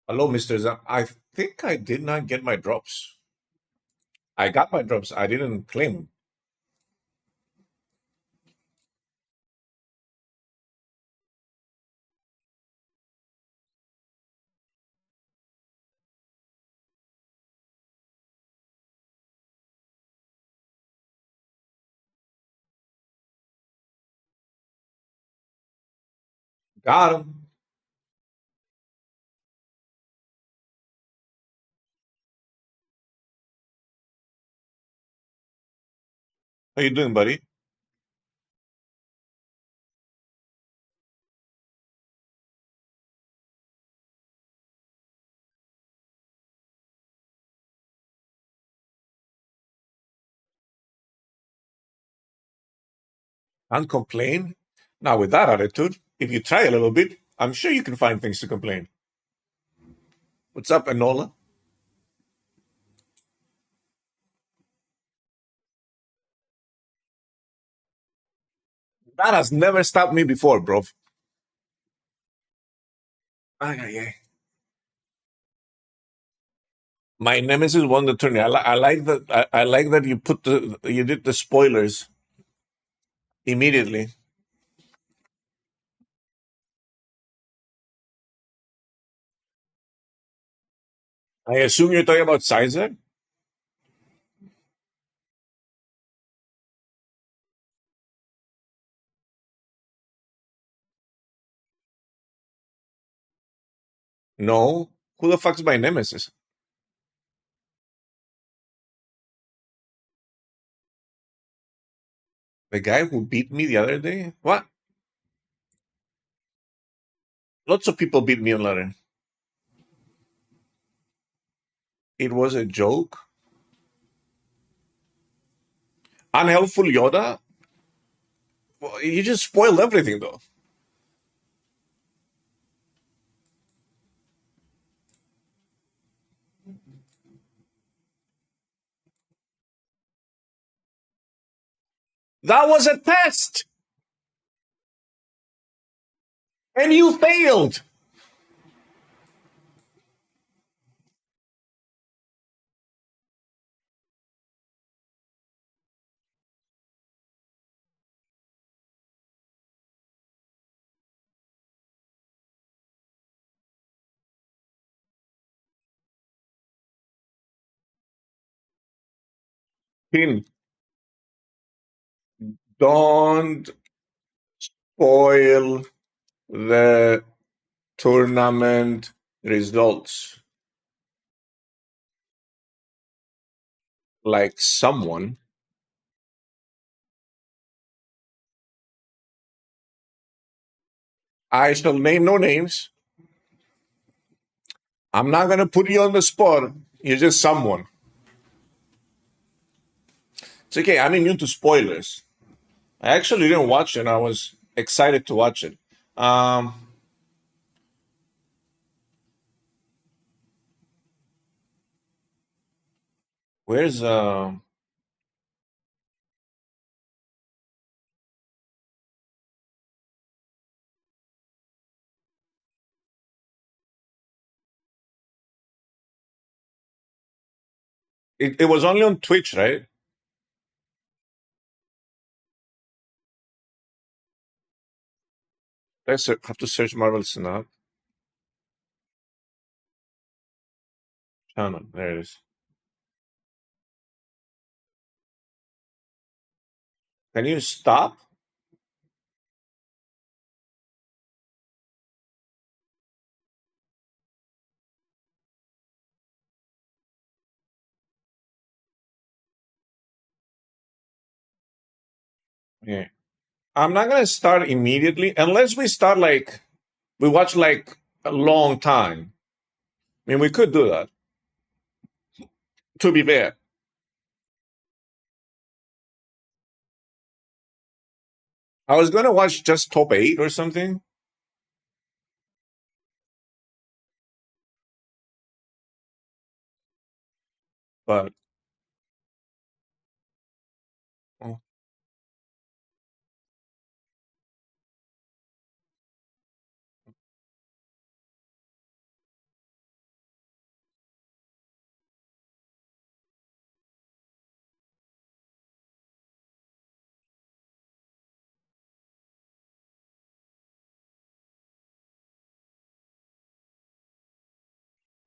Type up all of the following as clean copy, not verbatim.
Hello, Mr. Zhang. I think I did not get my drops. I got my drops. I didn't claim. Got him. How you doing, buddy? Can't complain. Now, with that attitude, if you try a little bit, I'm sure you can find things to complain. What's up, Enola? That has never stopped me before, bro. Ay, ay, ay. My nemesis won the tourney. I like that. I like that you did the spoilers immediately. I assume you're talking about Sizer. No, who the fuck's my nemesis? The guy who beat me the other day. What? Lots of people beat me on ladder. It was a joke. Unhelpful Yoda. Well, you just spoiled everything, though. That was a test, and you failed. Pin, don't spoil the tournament results like someone. I shall name no names. I'm not going to put you on the spot. You're just someone. It's okay. I'm immune to spoilers. I actually didn't watch it. And I was excited to watch it. Um, where's it was only on Twitch, right? Have to search Marvel Snap channel. There it is. Can you stop? Yeah. I'm not gonna start immediately unless we start like we watch like a long time. I mean, we could do that. To be fair, I was gonna watch just top eight or something, but oh,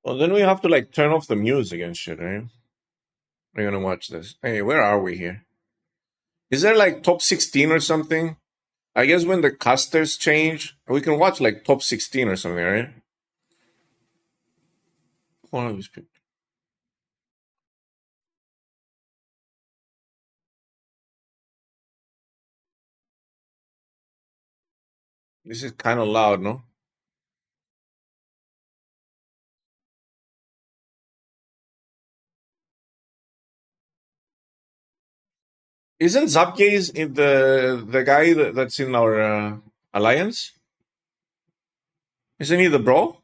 Well, then we have to like turn off the music and shit, right? We're gonna watch this. Hey, where are we here? Is there like top 16 or something? I guess when the casters change, we can watch like top 16 or something, right? One of these people. This is kind of loud, no? Isn't Zapgaze in the guy that's in our alliance? Isn't he the bro?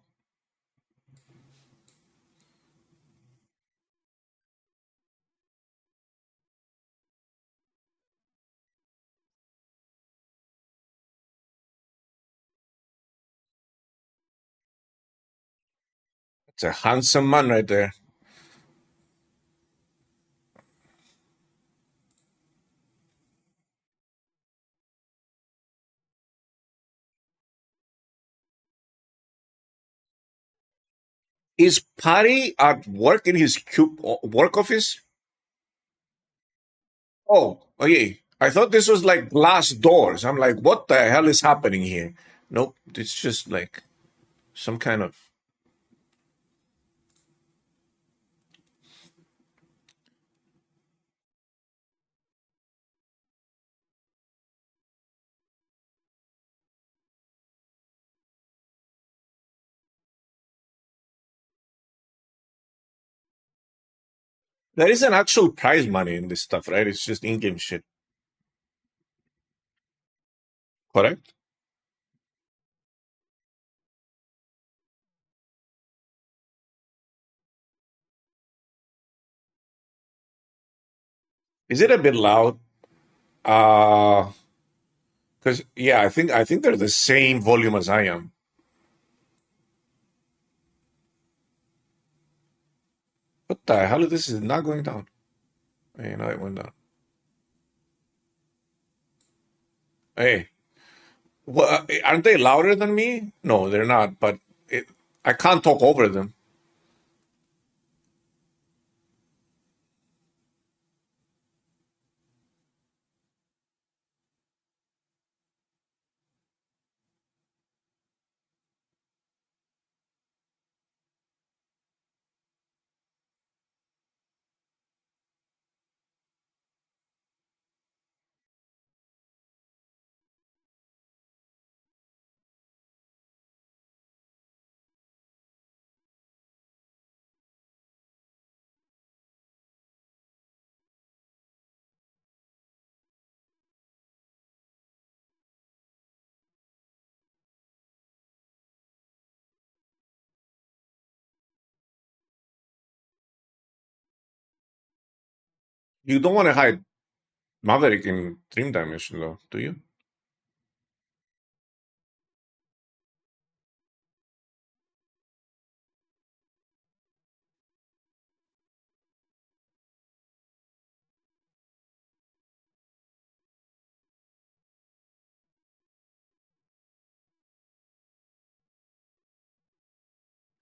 It's a handsome man right there. Is Patty at work in his work office? Oh, okay. I thought this was like glass doors. I'm like, what the hell is happening here? Nope, it's just like some kind of. There is an actual prize money in this stuff, right? It's just in-game shit, correct? Is it a bit loud? Uh, because yeah, I think they're the same volume as I am. What the hell? This is not going down. Hey, no, it went down. Hey, well, aren't they louder than me? No, they're not. But it, I can't talk over them. You don't want to hide Maverick in Dream Dimension, though, do you?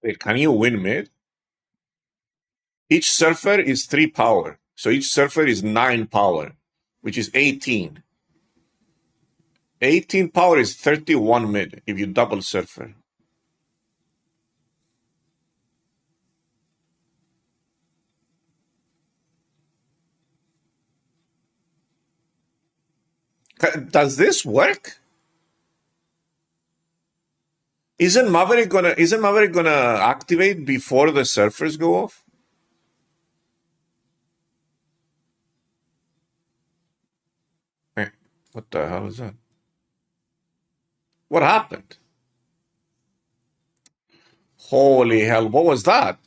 Wait, can you win mid? Each surfer is 3 power. So each surfer is 9 power, which is 18. 18 power is 31 mid if you double surfer. Does this work? Isn't Maverick gonna activate before the surfers go off? Eh, what the hell is that? What happened? Holy hell, what was that?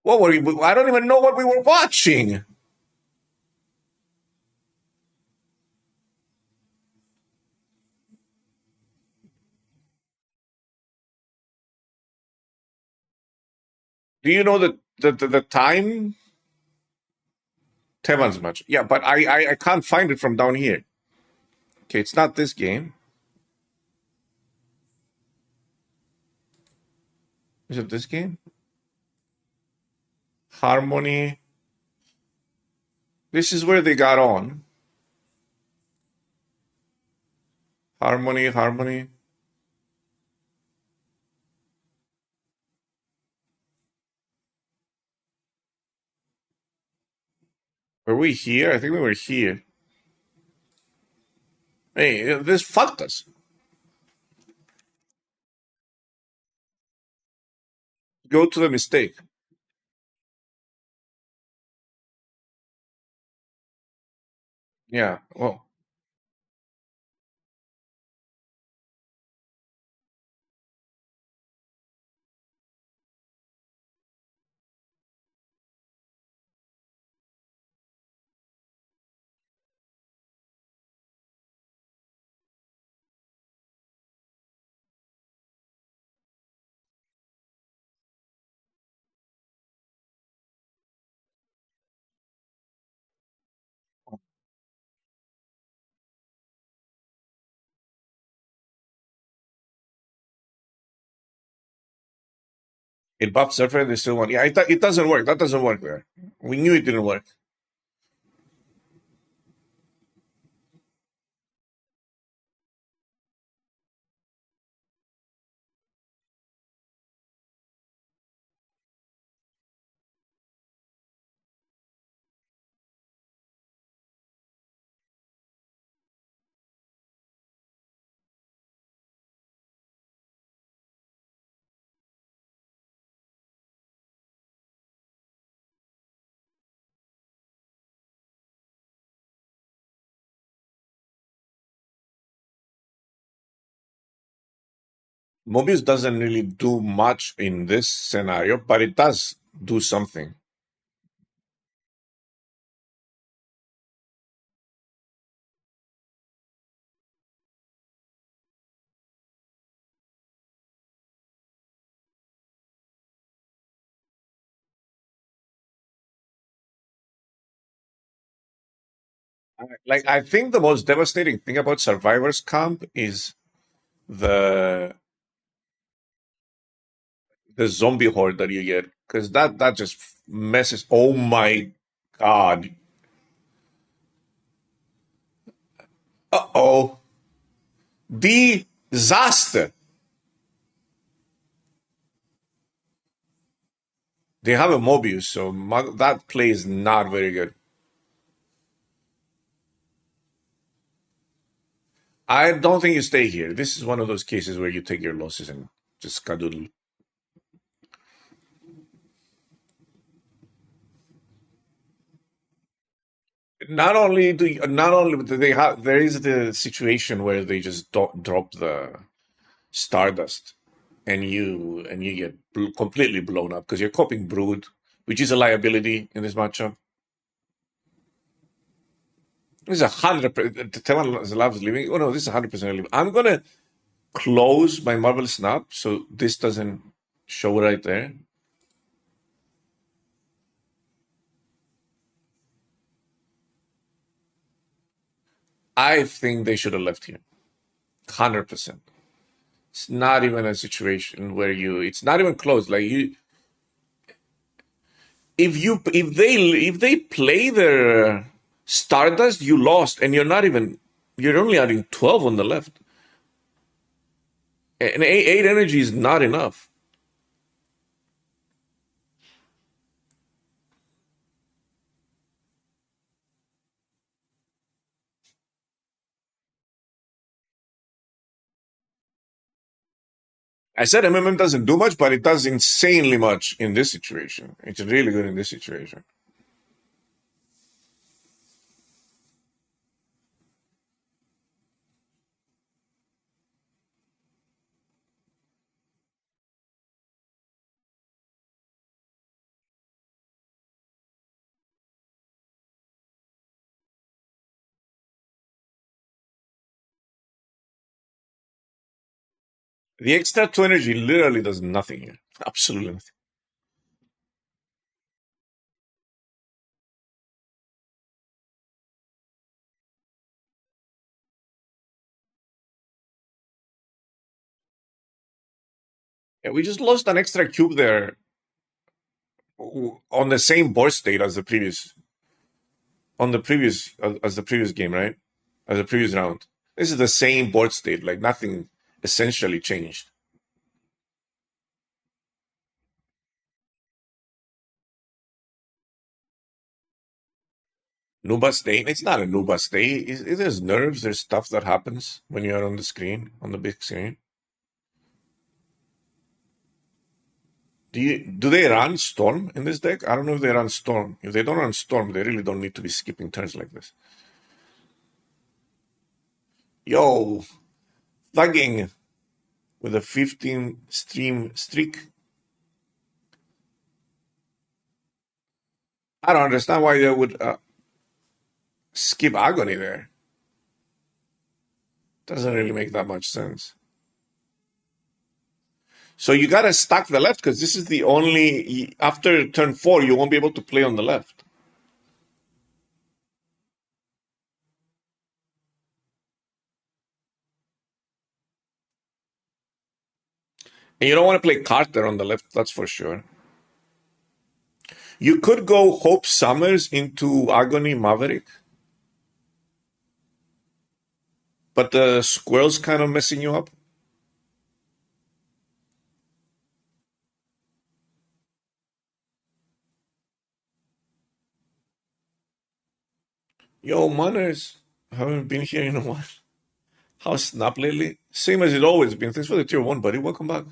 What were you? I don't even know what we were watching. Do you know the time? Tevan's match. Yeah, but I can't find it from down here. Okay, it's not this game. Is it this game? Harmony. This is where they got on. Harmony, harmony. Were we here? I think we were here. Hey, this fucked us. Go to the mistake. Yeah. Well, it buffed surfer. They still want. Yeah, it doesn't work. That doesn't work there. We knew it didn't work. Mobius doesn't really do much in this scenario, but it does do something. Like I think the most devastating thing about Survivor's Camp is the the zombie horde that you get because that just messes. Oh my god! Uh-oh, disaster! They have a Mobius, so that play is not very good. I don't think you stay here. This is one of those cases where you take your losses and just skadoodle. Not only do they have, there is the situation where they just drop the Stardust, and you get completely blown up because you're copying Brood, which is a liability in this matchup. This is 100%. Tevan loves leaving. Oh no, this is 100% leaving. I'm gonna close my Marvel Snap so this doesn't show right there. I think they should have left here. 100%. It's not even a situation where you. It's not even close. Like you, if they play their Stardust, you lost, and you're only adding 12 on the left. And eight energy is not enough. I said MMM doesn't do much, but it does insanely much in this situation. It's really good in this situation. The extra 2 energy literally does nothing here. Absolutely nothing. Yeah, we just lost an extra cube there on the same board state as the previous as the previous game, right? As the previous round. This is the same board state, like nothing essentially changed. Nuba state? It's not a Nuba state. There's nerves. There's stuff that happens when you're on the screen, on the big screen. Do they run Storm in this deck? I don't know if they run Storm. If they don't run Storm, they really don't need to be skipping turns like this. Yo, thugging with a 15 stream streak. I don't understand why they would skip Agony there. Doesn't really make that much sense. So you gotta stack the left because this is the only after turn 4 you won't be able to play on the left. And you don't want to play Carter on the left, that's for sure. You could go Hope Summers into Agony Maverick, but the squirrel's kind of messing you up. Yo, Manners, haven't been here in a while. How's Snap lately? Same as it always been. Thanks for the tier 1, buddy. Welcome back.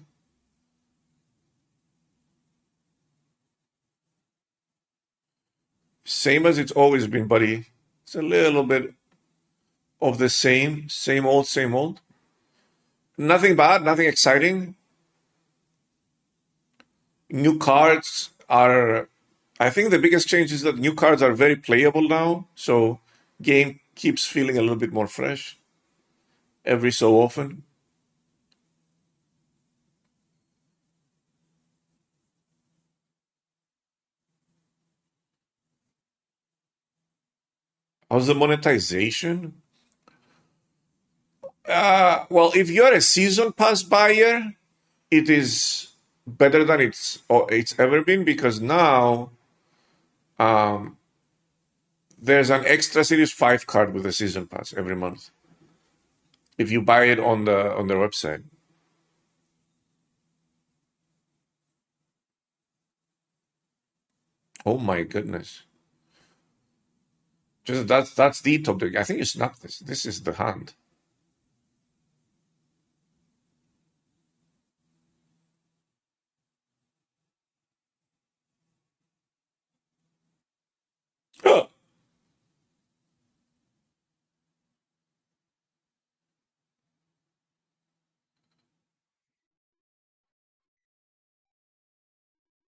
Same as it's always been, buddy. It's a little bit of the same old, same old. Nothing bad, nothing exciting. New cards are, I think the biggest change is that new cards are very playable now. So game keeps feeling a little bit more fresh every so often. How's the monetization? Well, if you're a season pass buyer, it is better than it's ever been because now um, there's an extra Series 5 card with a season pass every month if you buy it on their website. Oh my goodness! Just that's the top deck. I think you snapped this. This is the hand.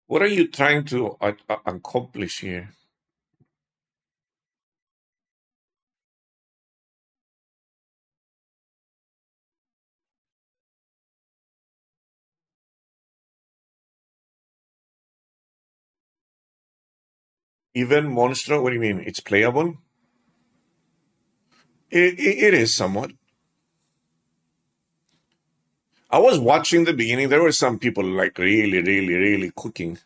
What are you trying to accomplish here? Even Monstro? What do you mean? It's playable? It is somewhat. I was watching the beginning. There were some people like really cooking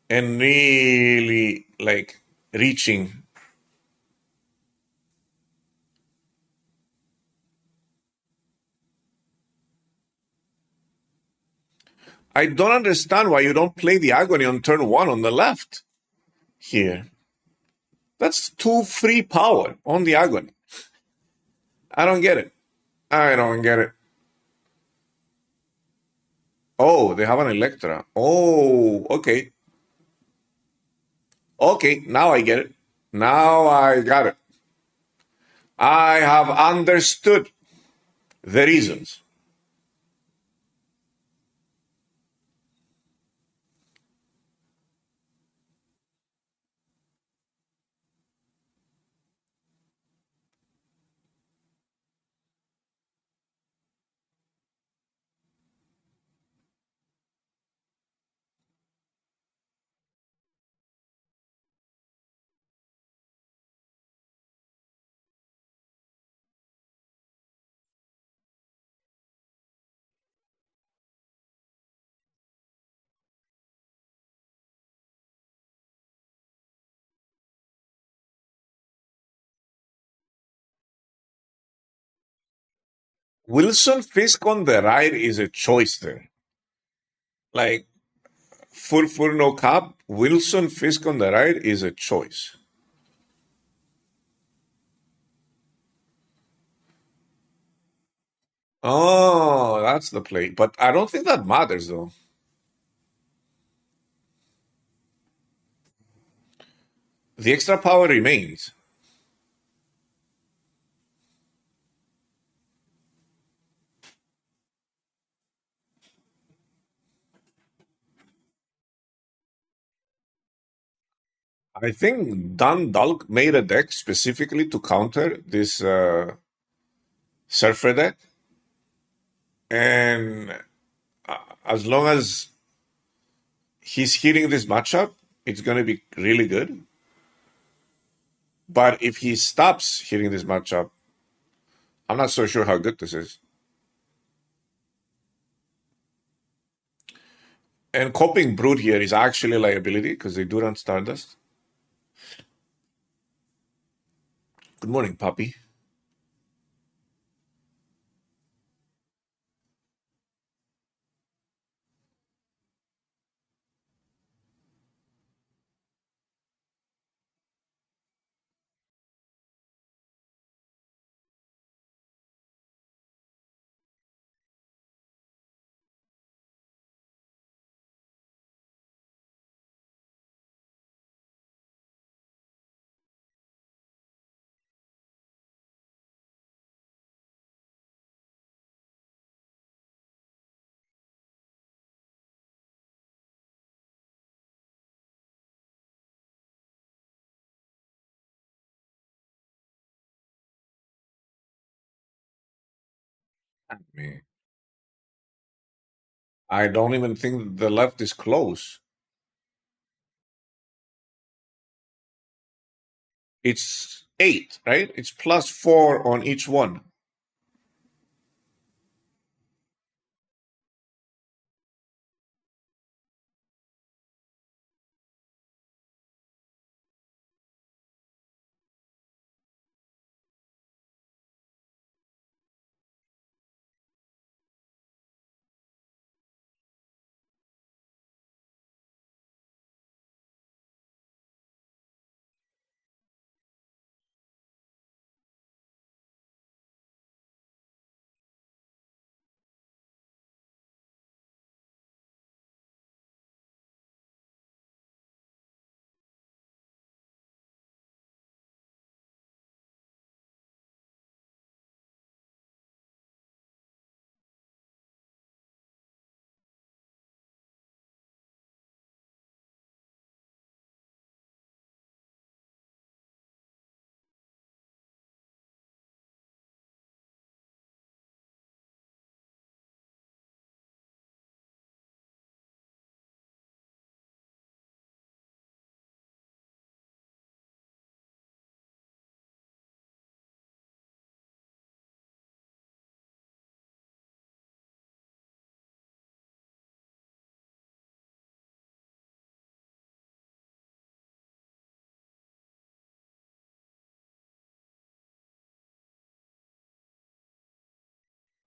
and really like reaching. I don't understand why you don't play the Agony on turn 1 on the left here. That's 2 free power on the Agony. I don't get it. I don't get it. Oh, they have an Electra. Oh, okay. Okay, now I get it. Now I got it. I have understood the reasons. Wilson Fisk on the right is a choice there. Like full no cap. Wilson Fisk on the right is a choice. Oh, that's the play. But I don't think that matters though. The extra power remains. I think Dan Dulk made a deck specifically to counter this Surfer deck, and as long as he's hitting this matchup, it's going to be really good. But if he stops hitting this matchup, I'm not so sure how good this is. And coping Brood here is actually a liability because they do run Stardust. Good morning, puppy. Man, I don't even think the left is close. It's 8, right? It's +4 on each one.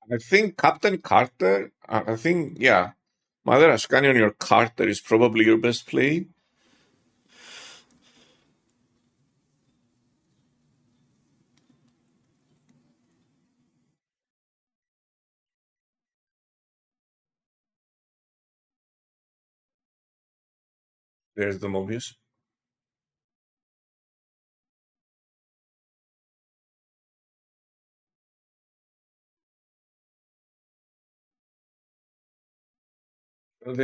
I think Captain Carter, I think, yeah, Mother Ashkani on your Carter is probably your best play. There's the Mobius. Well,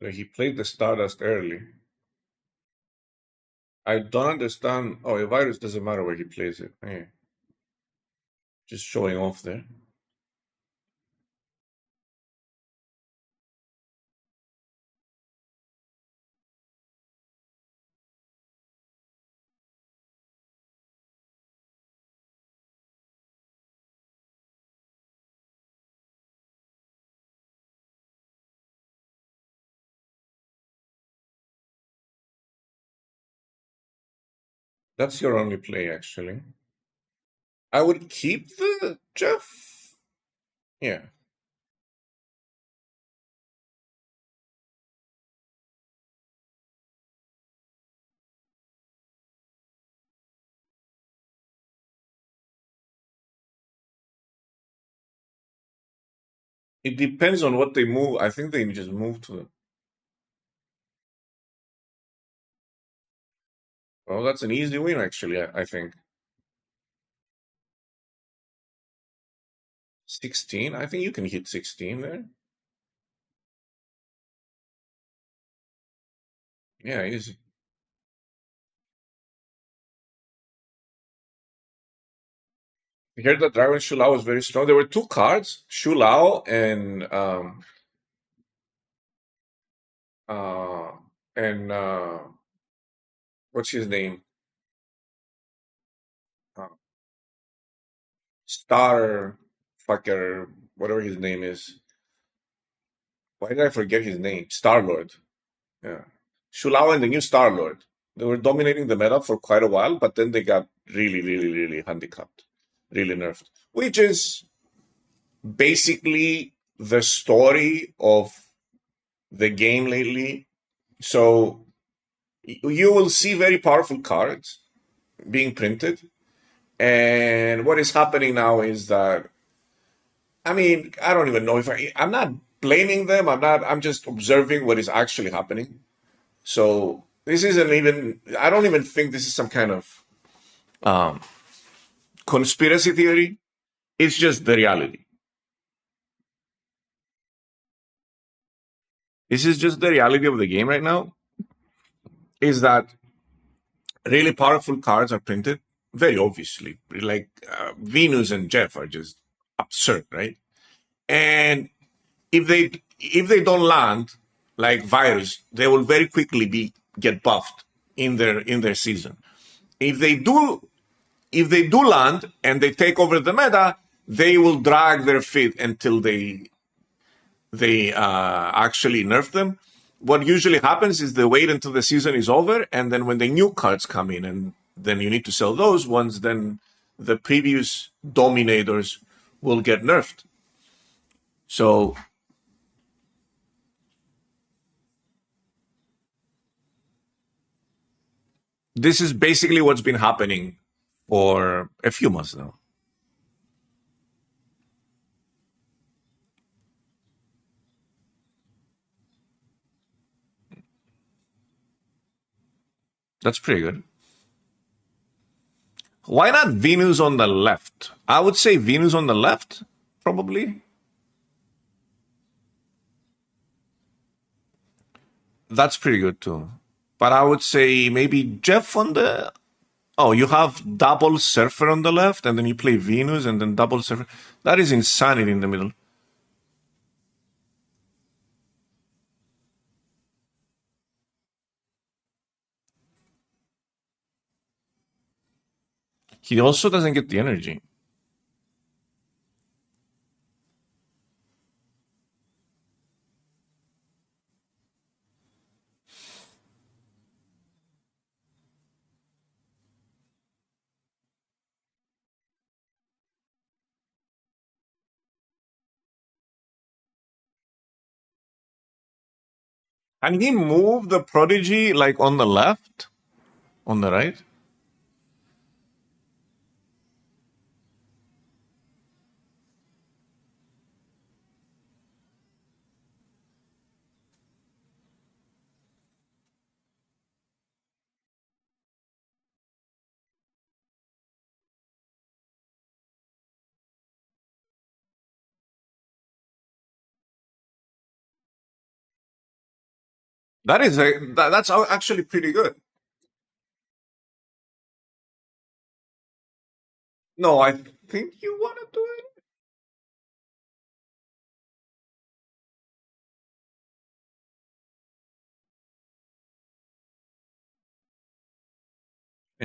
So he played the Stardust early. I don't understand. Oh, a virus doesn't matter where he plays it. Yeah, just showing off there. That's your only play, actually. I would keep the Jeff. Yeah, it depends on what they move. I think they just move to them. Well, that's an easy win, actually. I think 16. I think you can hit 16 there. Yeah, easy. You heard that Dragon Shulao was very strong. There were two cards, Shulao uh and what's his name? Uh, Star fucker, whatever his name is. Why did I forget his name? Star Lord. Yeah. Shulao and the new Star Lord. They were dominating the meta for quite a while, but then they got really, really, really handicapped, really nerfed. Which is basically the story of the game lately. So you will see very powerful cards being printed. And what is happening now is that, I mean, I don't even know if I'm not blaming them. I'm just observing what is actually happening. So this isn't even, I don't even think this is some kind of um, conspiracy theory. It's just the reality. This is just the reality of the game right now is that really powerful cards are printed very obviously. Like Venus and Jeff are just absurd, right? And if they don't land like virus, they will very quickly be get buffed in their season. If they do if they do land and they take over the meta, they will drag their feet until they actually nerf them. What usually happens is they wait until the season is over, and then when the new cards come in, and then you need to sell those ones, then the previous dominators will get nerfed. So this is basically what's been happening for a few months now. That's pretty good. Why not Venus on the left? I would say Venus on the left, probably. That's pretty good too. But I would say maybe Jeff on the. Oh, you have double Surfer on the left, and then you play Venus, and then double Surfer. That is insanity in the middle. He also doesn't get the energy. And he moved the Prodigy like on the left, on the right. That's actually pretty good. No, I think you want to do it.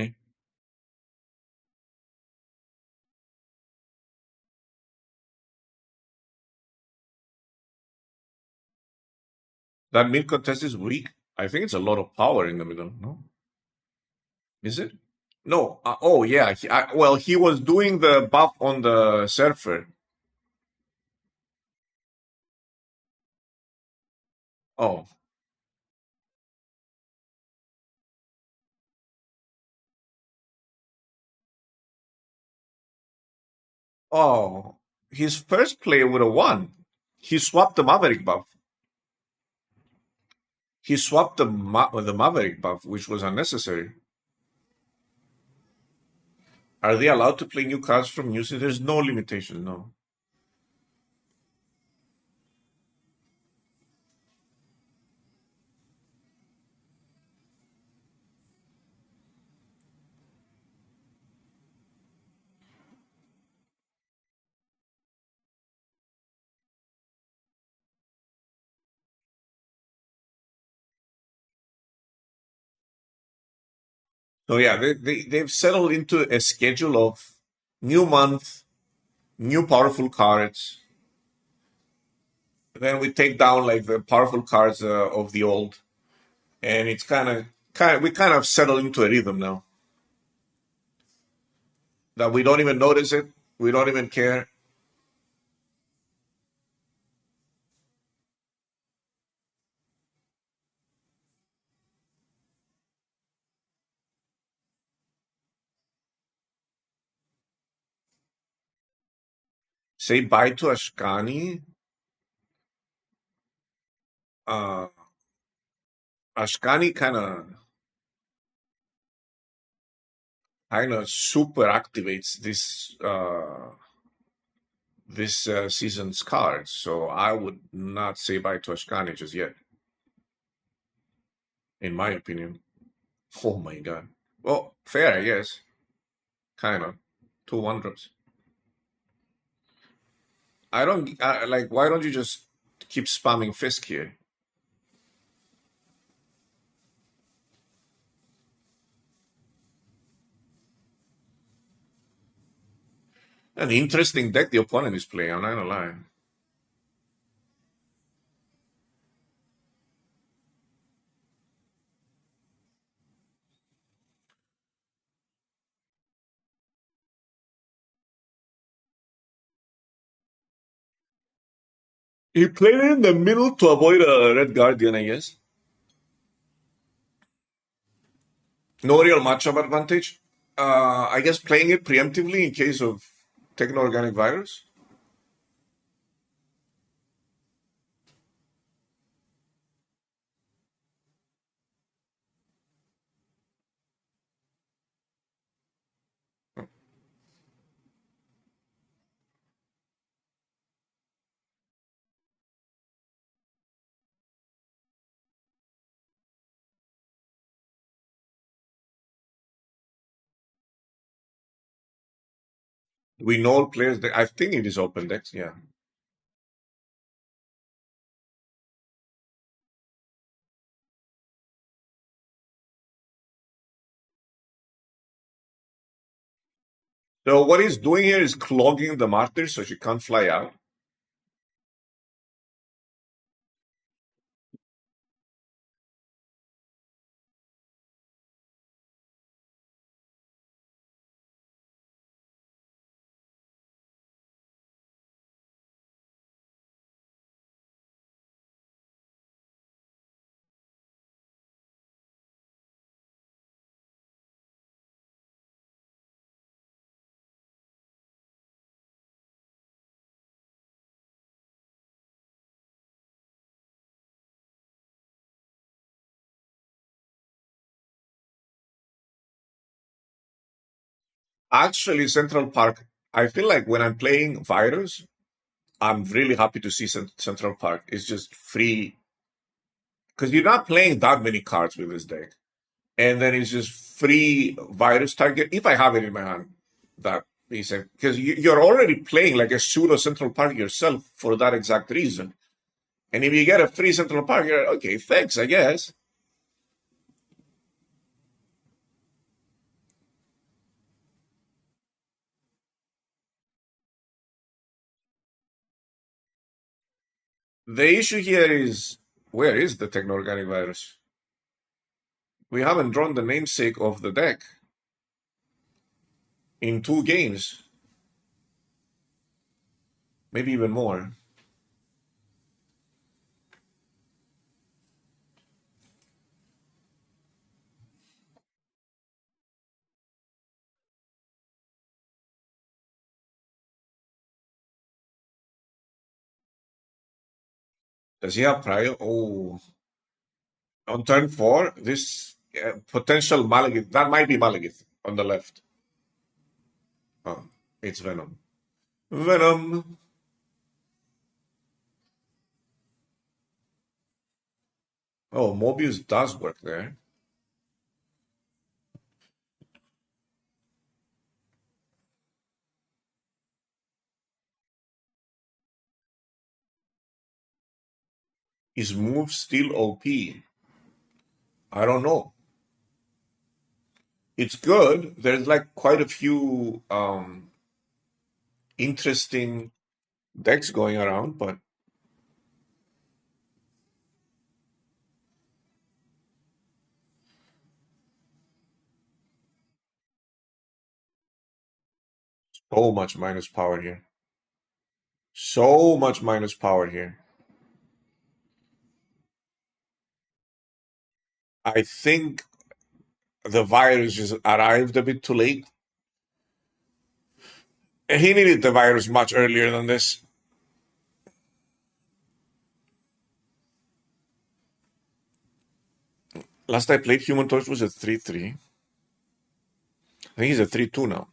Okay. That mid contest is weak. I think it's a lot of power in the middle. No, is it? No. Oh yeah. Well, he was doing the buff on the surfer. Oh, oh. His first play would have won. He swapped the Maverick buff. He swapped the Maverick buff, which was unnecessary. Are they allowed to play new cards from using? There's no limitation. No. So yeah, they've settled into a schedule of new month, new powerful cards. Then we take down like the powerful cards of the old, and it's we kind of settle into a rhythm now that we don't even notice it. We don't even care. Say bye to Ashkani. Uh, Ashkani kind of super activates this season's cards. So I would not say bye to Ashkani just yet, in my opinion. Oh my god. Well, fair, I guess. Kind of. Two one drops. I don't like. Why don't you just keep spamming Fisk here? An interesting deck the opponent is playing. I'm not gonna lie. He played it in the middle to avoid a red guardian, I guess. No real matchup advantage. I guess playing it preemptively in case of techno-organic virus. We know players that I think it is open decks, yeah. So what he's doing here is clogging the martyr so she can't fly out. Actually, Central Park, I feel like when I'm playing Virus, I'm really happy to see Central Park. It's just free. because you're not playing that many cards with this deck. And then it's just free virus target. If I have it in my hand, that is because you're already playing like a pseudo central park yourself for that exact reason. And if you get a free central park, you're like, okay, thanks, I guess. The issue here is where is the techno-organic virus? We haven't drawn the namesake of the deck in 2 games, maybe even more. Does he have prior? Oh, on turn 4, this potential Malagith, that might be Malagith on the left. Oh, it's Venom. Venom. Oh, Mobius does work there. Is move still OP? I don't know. It's good. There's like quite a few interesting decks going around, but so much minus power here. So much minus power here. I think the virus just arrived a bit too late. And he needed the virus much earlier than this. Last I played, Human Torch was a 3-3. I think he's a 3-2 now.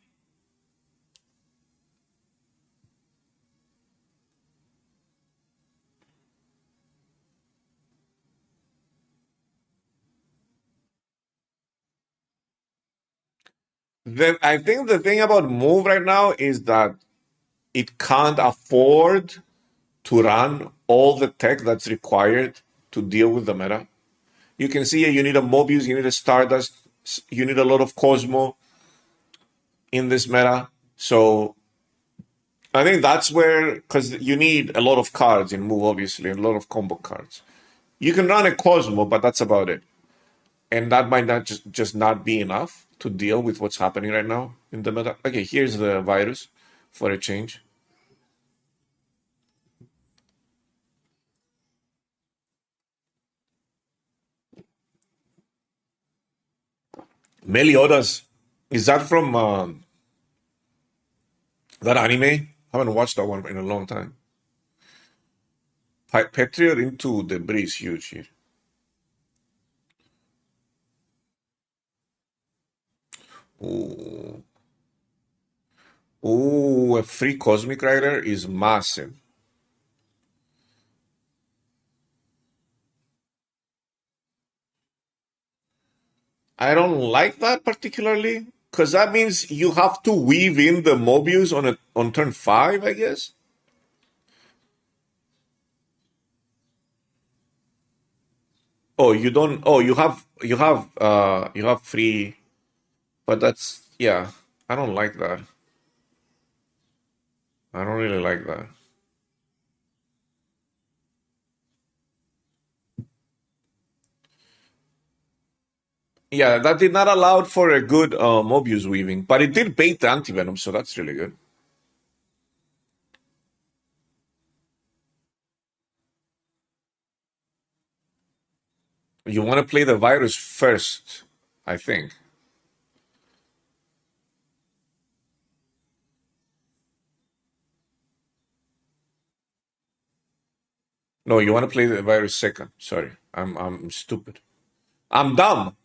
Then I think the thing about Move right now is that it can't afford to run all the tech that's required to deal with the meta. You can see you need a Mobius, you need a Stardust, you need a lot of Cosmo in this meta. So I think that's where, because you need a lot of cards in Move, obviously, and a lot of combo cards. You can run a Cosmo, but that's about it. And that might not just not be enough to deal with what's happening right now in the meta. Okay, here's the virus for a change. Meliodas, is that from that anime? I haven't watched that one in a long time. Patriot into debris is huge here. Ooh. Ooh, a free Cosmic Rider is massive. I don't like that particularly because that means you have to weave in the Mobius on turn 5, I guess. Oh, you don't. Oh, you have free, but that's yeah. I don't like that. I don't really like that. Yeah, that did not allow for a good Mobius weaving, but it did bait the anti-venom, so that's really good. You want to play the virus first, I think. No, you want to play the virus second. Sorry, I'm stupid. I'm dumb.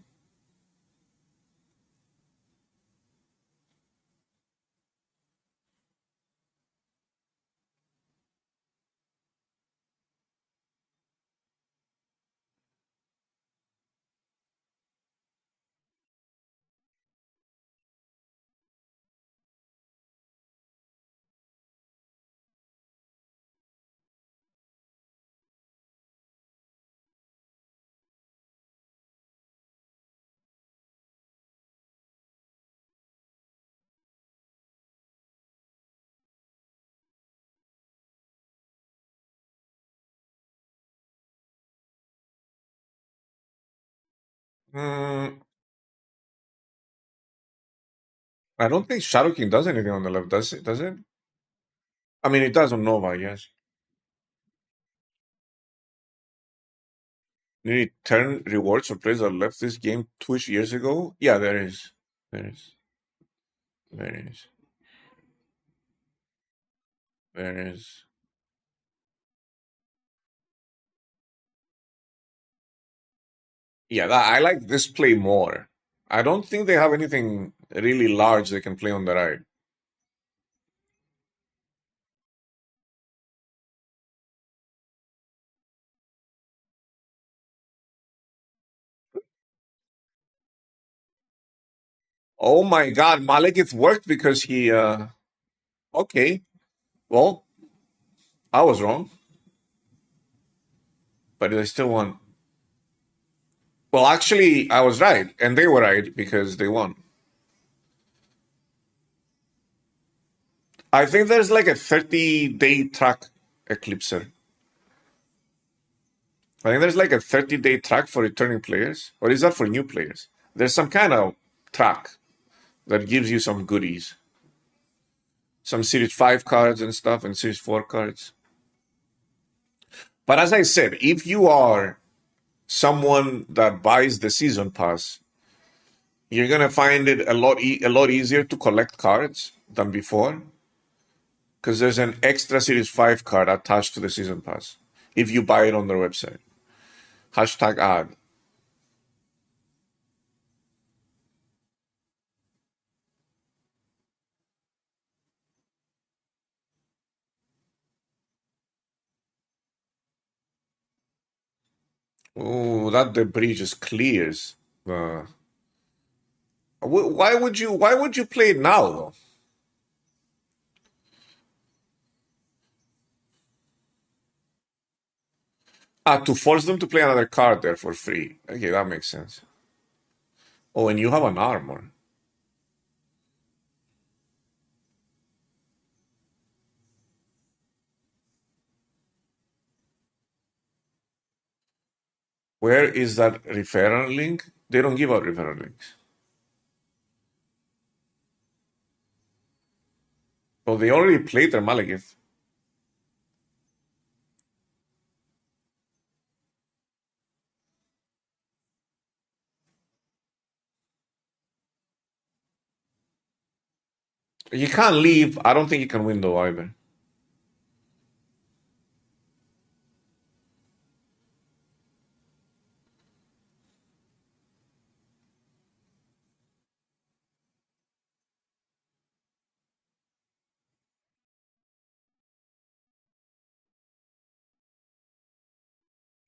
Mm, I don't think Shadow King does anything on the left, does it? Does it? I mean, it does on Nova, yes. Did it turn rewards for players that left this game 2 years ago? Yeah, there is. There is. There is. There is. Yeah, I like this play more. I don't think they have anything really large they can play on the right. Oh my God, Malik, it worked because he. Okay, well, I was wrong, but they still won. Well, actually, I was right, and they were right because they won. I think there's like a 30-day track, Eclipser. I think there's like a 30-day track for returning players, or is that for new players? There's some kind of track that gives you some goodies, some Series 5 cards and stuff, and Series 4 cards. But as I said, if you are someone that buys the season pass, you're gonna find it a lot easier to collect cards than before, because there's an extra Series 5 card attached to the season pass if you buy it on their website. Hashtag ad. Oh, that debris just clears. Uh, why would you play it now though? To force them to play another card there for free. Okay, that makes sense. Oh, and you have an armor. Where is that referral link? They don't give out referral links. Oh, they already played their Malekith. You can't leave. I don't think you can win though either.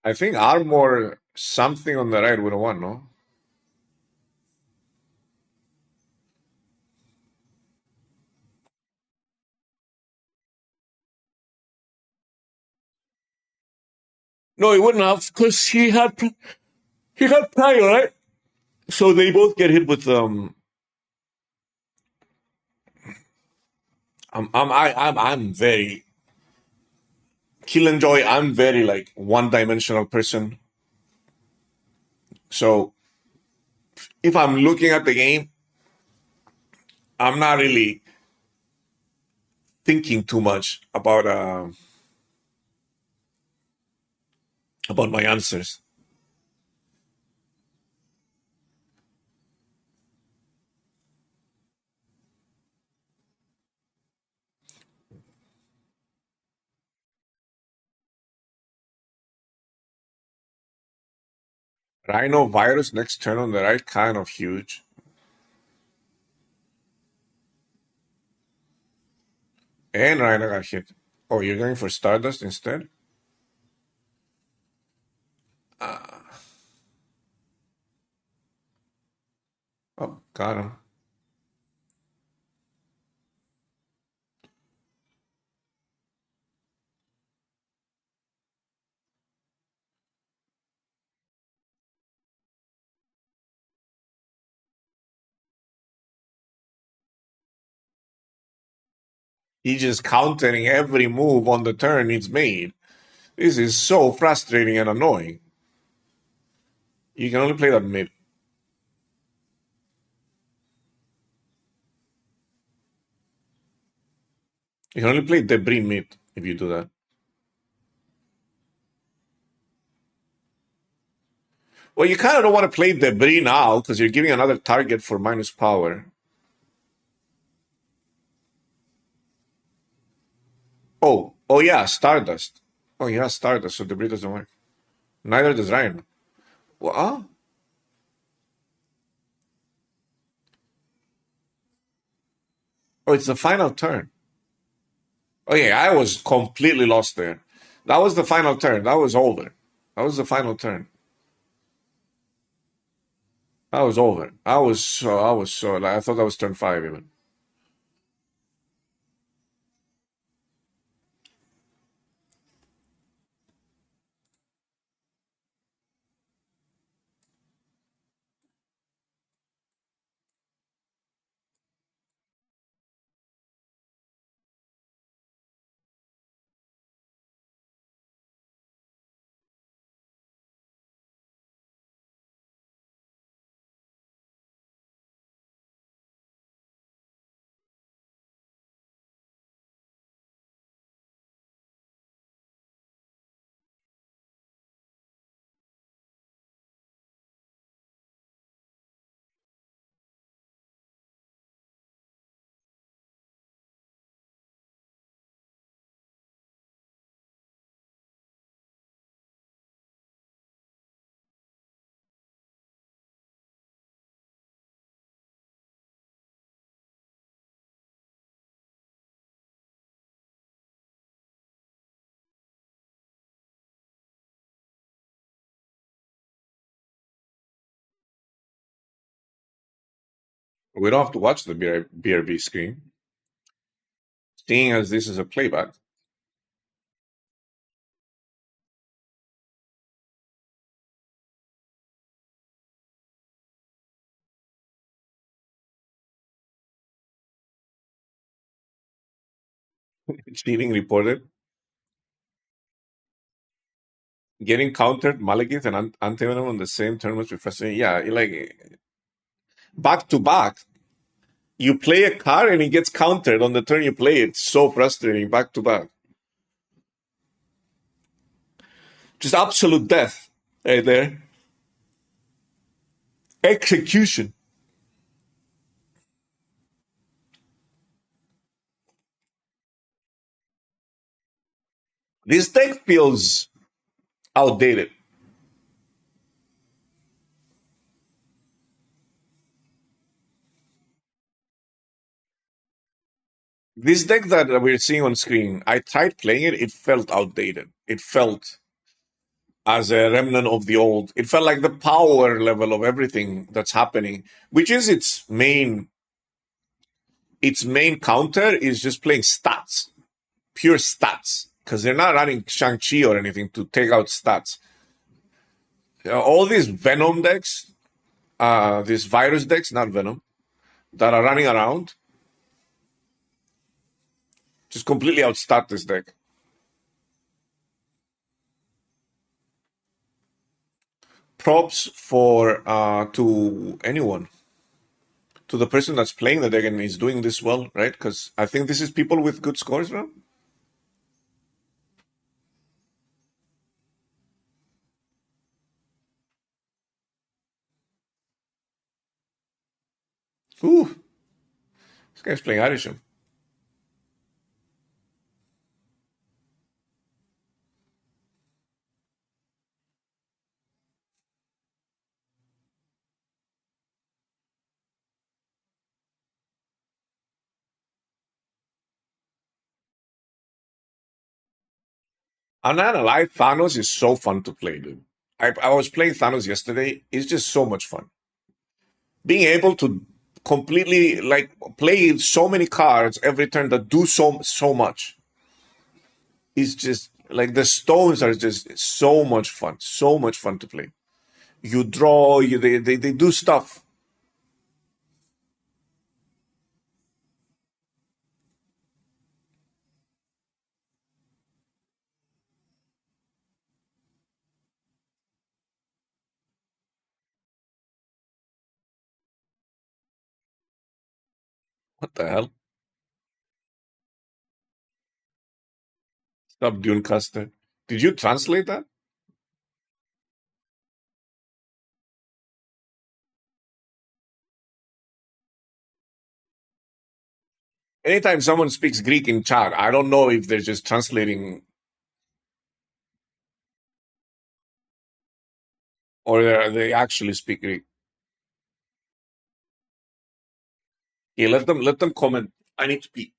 I think armor something on the right would have won, no? No, he wouldn't have because he had prior, right? So they both get hit with I'm very kill and joy. I'm very like one dimensional person. So if I'm looking at the game, I'm not really thinking too much about my answers. Rhino virus next turn on the right, kind of huge. And Rhino got hit. Oh, you're going for Stardust instead? Oh, got him. He's just countering every move on the turn he's made. This is so frustrating and annoying. You can only play that mid. You can only play 𝕓𝕝𝕝 if you do that. Well, you kind of don't want to play 𝕓𝕝 now because you're giving another target for minus power. Oh yeah, Stardust. Oh yeah, Stardust. So 𝕓𝕝 doesn't work. Neither does Ryan. Well, oh, it's the final turn. Oh yeah, I was completely lost there. That was the final turn. That was over. That was the final turn. That was over. I was so like, I thought that was turn five even. We don't have to watch the BRB screen, seeing as this is a playback. Cheating reported. Getting countered Malekith and Antivenom on the same turn must be frustrating. Yeah, like back to back. You play a card and it gets countered on the turn you play. It's so frustrating back to back. Just absolute death right there. Execution. This deck feels outdated. This deck that we're seeing on screen, I tried playing it. It felt outdated. It felt as a remnant of the old. It felt like the power level of everything that's happening, which is its main counter is just playing stats, pure stats, because they're not running Shang-Chi or anything to take out stats. All these Venom decks, these virus decks, not Venom, that are running around, just completely outstat this deck. Props for to anyone, to the person that's playing the deck and is doing this well, right? Because I think this is people with good scores now. Ooh, this guy's playing Irisham. I'm not gonna lie, Thanos is so fun to play, dude. I was playing Thanos yesterday. It's just so much fun. Being able to completely like play so many cards every turn that do so much is just like the stones are just so much fun to play. You draw, they do stuff. What the hell? Subdune custard. Did you translate that? Anytime someone speaks Greek in chat, I don't know if they're just translating or they actually speak Greek. Yeah, let them comment. I need to pee.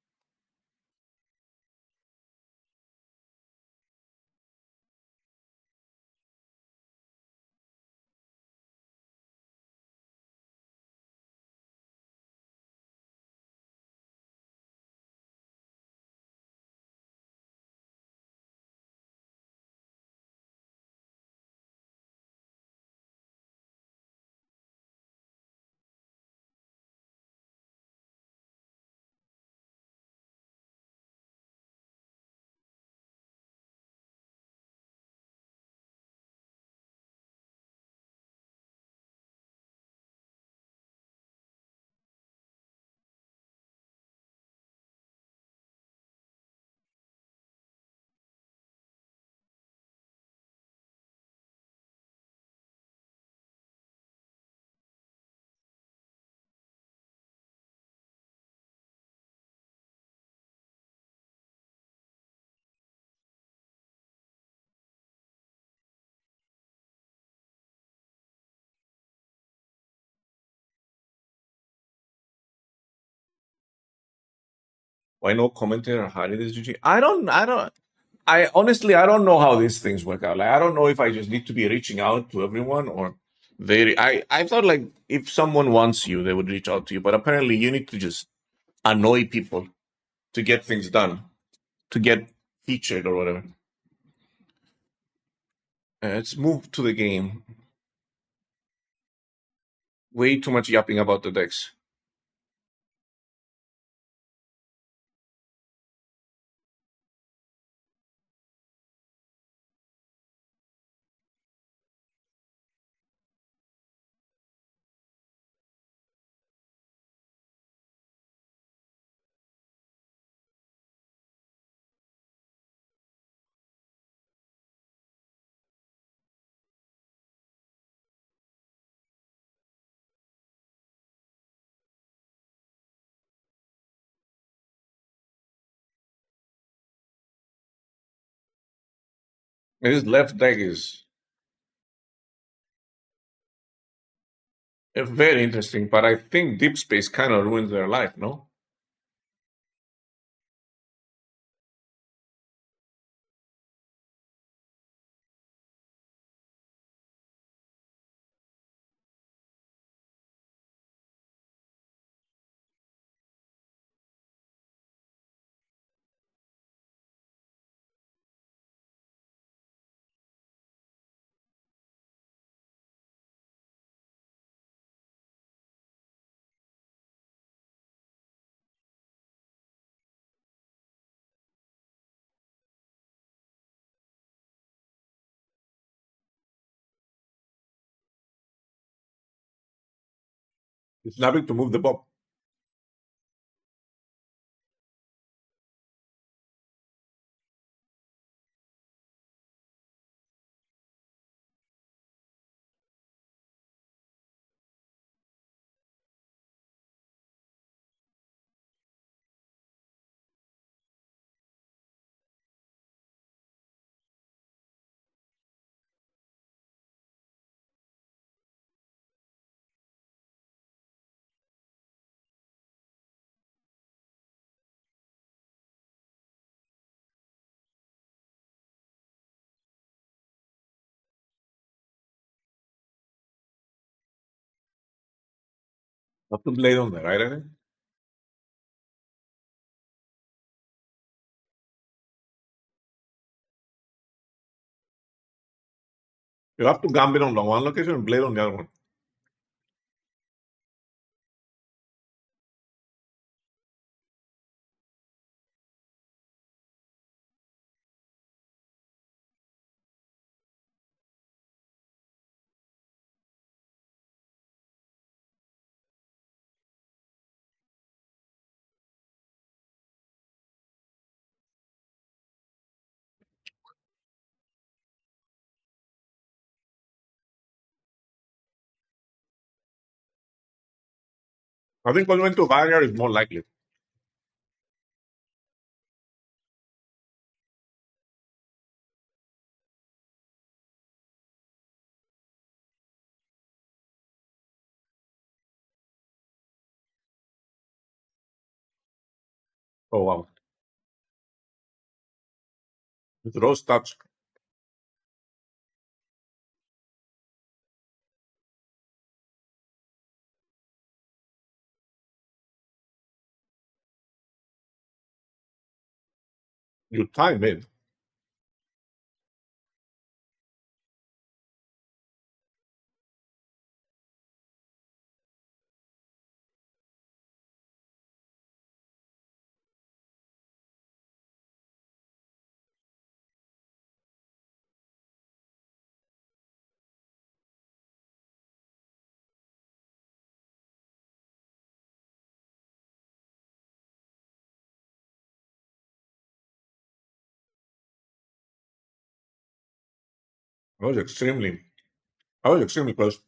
Why no commentator Harides GG? I honestly I don't know how these things work out. Like I don't know if I just need to be reaching out to everyone or I thought like if someone wants you, they would reach out to you. But apparently you need to just annoy people to get things done, to get featured or whatever. Let's move to the game. Way too much yapping about the decks. This left deck is very interesting, but I think Deep Space kind of ruins their life, no? It's snapping to move the bomb. Have to blade on there, right? I think? You have to gambit on the one location and blade on the other one. I think going to barrier is more likely. Oh wow. With roast touch. You time it. I was extremely I was extremely close.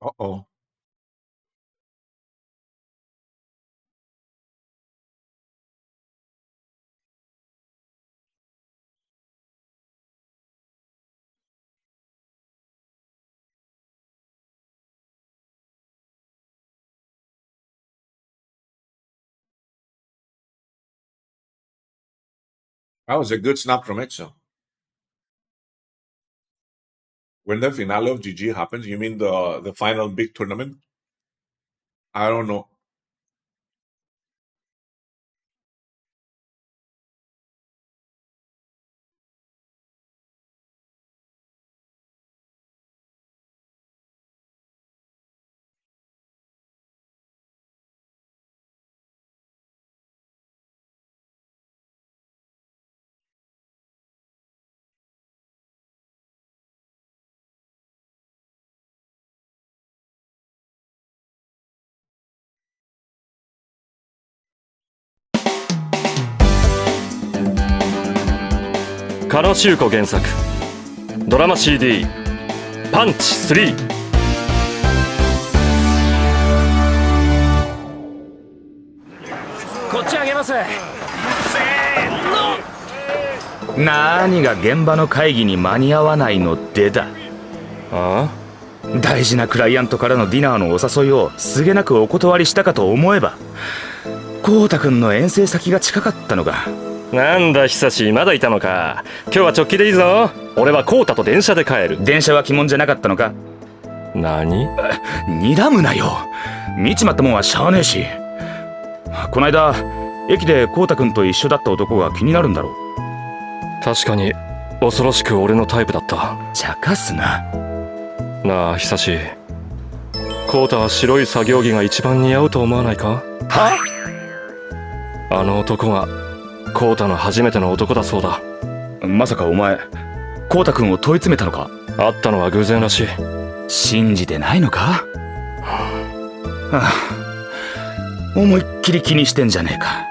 Uh-oh. That was a good snap from Exo. When the finale of GG happens, you mean the final big tournament? I don't know. 𝕓𝕝𝕔𝕕原作ドラマ CD パンチ3。こっちあげます。せーの。何が現場の会議に間に合わないのでだ。ああ、大事なクライアントからのディナーのお誘いをすげなくお断りしたかと思えば、コウタ君の遠征先が近かったのか。なんだ久し、まだいたのか。今日は直帰でいいぞ。俺はコウタと電車で帰る。電車は鬼門じゃなかったのか。何？睨むなよ。見ちまったもんはしゃあねえし。こないだ駅でコウタ君と一緒だった男が気になるんだろう。確かに恐ろしく俺のタイプだった。茶化すな。なあ久し、コウタは白い作業着が一番似合うと思わないか？は？あの男がコウタの初めての男だそうだ。まさかお前コウタ君を問い詰めたのか？会ったのは偶然らしい。信じてないのか？はあ、思いっきり気にしてんじゃねえか。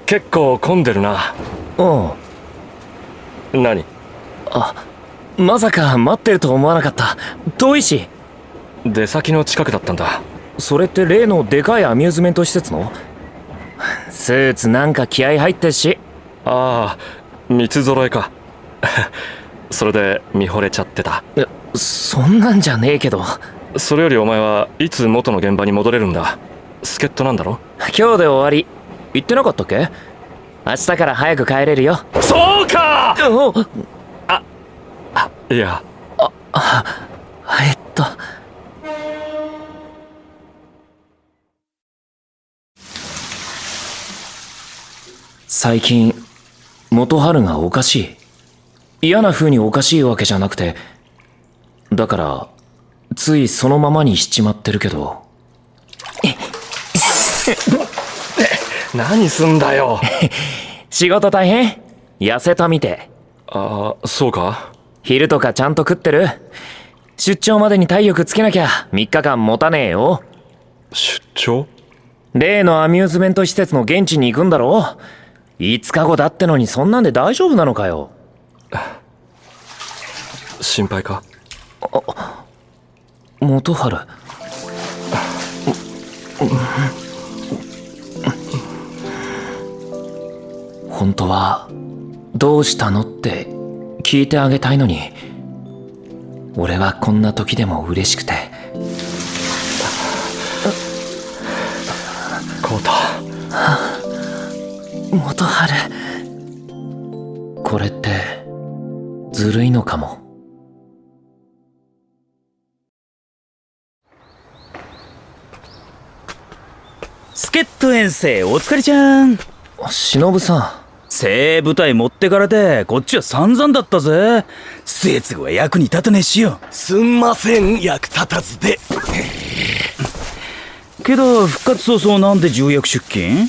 結構混んでるな。おう。何？まさか待ってると思わなかった。遠いし。出先の近くだったんだ。それって例のでかいアミューズメント施設の？スーツなんか気合入ってるし。ああ、三つ揃えか。それで見惚れちゃってた。そんなんじゃねえけど。それよりお前はいつ元の現場に戻れるんだ？助っ人なんだろ？今日で終わり。言ってなかったっけ？明日から早く帰れるよ。そうか！おいや。最近元春がおかしい。嫌な風におかしいわけじゃなくて、だからついそのままにしちまってるけど。何すんだよ。仕事大変？痩せたみて。ああ、そうか。昼とかちゃんと食ってる？出張までに体力つけなきゃ3日間持たねえよ。出張？例のアミューズメント施設の現地に行くんだろ？ 5 日後だってのにそんなんで大丈夫なのかよ。心配か？元春。本当はどうしたのって聞いてあげたいのに、俺はこんな時でも嬉しくて。コウタ。元春、これってずるいのかも。助っ人遠征お疲れちゃん。忍さん、精鋭部隊持ってかれてこっちは散々だったぜ。末継は役に立たねえしよ。すんません、役立たずで。けど復活早々なんで重役出勤？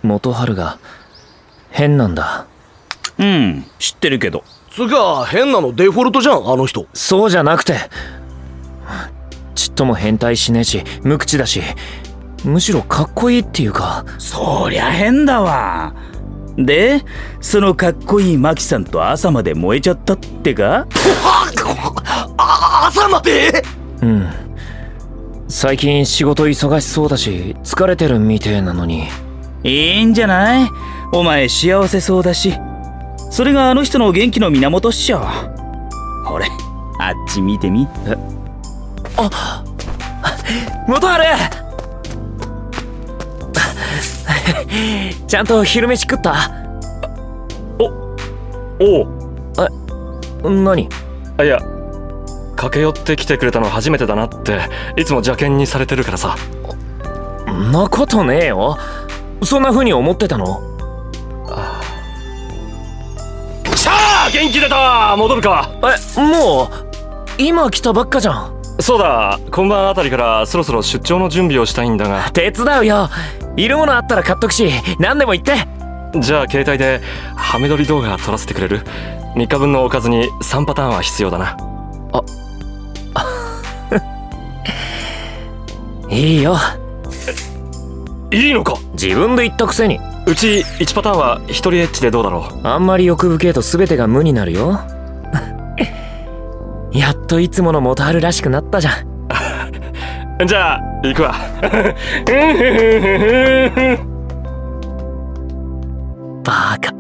元春が変なんだ。うん、知ってるけど。つか変なのデフォルトじゃん、あの人。そうじゃなくて、ちっとも変態しねえし無口だし、むしろかっこいいっていうか。そりゃ変だわ。でそのかっこいいマキさんと朝まで燃えちゃったってか？朝まで？うん、最近仕事忙しそうだし疲れてるみてえなのに。いいんじゃない？お前幸せそうだし。それがあの人の元気の源っしょ。ほれあっち見てみ。元春ちゃんと昼飯食った？おう。何？いや、駆け寄ってきてくれたの初めてだなっていつも邪険にされてるからさ。んなことねえよ。そんな風に思ってたの？さあ元気出た。戻るか？もう今来たばっかじゃん。そうだ、今晩あたりからそろそろ出張の準備をしたいんだが。手伝うよ。いるものあったら買っとくし、何でも言って。じゃあ携帯でハメ撮り動画撮らせてくれる？3日分のおかずに3パターンは必要だな。いいよ。いいのか？自分で言ったくせに。うち1パターンは一人エッチでどうだろう？あんまり欲深えと全てが無になるよ。やっといつもの元春らしくなったじゃん。じゃあ行くわ。バカ。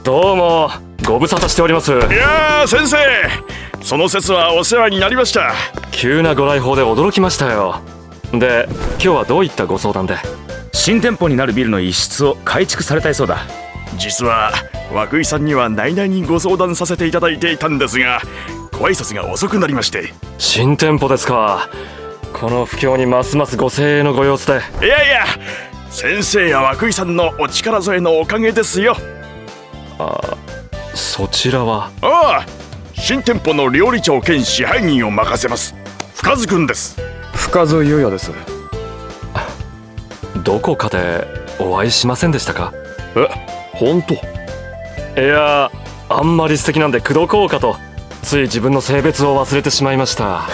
どうもご無沙汰しております。いやー先生、その説はお世話になりました。急なご来訪で驚きましたよ。で今日はどういったご相談で？新店舗になるビルの一室を改築されたいそうだ。実は涌井さんには内々にご相談させていただいていたんですが、ご挨拶が遅くなりまして。新店舗ですか。この不況にますますご精鋭のご様子で。いやいや、先生や涌井さんのお力添えのおかげですよ。そちらは？ああ、新店舗の料理長兼支配人を任せます深津くんです。深津優也です。どこかでお会いしませんでしたか？本当？いや、あんまり素敵なんで口説こうかと、つい自分の性別を忘れてしまいました。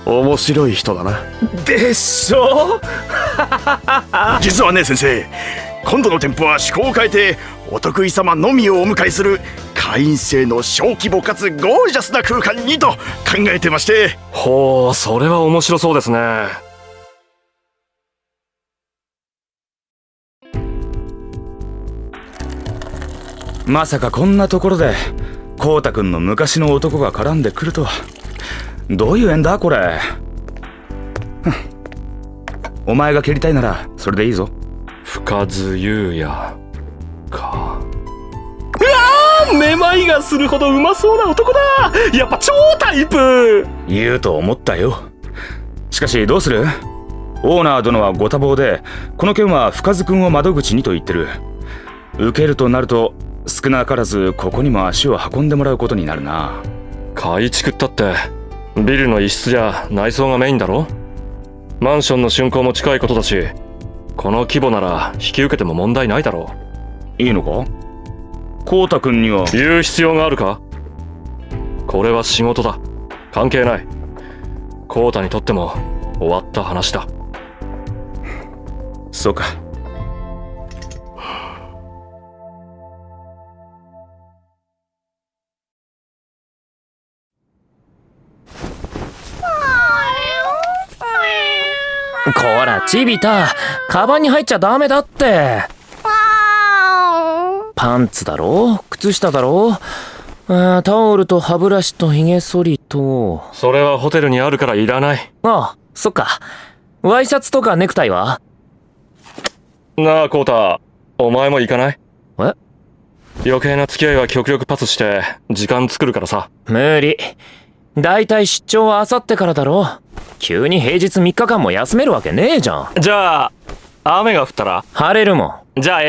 面白い人だな。でしょ実はね先生、今度の店舗は趣向を変えてお得意様のみをお迎えする会員制の小規模かつゴージャスな空間にと考えてまして。ほう、それは面白そうですね。まさかこんなところでコウタくんの昔の男が絡んでくるとは。どういう縁だこれ。お前が蹴りたいならそれでいいぞ。深津優也か。めまいがするほどうまそうな男だ。やっぱ超タイプ。言うと思ったよ。しかしどうする？オーナー殿はご多忙で、この件は深津君を窓口にと言ってる。受けるとなると少なからずここにも足を運んでもらうことになるな。改築ったってビルの一室じゃ内装がメインだろ。マンションの竣工も近いことだし、この規模なら引き受けても問題ないだろいいのか？コウタ君には。言う必要があるか？これは仕事だ。関係ない。コウタにとっても終わった話だ。そうか。こらチビタ、カバンに入っちゃダメだって。パンツだろ、靴下だろ、タオルと歯ブラシとヒゲ剃りと。それはホテルにあるからいらない。ああ、そっか。ワイシャツとかネクタイは？なあコウタ、お前も行かない？え？余計な付き合いは極力パスして時間作るからさ。無理。だいたい出張はあさってからだろ。急に平日3日間も休めるわけねえじゃん。じゃあ雨が降ったら？晴れるもん。じゃあ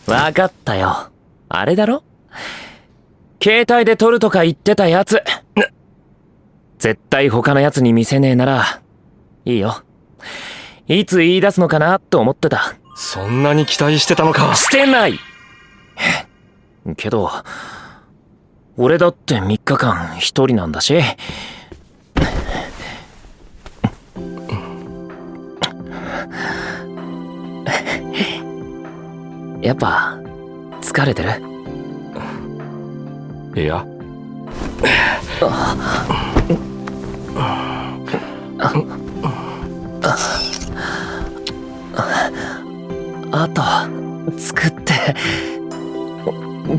わかったよ。あれだろ、携帯で撮るとか言ってたやつ。絶対他のやつに見せねえならいいよ。いつ言い出すのかなと思ってた。そんなに期待してたのか？してないけど俺だって3日間一人なんだし。やっぱ疲れてる？いや。あと作って。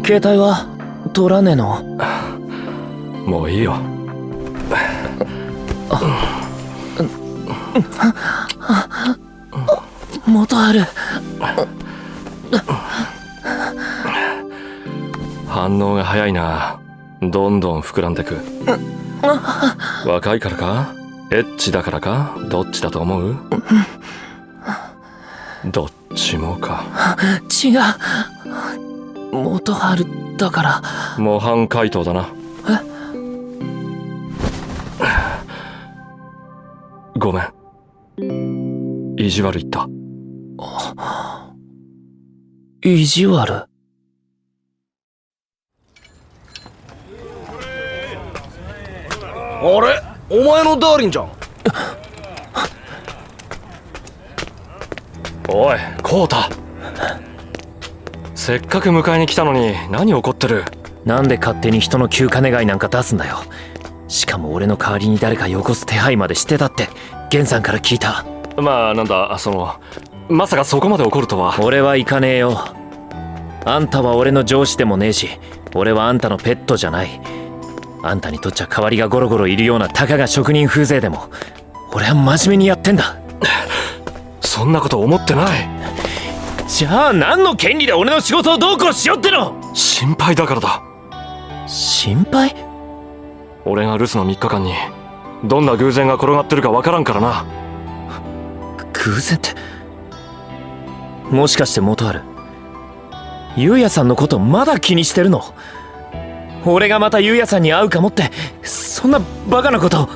携帯は取らねえの？もういいよ。元ある。反応が早いな。どんどん膨らんでく。若いからか？エッチだからか？どっちだと思う？どっちもか。違う、元春だから。模範解答だな。ごめん、意地悪言った。意地悪？あれ、お前のダーリンじゃん。おいコウタ、せっかく迎えに来たのに何怒ってる？なんで勝手に人の休暇願いなんか出すんだよ。しかも俺の代わりに誰かよこす手配までしてたってゲンさんから聞いた。まあなんだ、まさかそこまで怒るとは。俺は行かねえよ。あんたは俺の上司でもねえし、俺はあんたのペットじゃない。あんたにとっちゃ代わりがゴロゴロいるようなたかが職人風情でも俺は真面目にやってんだ。そんなこと思ってない。じゃあ何の権利で俺の仕事をどうこうしようっての？心配だからだ。心配？俺が留守の3日間にどんな偶然が転がってるかわからんからな。偶然って、もしかして元春、ゆうやさんのことまだ気にしてるの？俺がまたゆうやさんに会うかもって、そんなバカなこと。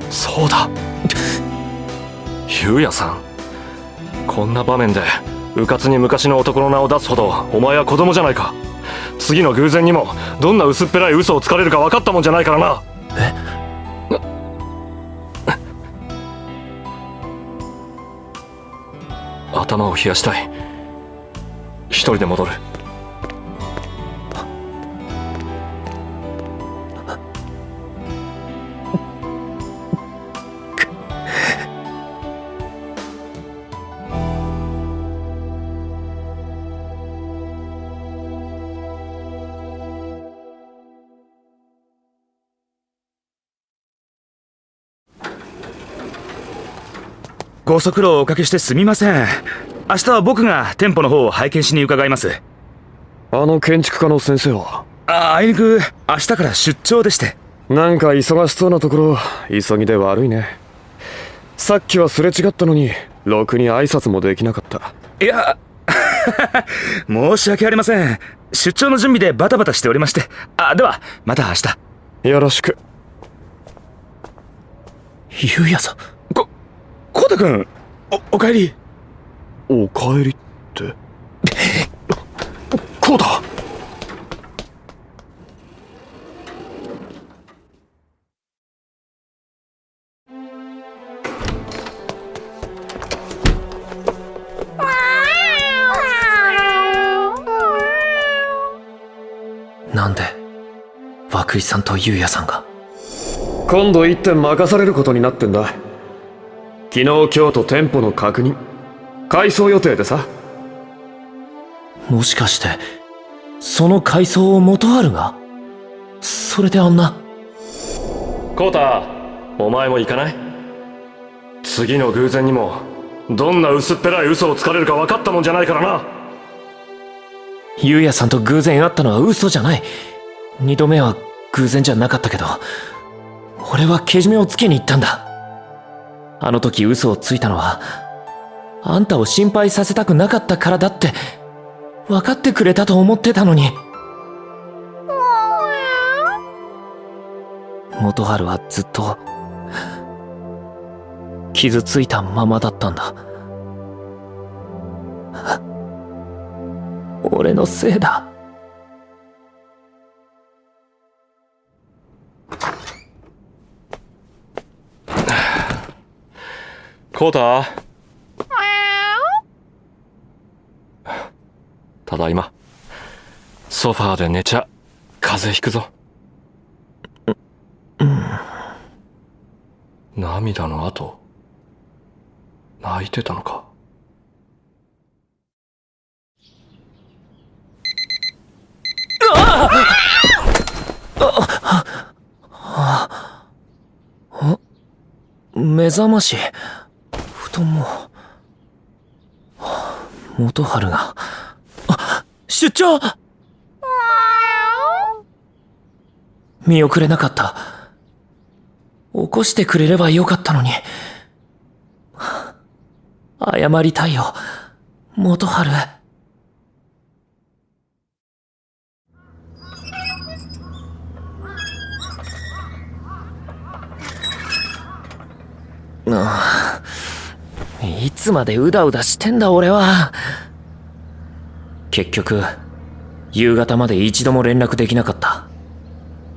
そうだ、ゆうやさん。こんな場面でうかつに昔の男の名を出すほどお前は子供じゃないか。次の偶然にもどんな薄っぺらい嘘をつかれるか分かったもんじゃないからな。頭を冷やしたい。一人で戻る。ご足労をおかけしてすみません。明日は僕が店舗の方を拝見しに伺います。あの建築家の先生は？あいにく明日から出張でして。なんか忙しそうなところ、急ぎで悪いね。さっきはすれ違ったのにろくに挨拶もできなかった。いや申し訳ありません。出張の準備でバタバタしておりまして。ではまた明日よろしく。ゆうやさん。こうたくん、おかえり。おかえりってこうだ。なんで涌井さんとゆうやさんが。今度1点任されることになってんだ。昨日今日と店舗の確認改装予定でさ。もしかしてその改装を元春が。それであんな。コウタ、お前も行かない？次の偶然にもどんな薄っぺらい嘘をつかれるか分かったもんじゃないからな。ゆうやさんと偶然会ったのは嘘じゃない。二度目は偶然じゃなかったけど、俺はけじめをつけに行ったんだ。あの時嘘をついたのはあんたを心配させたくなかったからだって分かってくれたと思ってたのに。元春はずっと傷ついたままだったんだ。俺のせいだ。コウタ、ただいま。ソファーで寝ちゃ風邪ひくぞ。涙の後泣いてたのか。目覚まし、布団も。元春が。出張。見送れなかった。起こしてくれればよかったのに。謝りたいよ、元春。いつまでうだうだしてんだ俺は。結局夕方まで一度も連絡できなかった。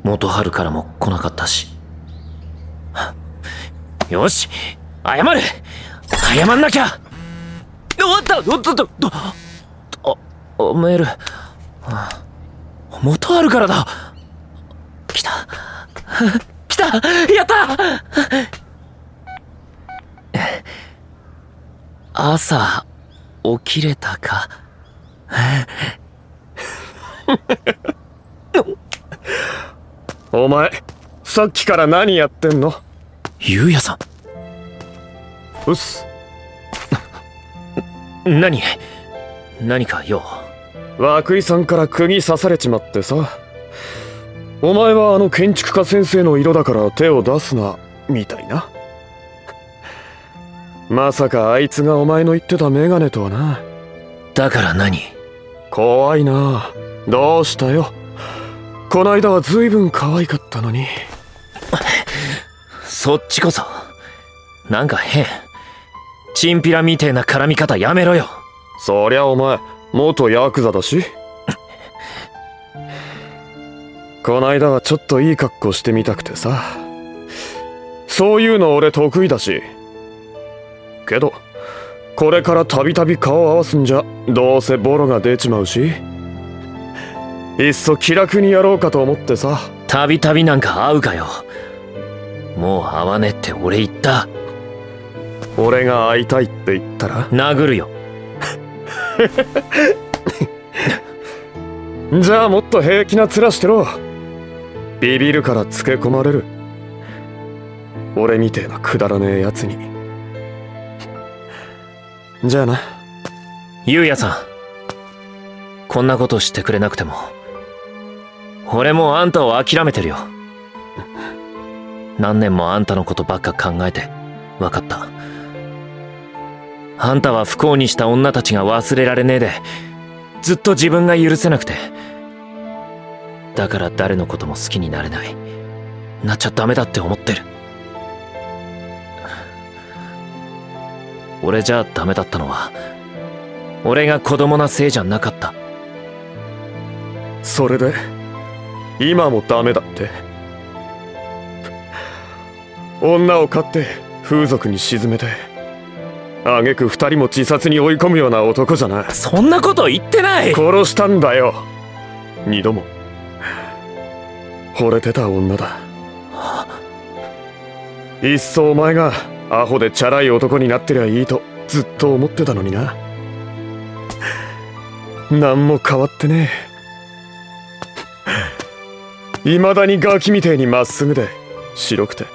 元春からも来なかったし。よし、謝る。謝んなきゃ。おっとメール。元春からだ。来たやった。朝起きれたか。お前さっきから何やってんの？ゆうやさん。うっす。何かよ。涌井さんから釘刺されちまってさ。お前はあの建築家先生の色だから手を出すなみたいな。まさかあいつがお前の言ってたメガネとはな。だから何？怖いな。どうしたよ。こないだは随分可愛かったのに。そっちこそなんか変。チンピラみてえな絡み方やめろよ。そりゃお前元ヤクザだし。こないだはちょっといい格好してみたくてさ。そういうの俺得意だし。けどこれからたびたび顔合わすんじゃどうせボロが出ちまうし、いっそ気楽にやろうかと思ってさ。たびたびなんか会うかよ。もう会わねえって俺言った。俺が会いたいって言ったら殴るよ。じゃあもっと平気な面してろ。ビビるからつけ込まれる。俺みてえなくだらねえやつに。じゃあな。ゆうやさん、こんなことしてくれなくても俺もあんたを諦めてるよ。何年もあんたのことばっか考えてわかった。あんたは不幸にした女たちが忘れられねえで、ずっと自分が許せなくて。だから誰のことも好きになれない。なっちゃダメだって思ってる。俺じゃダメだったのは、俺が子供なせいじゃなかった。それで今もダメだって？女を飼って風俗に沈めて、挙句二人も自殺に追い込むような男じゃな。そんなこと言ってない。殺したんだよ、二度も。惚れてた女だ。いっそお前がアホでチャラい男になってりゃいいとずっと思ってたのにな。何も変わってねえ。未だにガキみてえにまっすぐで白くて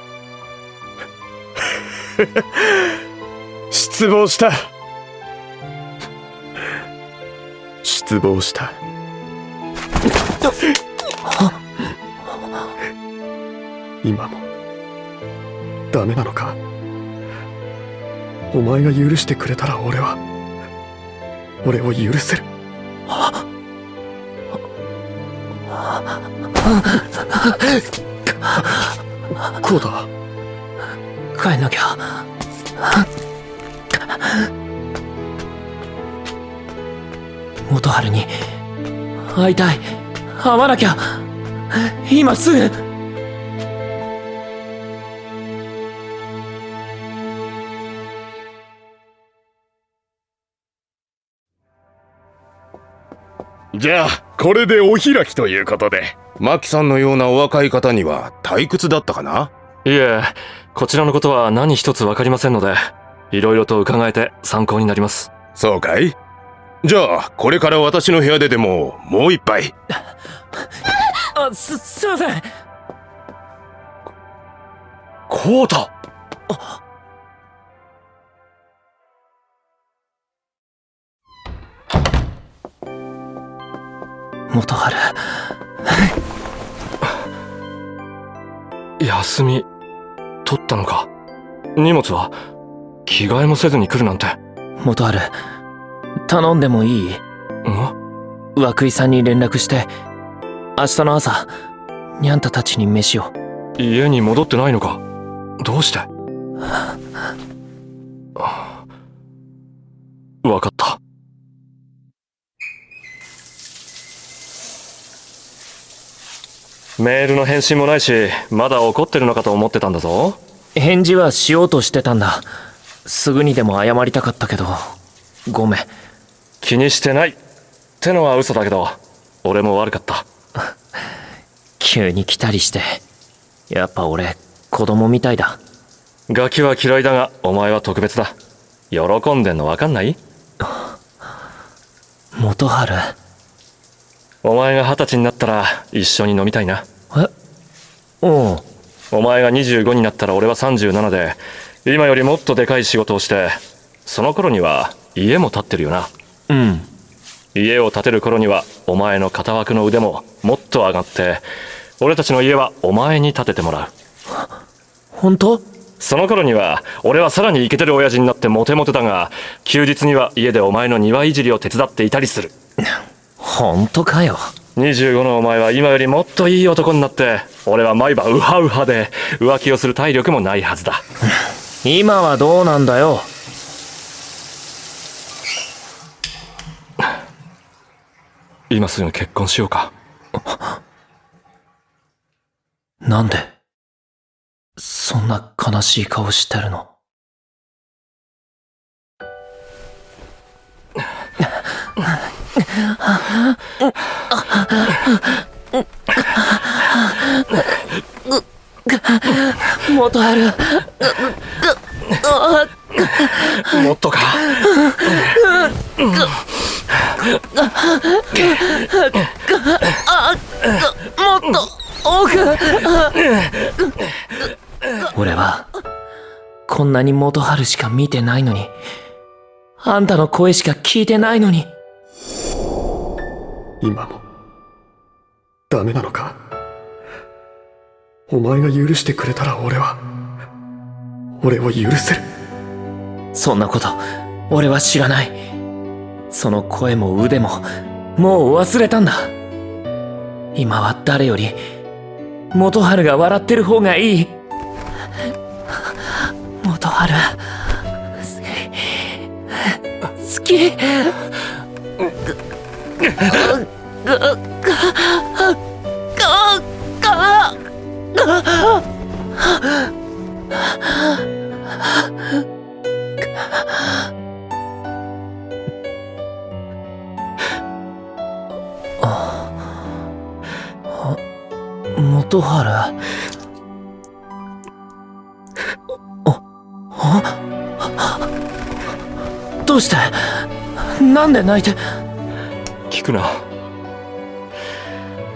失望した。失望した。今もダメなのか？お前が許してくれたら俺を許せる。こうだ。帰んなきゃ。元春に会いたい。会わなきゃ。今すぐ。じゃあこれでお開きということで。マキさんのようなお若い方には退屈だったかな？いえ、こちらのことは何一つわかりませんので、いろいろと伺えて参考になります。そうかい？じゃあこれから私の部屋ででももう一杯。すいません。こうだ。元春。休み取ったのか？荷物は？着替えもせずに来るなんて。元春、頼んでもいい？涌井さんに連絡して、明日の朝にゃんたたちに飯を。家に戻ってないのか？どうして？わかった。メールの返信もないし、まだ怒ってるのかと思ってたんだぞ。返事はしようとしてたんだ。すぐにでも謝りたかったけど、ごめん。気にしてないってのは嘘だけど、俺も悪かった。急に来たりして、やっぱ俺子供みたいだ。ガキは嫌いだが、お前は特別だ。喜んでんの分かんない？元春。お前が20歳になったら一緒に飲みたいな。おう。お前が25になったら俺は37で、今よりもっとでかい仕事をして、その頃には家も建ってるよな。うん。家を建てる頃にはお前の片枠の腕ももっと上がって、俺たちの家はお前に建ててもらう。本当？その頃には俺はさらにイケてる親父になってモテモテだが、休日には家でお前の庭いじりを手伝っていたりする。本当かよ。25のお前は今よりもっといい男になって、俺は毎晩ウハウハで浮気をする体力もないはずだ。今はどうなんだよ。今すぐ結婚しようか。なんでそんな悲しい顔してるの？元春。もっとか。もっと多く。俺はこんなに元春しか見てないのに、あんたの声しか聞いてないのに。今もダメなのか？お前が許してくれたら俺俺を許せる。そんなこと俺は知らない。その声も腕ももう忘れたんだ。今は誰より元春が笑ってる方がいい。元春好き。元春。どうして？なんで泣いて？聞くな。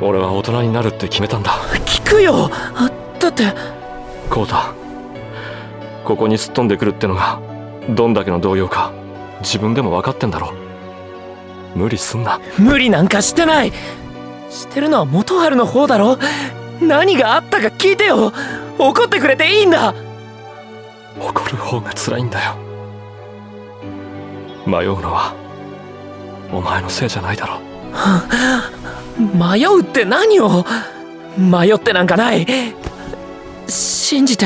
俺は大人になるって決めたんだ。聞くよ。だってコウタ、ここにすっ飛んでくるってのがどんだけの動揺か自分でも分かってんだろ。無理すんな。無理なんかしてない。してるのは元春の方だろ。何があったか聞いてよ。怒ってくれていいんだ。怒る方が辛いんだよ。迷うのはお前のせいじゃないだろ。迷うって何を。迷ってなんかない。信じて。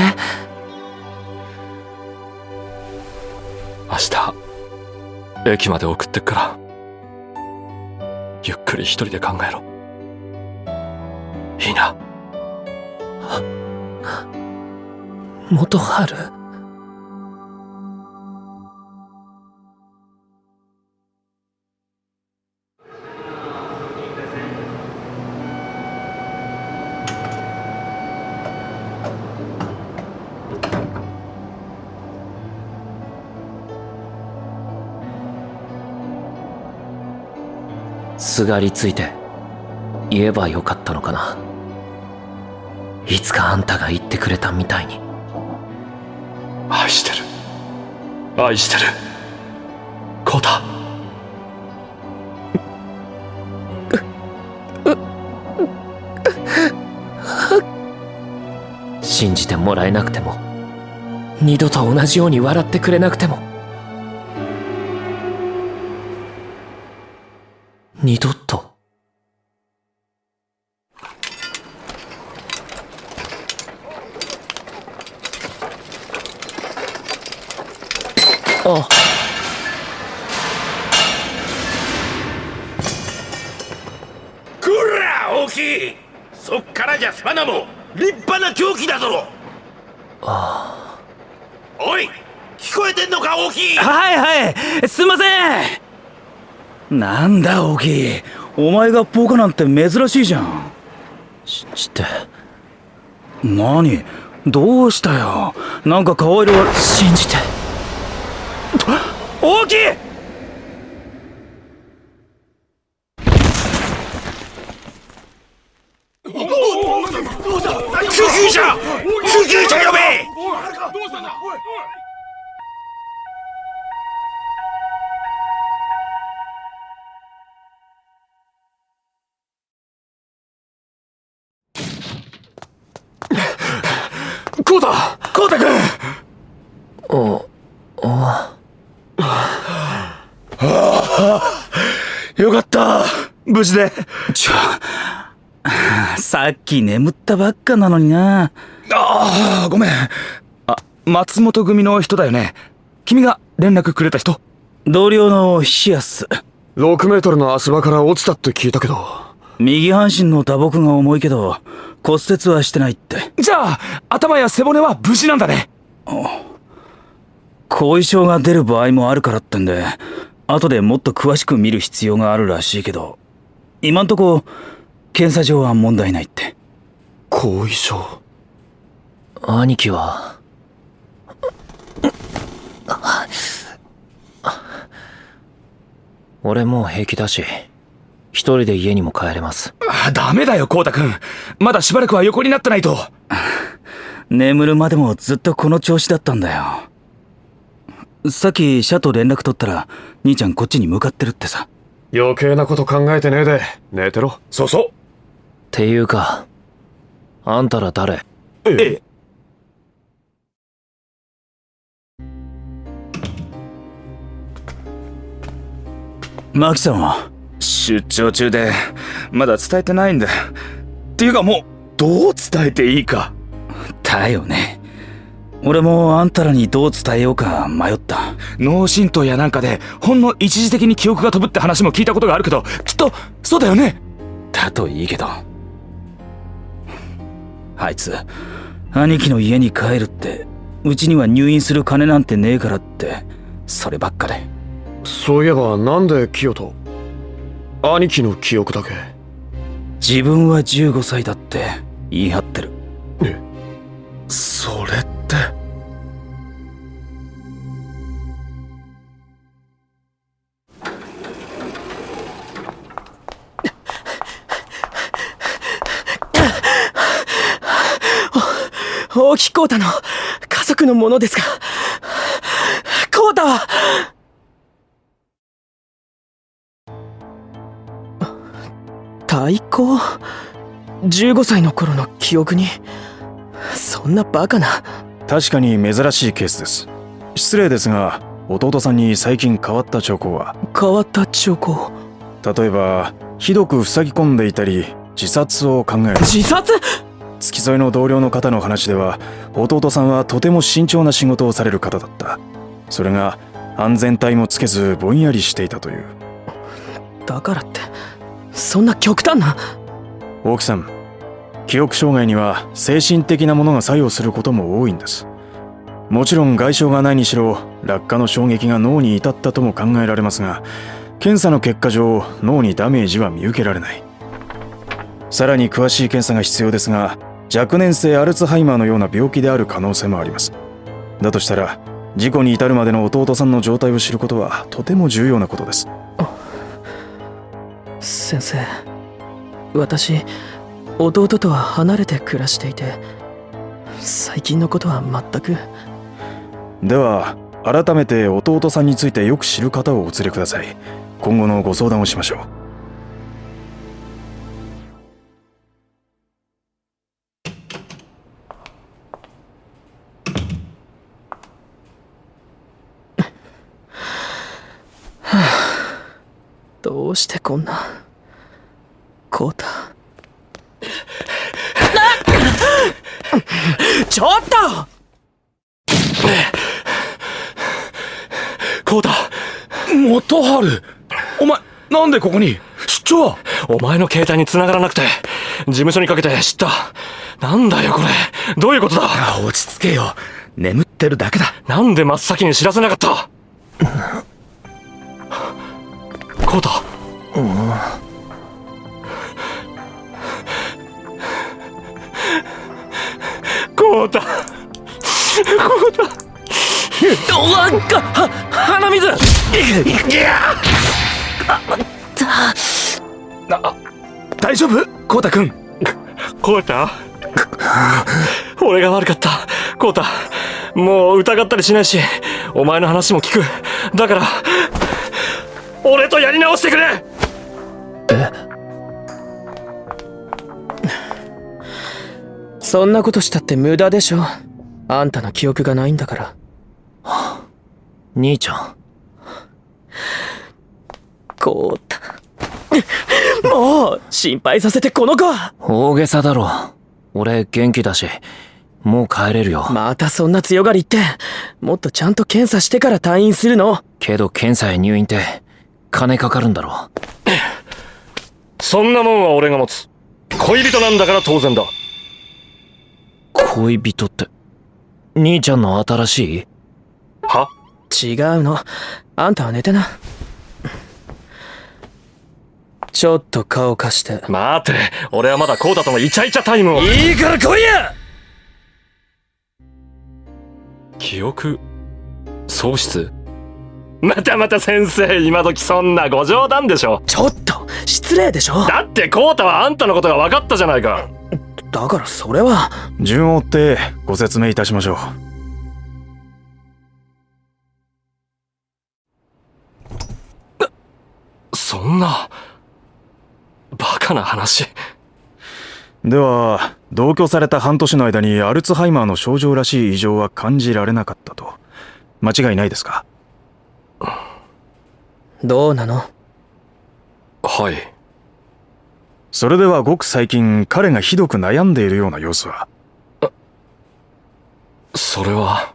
明日駅まで送ってっからゆっくり一人で考えろ。いいな。元春。すがりついて言えばよかったのかな。いつかあんたが言ってくれたみたいに。愛してる、愛してる、コウタ。信じてもらえなくても、二度と同じように笑ってくれなくても、二度と。あ。こら大きい。そっからじゃスパナも立派な凶器だぞ。おい、聞こえてんのか大きい。はいはい、すいません。なんだ大きい、お前がポカなんて珍しいじゃん。信じて。何、どうしたよ。なんか顔色悪い。信じて。大きい。救急車、救急車呼べ。コウタ、コウタ君。よかった、無事で。さっき眠ったばっかなのにな。ああ、ごめん。あ、松本組の人だよね。君が連絡くれた人？同僚の菱谷っす。6メートルの足場から落ちたって聞いたけど。右半身の打撲が重いけど骨折はしてないって。じゃあ頭や背骨は無事なんだね。後遺症が出る場合もあるからってんで、後でもっと詳しく見る必要があるらしいけど、今んとこ検査上は問題ないって。後遺症。兄貴は俺もう平気だし、一人で家にも帰れます。ダメだよコウタ君、まだしばらくは横になってないと。眠るまでもずっとこの調子だったんだよ。さっきシャと連絡取ったら兄ちゃんこっちに向かってるってさ。余計なこと考えてねえで寝てろ。そうそう。っていうか、あんたら誰？ええ。マキさんは出張中でまだ伝えてないんだ。っていうかもうどう伝えていいか。だよね。俺もあんたらにどう伝えようか迷った。脳震盪やなんかでほんの一時的に記憶が飛ぶって話も聞いたことがあるけど、きっとそうだよね。だといいけど、あいつ兄貴の家に帰るって、うちには入院する金なんてねえからって、そればっかで。そういえばなんでキヨと兄貴の記憶だけ。自分は15歳だって言い張ってる。え、それって。大木浩太の家族のものですが、浩太は太鼓？15歳の頃の記憶にそんなバカな。確かに珍しいケースです。失礼ですが、弟さんに最近変わった兆候は？変わった兆候？例えばひどく塞ぎ込んでいたり、自殺を考える。自殺？付き添いの同僚の方の話では、弟さんはとても慎重な仕事をされる方だった。それが安全帯もつけずぼんやりしていたという。だからってそんな極端な。大木さん、記憶障害には精神的なものが作用することも多いんです。もちろん外傷がないにしろ、落下の衝撃が脳に至ったとも考えられますが、検査の結果上脳にダメージは見受けられない。さらに詳しい検査が必要ですが、若年性アルツハイマーのような病気である可能性もあります。だとしたら事故に至るまでの弟さんの状態を知ることはとても重要なことです。先生、私弟とは離れて暮らしていて、最近のことは全く。では改めて弟さんについてよく知る方をお連れください。今後のご相談をしましょう。どうしてこんな。浩太。ちょっとこうだ。元春、お前なんでここに？出張は？お前の携帯に繋がらなくて事務所にかけて知った。なんだよこれ、どういうことだ？落ち着けよ、眠ってるだけだ。なんで真っ先に知らせなかった？こうだ。こうだ。こうだ。鼻水。大丈夫？コウタくん。こうた？俺が悪かった。こうた、もう疑ったりしないし、お前の話も聞く。だから俺とやり直してくれ。そんなことしたって無駄でしょ。あんたの記憶がないんだから。兄ちゃん。こうた。もう心配させてこの子は。大げさだろ。俺元気だし、もう帰れるよ。またそんな強がり言って、もっとちゃんと検査してから退院するの。けど検査や入院って金かかるんだろ。そんなもんは俺が持つ。恋人なんだから当然だ。恋人って兄ちゃんの新しい？は？違うの。あんたは寝てな。ちょっと顔貸して。待て、俺はまだコウタとのイチャイチャタイムを。いいから来いや。記憶喪失？またまた先生、今時そんなご冗談でしょ。ちょっと失礼でしょ。だってコウタはあんたのことが分かったじゃないか。だからそれは。順を追ってご説明いたしましょう。そんなバカな話。では同居された半年の間にアルツハイマーの症状らしい異常は感じられなかったと間違いないですか？どうなの？はい。それではごく最近彼がひどく悩んでいるような様子は？それは。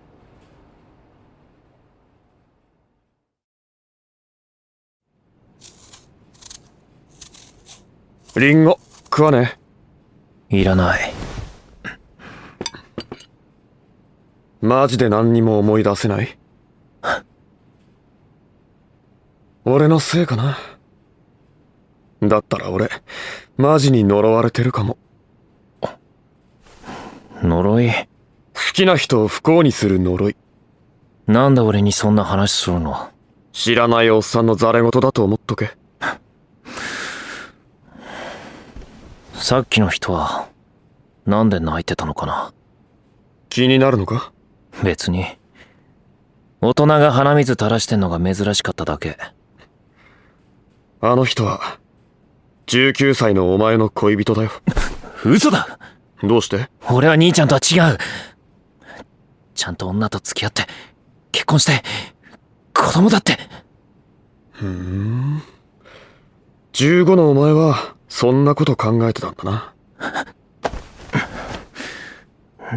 リンゴ食わねいらない。マジで何にも思い出せない。俺のせいかな。だったら俺マジに呪われてるかも。呪い？好きな人を不幸にする呪い。なんで俺にそんな話するの？知らないおっさんのザレ言だと思っとけ。さっきの人はなんで泣いてたのかな？気になるのか？別に。大人が鼻水垂らしてんのが珍しかっただけ。あの人は19歳のお前の恋人だよ。嘘だ。どうして？俺は兄ちゃんとは違う。ちゃんと女と付き合って結婚して子供だって。15のお前はそんなこと考えてたんだな。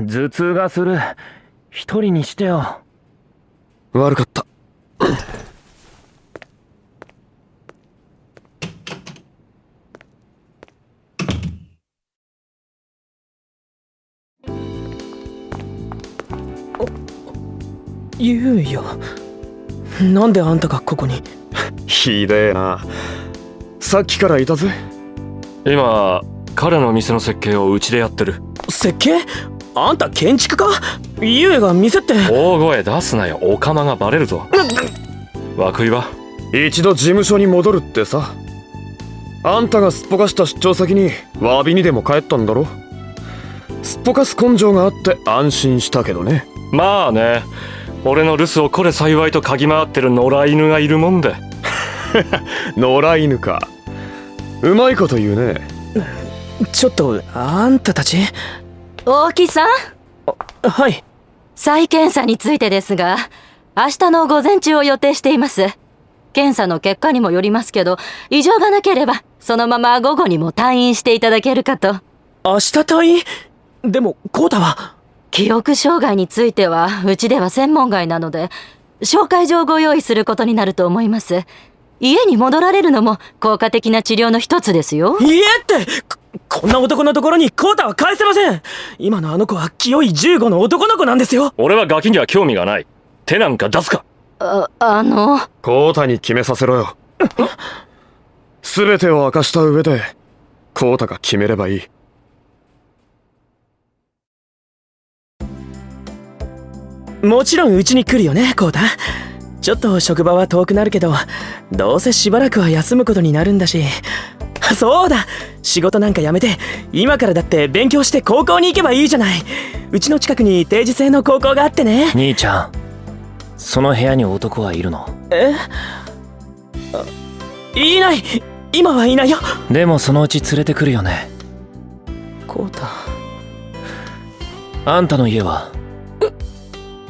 頭痛がする。一人にしてよ。悪かった。ゆうや、なんであんたがここに？ひでえな。さっきからいたぜ。今彼の店の設計をうちでやってる。設計？あんた建築家？ゆうが店って。大声出すなよ。お釜がバレるぞ。涌井は一度事務所に戻るってさ。あんたがすっぽかした出張先に詫びにでも帰ったんだろ。すっぽかす根性があって安心したけどね。まあね、俺の留守をこれ幸いと嗅ぎ回ってる野良犬がいるもんで。野良犬か。うまいこと言うね。ちょっとあんたたち。大木さん、はい。再検査についてですが、明日の午前中を予定しています。検査の結果にもよりますけど、異常がなければそのまま午後にも退院していただけるかと。明日退院？でもコウタは。記憶障害についてはうちでは専門外なので、紹介状をご用意することになると思います。家に戻られるのも効果的な治療の一つですよ。家ってこんな男のところにコウタは返せません。今のあの子は清い15の男の子なんですよ。俺はガキには興味がない。手なんか出すか。コウタに決めさせろよ。全てを明かした上でコウタが決めればいい。もちろんうちに来るよね、コウタ。ちょっと職場は遠くなるけど、どうせしばらくは休むことになるんだし。そうだ、仕事なんかやめて今からだって勉強して高校に行けばいいじゃない。うちの近くに定時制の高校があってね。兄ちゃん、その部屋に男はいるの？いない。今はいないよ。でもそのうち連れてくるよね。コウタ。あんたの家は？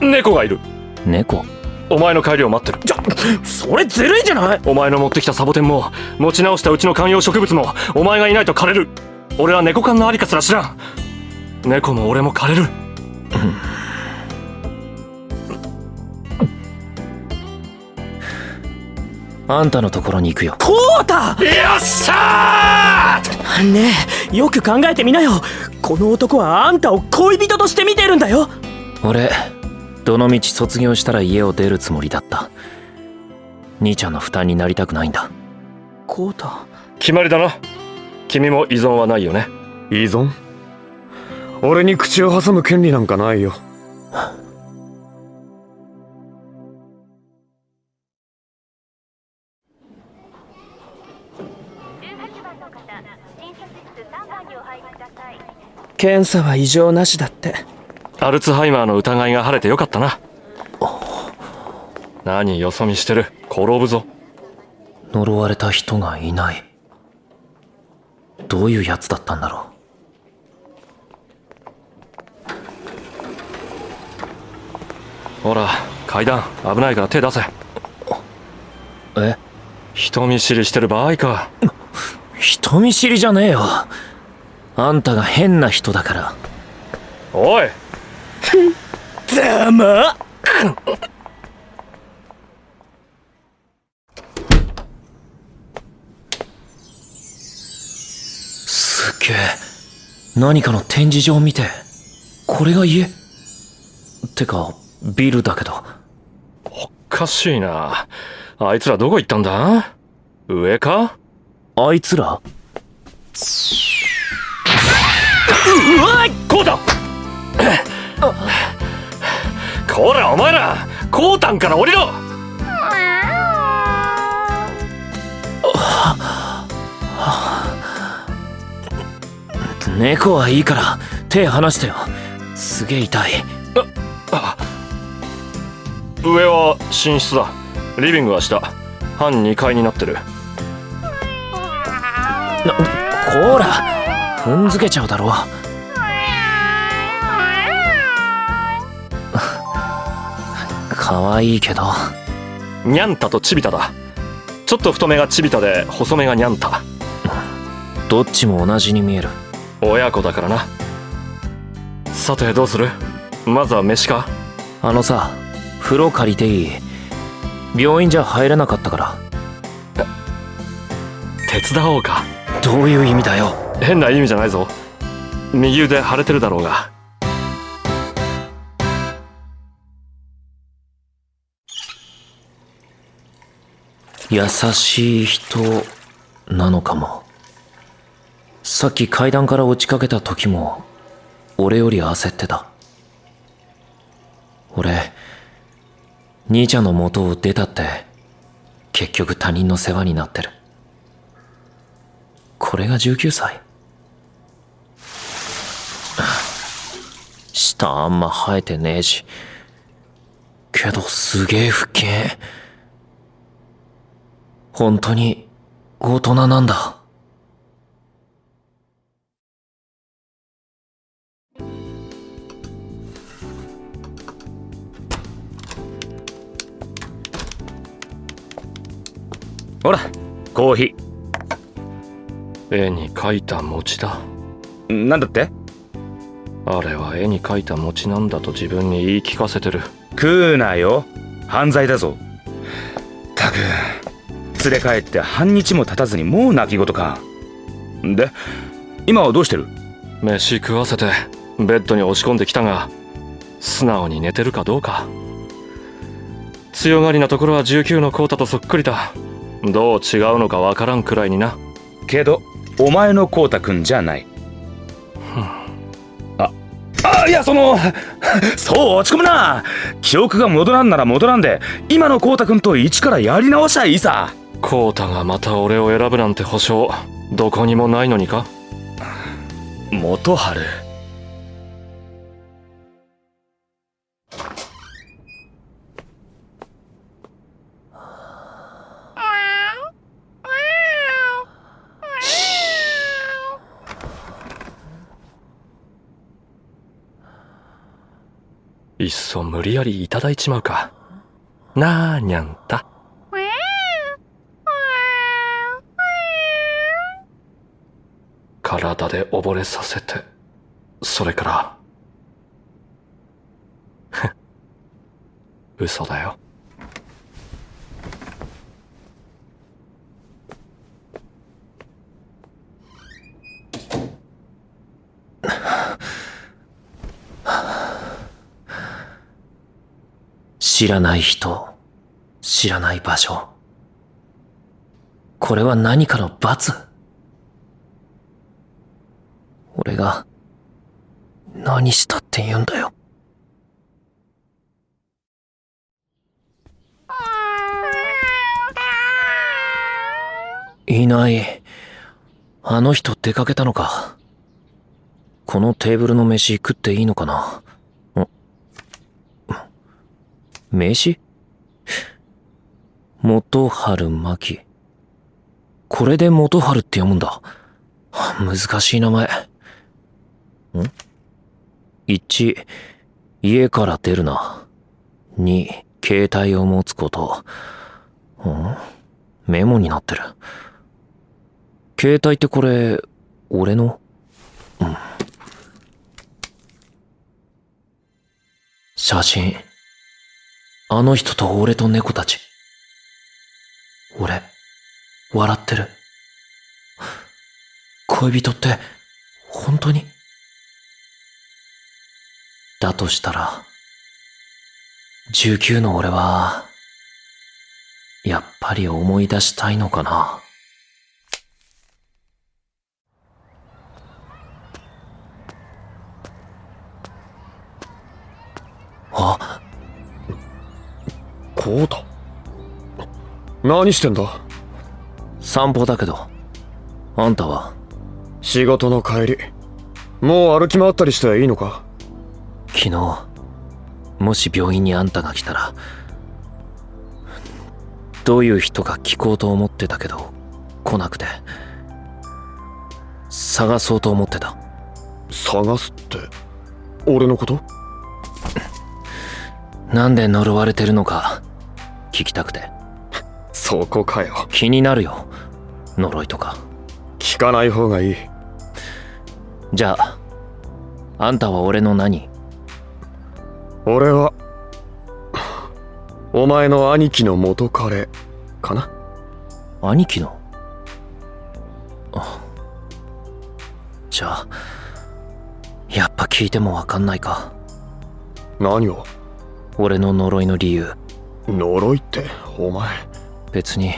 猫がいる。猫？お前の帰りを待ってる。それずるいじゃない。お前の持ってきたサボテンも持ち直したうちの観葉植物もお前がいないと枯れる。俺は猫缶のありかすら知らん。猫も俺も枯れる。あんたのところに行くよ。コウタ！よっしゃー！ねえ、よく考えてみなよ。この男はあんたを恋人として見てるんだよ。俺どのみち卒業したら家を出るつもりだった。兄ちゃんの負担になりたくないんだ。コウタ。決まりだな。君も依存はないよね。依存？俺に口を挟む権利なんかないよ。検査は異常なしだって。アルツハイマーの疑いが晴れてよかったな。何よそ見してる。転ぶぞ。呪われた人がいない。どういうやつだったんだろう。ほら、階段危ないから手出せ。え？人見知りしてる場合か。人見知りじゃねえよ。あんたが変な人だから。おいざま。すっげえ。何かの展示場見て。これが家ってかビルだけど。おかしいな。あいつらどこ行ったんだ？上か？あいつら？うわっ！こうた！こらお前ら、コータンから降りろ！猫はいいから手離してよ。すげえ痛い。上は寝室だ。リビングは下。半2階になってる。こら踏んづけちゃうだろ。かわいいけど。ニャンタとチビタだ。ちょっと太めがチビタで細めがニャンタ。どっちも同じに見える。親子だからな。さてどうする？まずは飯か？あのさ、風呂借りていい？病院じゃ入れなかったから。手伝おうか？どういう意味だよ。変な意味じゃないぞ。右腕腫れてるだろうが。優しい人なのかも。さっき階段から落ちかけた時も俺より焦ってた。俺、兄ちゃんの元を出たって結局他人の世話になってる。これが19歳。下あんま生えてねえし、けどすげえ腹筋。本当に大人なんだ。ほらコーヒ絵に描いた餅だ。ー。なんだって？あれは絵に描いた餅なんだと自分に言い聞かせてる。食うなよ、犯罪だぞ。たく連れ帰って半日も経たずにもう泣き言か。で今はどうしてる？飯食わせてベッドに押し込んできたが、素直に寝てるかどうか。強がりなところは19のコータとそっくりだ。どう違うのかわからんくらいにな。けどお前のコウタくんじゃない。いやそう落ち込むな。記憶が戻らんなら戻らんで、今のコウタくんと一からやり直しゃいいさ。コータがまた俺を選ぶなんて保証どこにもないのにか？元春。いっそ無理やりいただいちまうかなあにゃんた。体で溺れさせて、それから嘘だよ。知らない人、知らない場所。これは何かの罰？俺が何したって言うんだよ。いない。あの人出かけたのか。このテーブルの飯食っていいのかな。名刺？元春真希。これで元春って読むんだ。難しい名前。1、家から出るな。2、携帯を持つこと。メモになってる。携帯ってこれ、俺の？うん。写真。あの人と俺と猫たち。俺、笑ってる。恋人って、本当に？だとしたら、19の俺は、やっぱり思い出したいのかな。あ、こうだ。何してんだ？散歩だけど、あんたは？仕事の帰り。もう歩き回ったりしていいのか？昨日、もし病院にあんたが来たら、どういう人か聞こうと思ってたけど、来なくて。探そうと思ってた。探すって、俺のこと？なんで呪われてるのか、聞きたくて。そこかよ。気になるよ、呪いとか。聞かない方がいい。じゃあ、あんたは俺の何？俺は、お前の兄貴の元彼、かな？兄貴の？じゃあ、やっぱ聞いてもわかんないか。何を？俺の呪いの理由。呪いって、お前。別に、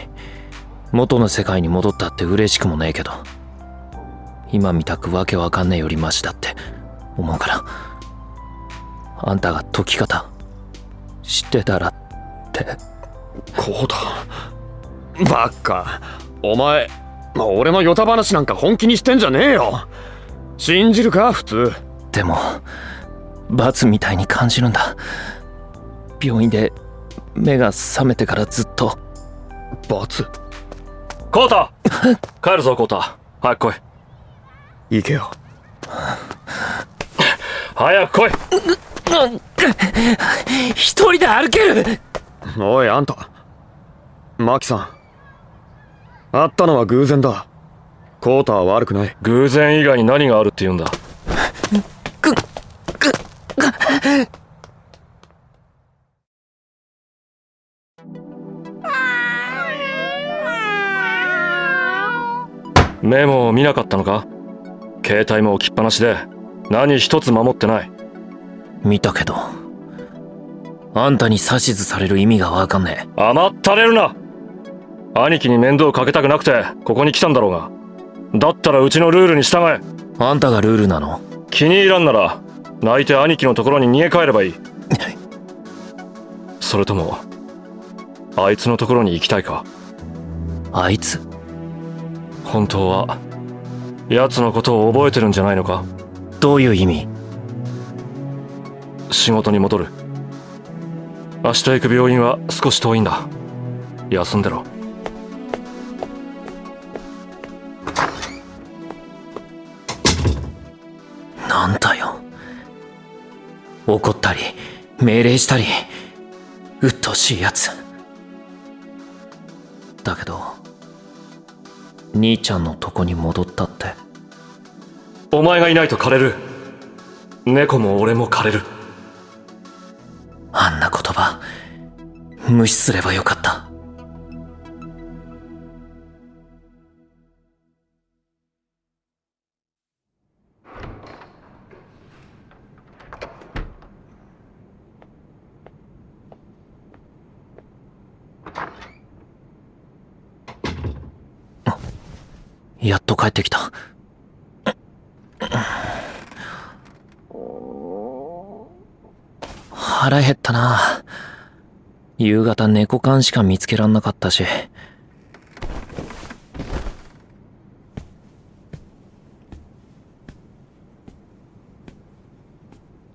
元の世界に戻ったって嬉しくもねえけど、今みたくわけわかんねえよりマシだって思うから。あんたが解き方知ってたらって。こうだ。バッカ。お前、俺のヨタ話なんか本気にしてんじゃねえよ。信じるか、普通。でも、罰みたいに感じるんだ。病院で目が覚めてからずっと。罰？コウタ帰るぞ、コウタ。早く来い。行けよ。早く来い。一人で歩ける。おい、あんた。マキさん。会ったのは偶然だ。コウタは悪くない。偶然以外に何があるって言うんだ。メモを見なかったのか？携帯も置きっぱなしで何一つ守ってない。見たけど、あんたに指図される意味がわかんねえ。甘ったれるな。兄貴に面倒かけたくなくてここに来たんだろうが。だったらうちのルールに従え。あんたがルールなの？気に入らんなら泣いて兄貴のところに逃げ帰ればいい。それともあいつのところに行きたいか？あいつ？本当は奴のことを覚えてるんじゃないのか？どういう意味？仕事に戻る。明日行く病院は少し遠いんだ。休んでろ。なんだよ。怒ったり命令したり鬱陶しいやつだけど、兄ちゃんのとこに戻ったって。お前がいないと枯れる。猫も俺も枯れる。あんな言葉無視すればよかった。やっと帰ってきた。腹減ったな。夕方猫缶しか見つけらんなかったし。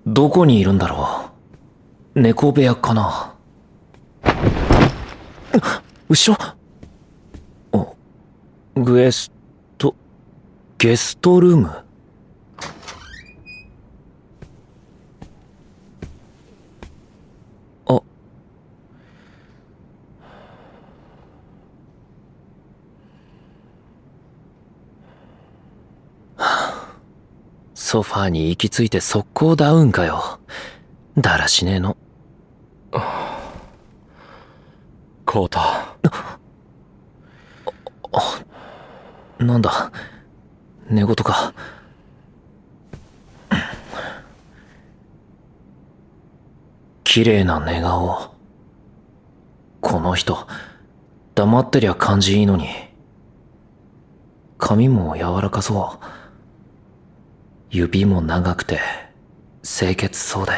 どこにいるんだろう。猫部屋かな。後ろ。お、ゲストルーム。ソファーに行き着いて速攻ダウンかよ。だらしねえの。コウタ。なんだ、寝言か。綺麗な寝顔。この人、黙ってりゃ感じいいのに。髪も柔らかそう。指も長くて清潔そうで。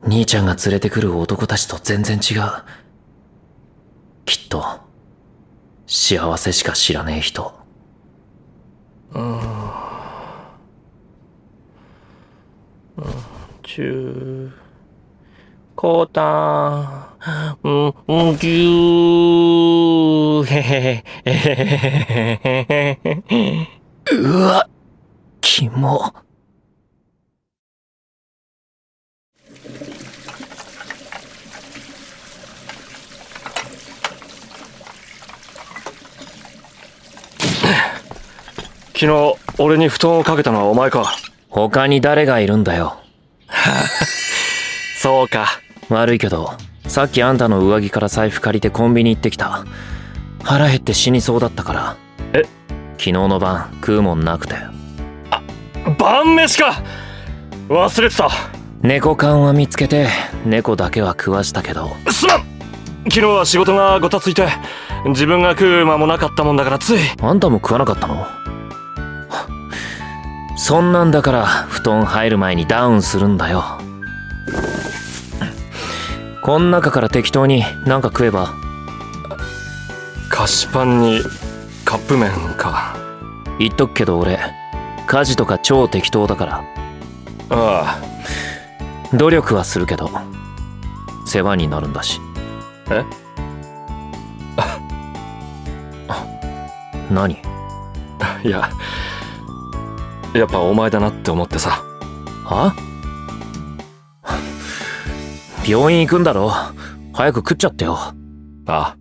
兄ちゃんが連れてくる男たちと全然違う。きっと幸せしか知らねえ人。コウタン、ぎゅー、へへへへ。うわ、キモ。昨日俺に布団をかけたのはお前か。他に誰がいるんだよ。そうか。悪いけど、さっきあんたの上着から財布借りてコンビニ行ってきた。腹減って死にそうだったから。昨日の晩食うもんなくて。晩飯か。忘れてた。猫缶は見つけて猫だけは食わしたけど。すまん。昨日は仕事がごたついて自分が食う間もなかったもんだからつい。あんたも食わなかったの？そんなんだから布団入る前にダウンするんだよ。こん中から適当になんか食えば。菓子パンにカップ麺か。言っとくけど俺家事とか超適当だから。ああ、努力はするけど世話になるんだし。何？いや、やっぱお前だなって思ってさ。は？病院行くんだろ。早く食っちゃってよ。ああ。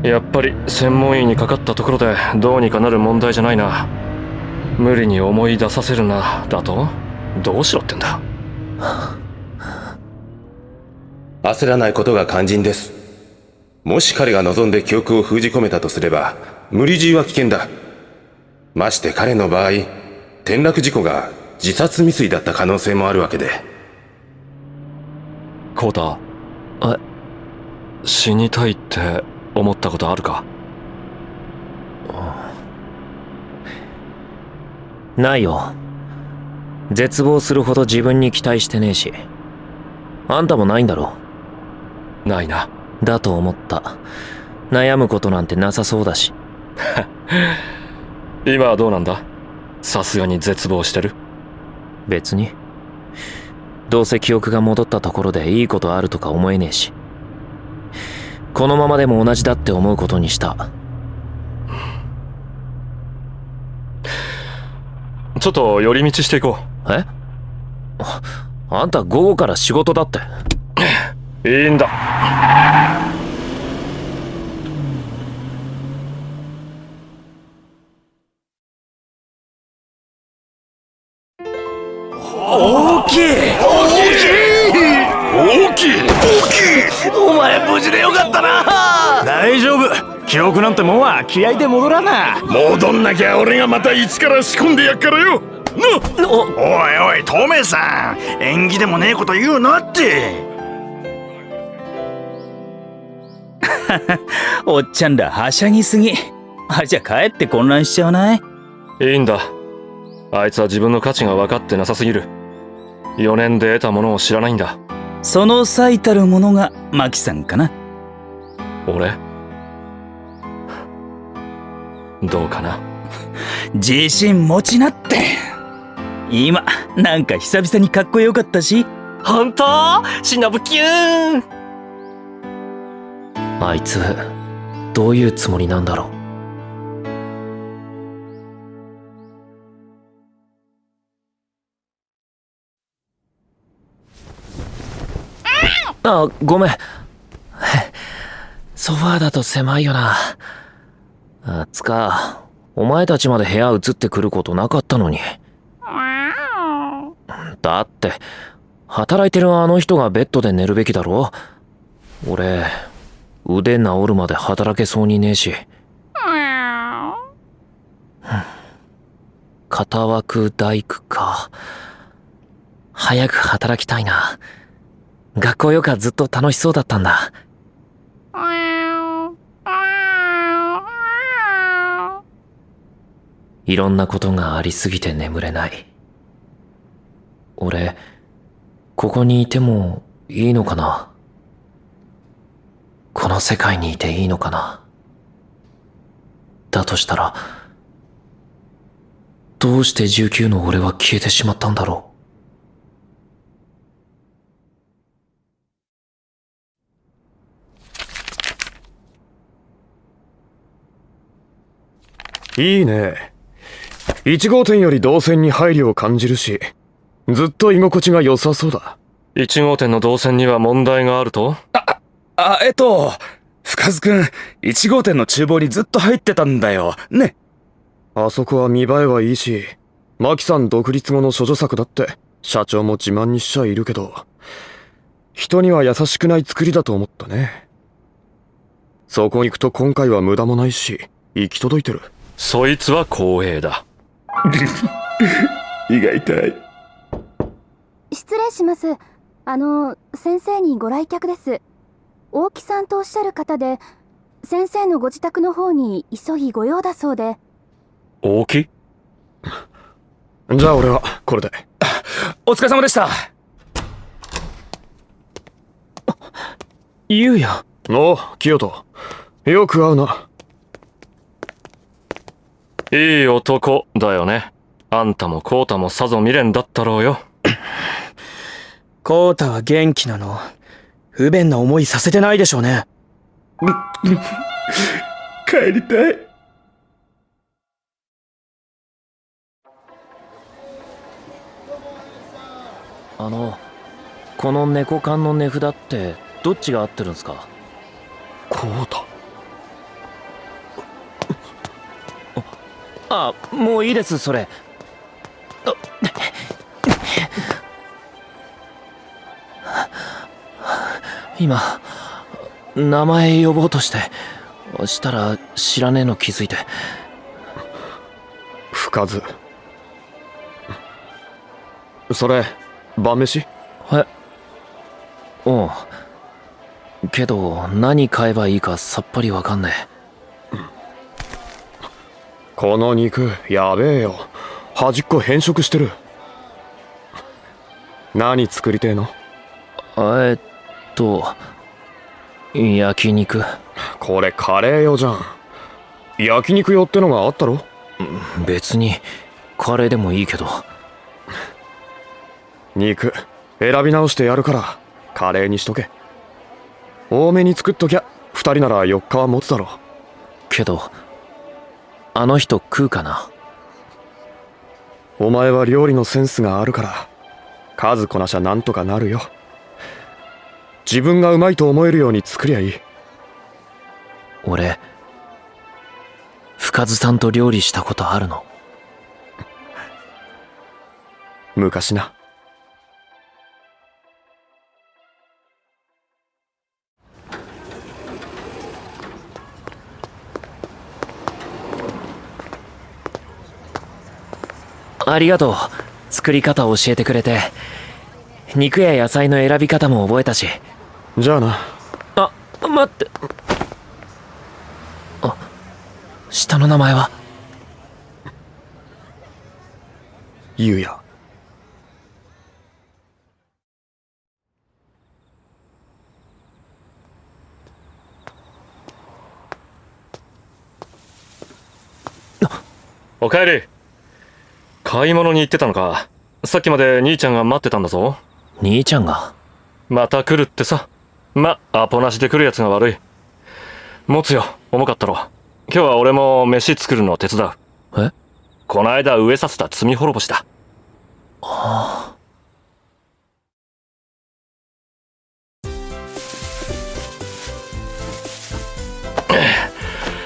やっぱり専門医にかかったところでどうにかなる問題じゃないな。無理に思い出させるな。だとどうしろってんだ。焦らないことが肝心です。もし彼が望んで記憶を封じ込めたとすれば、無理強いは危険だ。まして彼の場合、転落事故が自殺未遂だった可能性もあるわけで。コウタ。死にたいって思ったことあるか？ないよ。絶望するほど自分に期待してねえし。あんたもないんだろ？ないな。だと思った。悩むことなんてなさそうだし。今はどうなんだ？さすがに絶望してる？別に。どうせ記憶が戻ったところでいいことあるとか思えねえし。このままでも同じだって思うことにした。ちょっと寄り道していこう。あんた午後から仕事だって。いいんだ。大きいお前無事でよかったな。大丈夫。記憶なんてもんは気合で戻らな。戻んなきゃ俺がまた一から仕込んでやっからよ。おいおい、トメさん、縁起でもねえこと言うなって。おっちゃんらはしゃぎすぎ。あれじゃかえって混乱しちゃわない？いいんだ。あいつは自分の価値が分かってなさすぎる。4年で得たものを知らないんだ。その最たるものがマキさんかな。俺？どうかな。自信持ちなって。今なんか久々にかっこよかったし。本当？しのぶキューン。あいつどういうつもりなんだろう。ごめん。ソファーだと狭いよな。つか、お前たちまで部屋移ってくることなかったのに。だって、働いてるあの人がベッドで寝るべきだろ。俺、腕治るまで働けそうにねえし。片枠大工か。早く働きたいな。学校よかずっと楽しそうだったんだ。いろんなことがありすぎて眠れない。俺、ここにいてもいいのかな？この世界にいていいのかな？だとしたら、どうして19の俺は消えてしまったんだろう。いいね。1号店より動線に配慮を感じるし、ずっと居心地が良さそうだ。1号店の動線には問題があると？深津くん、1号店の厨房にずっと入ってたんだよ。ね。あそこは見栄えはいいし、マキさん独立後の処女作だって社長も自慢にしちゃいるけど、人には優しくない作りだと思ったね。そこに行くと今回は無駄もないし、行き届いてる。そいつは光栄だ。胃が痛い。失礼します。先生にご来客です。大木さんとおっしゃる方で、先生のご自宅の方に急ぎ御用だそうで。大木？じゃあ俺はこれで。お疲れ様でした。ゆうや。おう、清人。よく会うな。いい男だよね。あんたもコウタもさぞ未練だったろうよ。コウタは元気なの。不便な思いさせてないでしょうね。帰りたい。この猫缶の値札ってどっちが合ってるんすか？コウタ。もういいです、それ。今、名前呼ぼうとして、したら知らねえの気づいて。深津。それ、晩飯？うん。けど、何買えばいいかさっぱりわかんねえ。この肉、やべえよ。端っこ変色してる。何作りてえの？焼肉。これカレー用じゃん。焼肉用ってのがあったろ？別に、カレーでもいいけど。肉、選び直してやるから、カレーにしとけ。多めに作っときゃ、2人なら4日は持つだろ。けど、あの人食うかな？お前は料理のセンスがあるから、数こなしゃなんとかなるよ。自分がうまいと思えるように作りゃいい。俺、深津さんと料理したことあるの？昔な。ありがとう。作り方を教えてくれて。肉や野菜の選び方も覚えたし。じゃあな。待って。下の名前は？ゆうや。おかえり。買い物に行ってたのか。さっきまで兄ちゃんが待ってたんだぞ。兄ちゃんが？また来るってさ。アポなしで来るやつが悪い。持つよ、重かったろ。今日は俺も飯作るのを手伝う。え？こないだ植えさせた罪滅ぼしだ。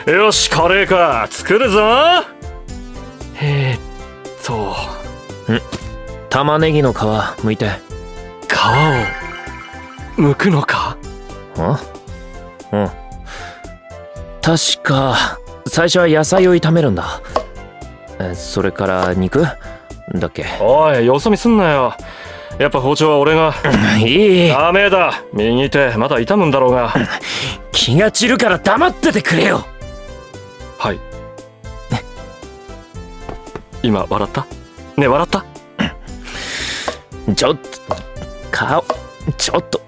よし、カレーか。作るぞ。玉ねぎの皮剥いて。皮を剥くのか？うん。確か最初は野菜を炒めるんだ。それから肉だっけ？おい、よそ見すんなよ。やっぱ包丁は俺が。いい。ダメだ。右手まだ痛むんだろうが。気が散るから黙っててくれよ。はい。今笑った？ねえ、笑った？ちょっと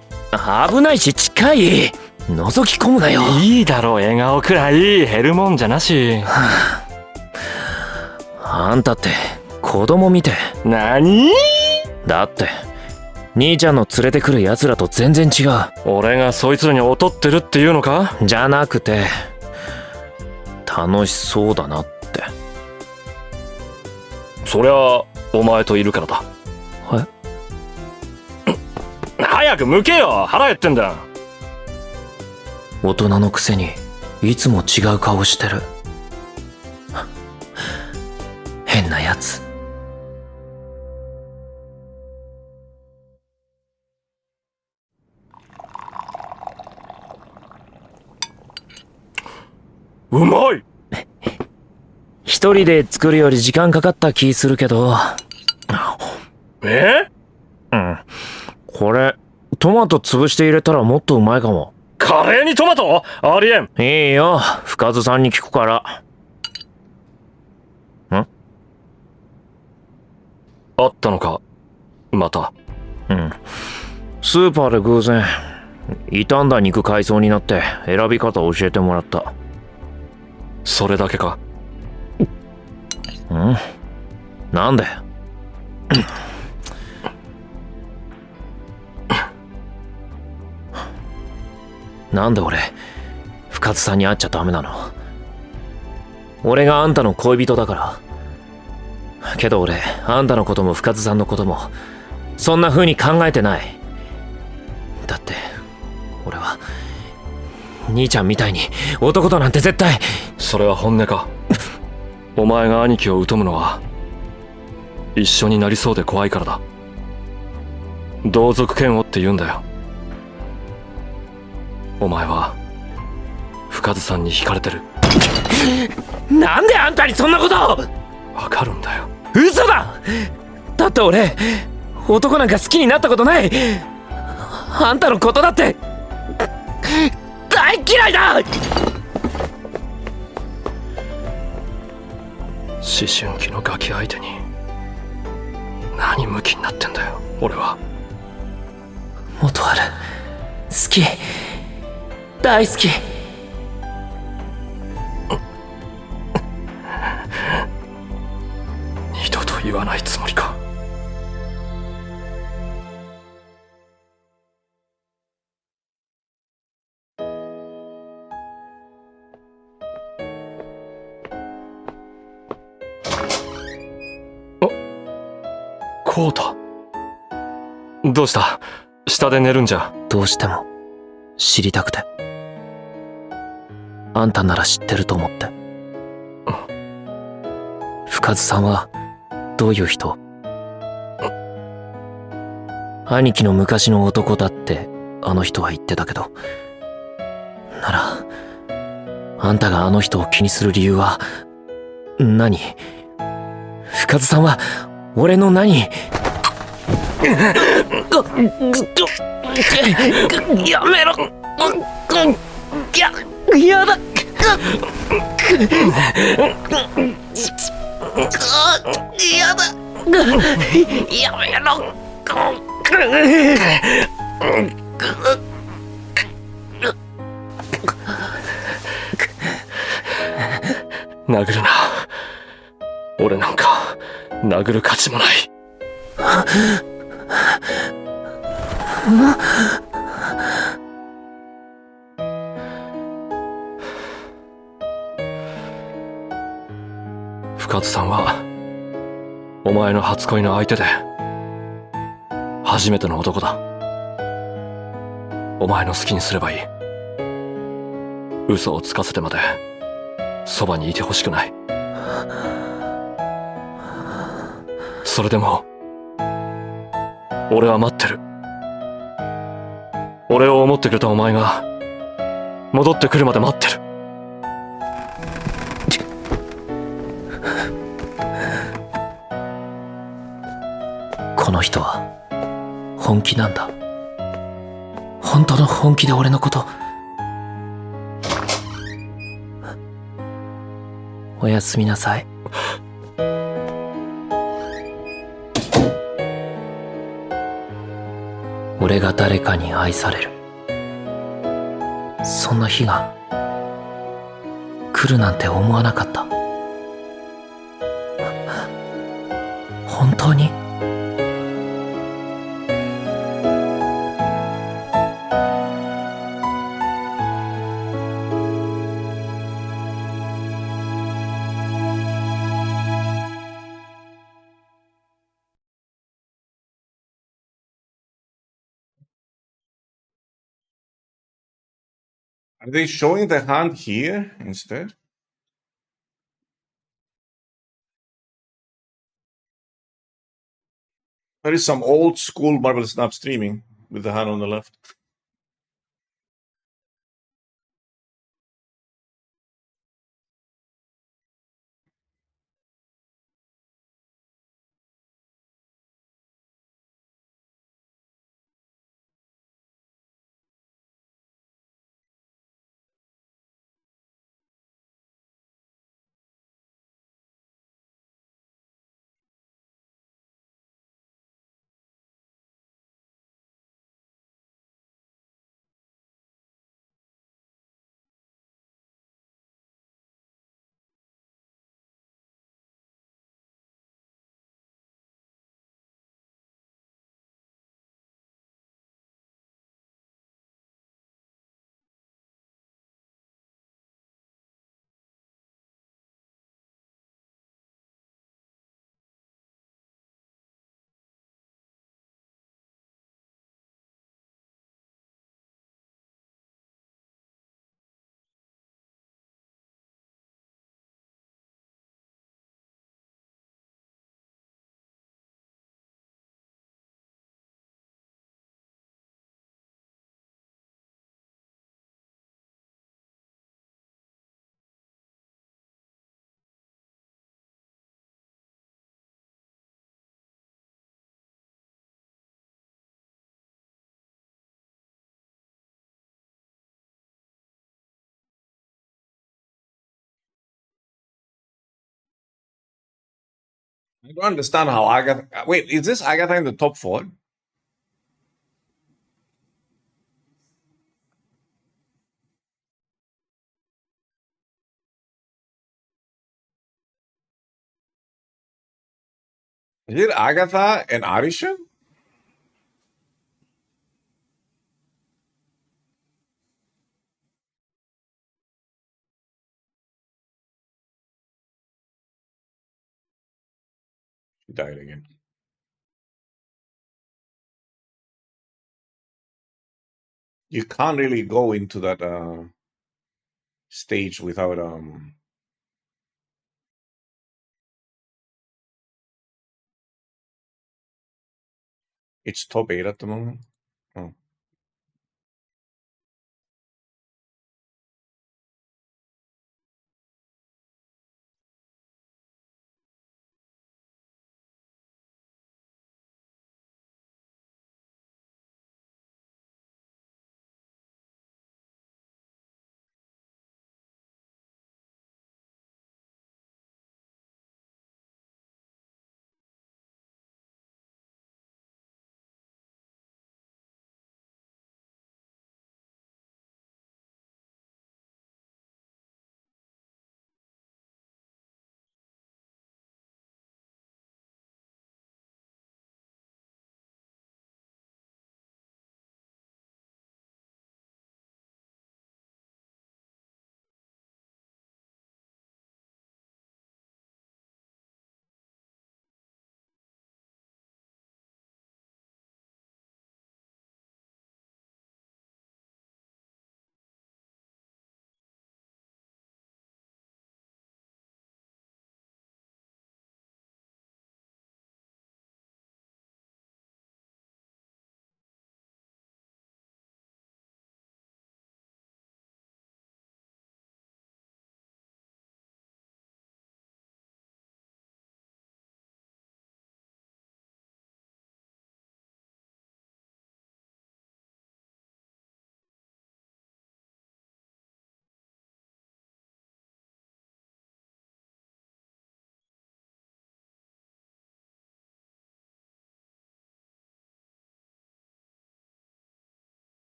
危ないし近い。覗き込むなよ。いいだろう、笑顔くらい減るもんじゃなし。あんたって子供見て。何？だって兄ちゃんの連れてくるやつらと全然違う。俺がそいつらに劣ってるっていうのか？じゃなくて楽しそうだなって。そりゃお前といるからだ。早く剥けよ、腹減ってんだ。大人のくせにいつも違う顔してる。変なやつ。うまい。一人で作るより時間かかった気するけど。これトマト潰して入れたらもっとうまいかも。カレーにトマト？ありえん。いいよ、深津さんに聞くから。あったのか、また。スーパーで偶然傷んだ肉買いそうになって選び方教えてもらった。それだけか？なんで？なんで俺深津さんに会っちゃダメなの？俺があんたの恋人だから。けど俺あんたのことも深津さんのこともそんな風に考えてない。だって俺は兄ちゃんみたいに男となんて絶対。それは本音か？お前が兄貴を疎むのは一緒になりそうで怖いからだ。同族嫌悪って言うんだよ。お前は深津さんに惹かれてる。なんであんたにそんなこと。わかるんだよ。嘘だ。だって俺男なんか好きになったことない。あんたのことだって大嫌いだ。思春期のガキ相手に何ムキになってんだよ俺は。元春好き、大好き。二度と言わないつもりか？こうた、どうした？下で寝るんじゃ？どうしても知りたくて。あんたなら知ってると思って。深津さんはどういう人？兄貴の昔の男だってあの人は言ってたけど、ならあんたがあの人を気にする理由は何？深津さんは俺の何？やめろ。やだ。やだ。やめろ。殴るな。俺なんか殴る価値もない。深津さんはお前の初恋の相手で初めての男だ。お前の好きにすればいい。嘘をつかせてまでそばにいてほしくない。それでも俺は待ってる。俺を思ってくれたお前が戻ってくるまで待ってる。この人は本気なんだ。本当の本気で俺のこと。おやすみなさい。俺が誰かに愛される、そんな日が来るなんて思わなかった。本当にAre they showing the hand here instead? There is some old school Marvel Snap streaming with the hand on the left. I don't understand how Agatha. Wait, is this Agatha in the top four? Is it Agatha and Arishan? She died again. You can't really go into that stage without It's top eight at the moment. Oh.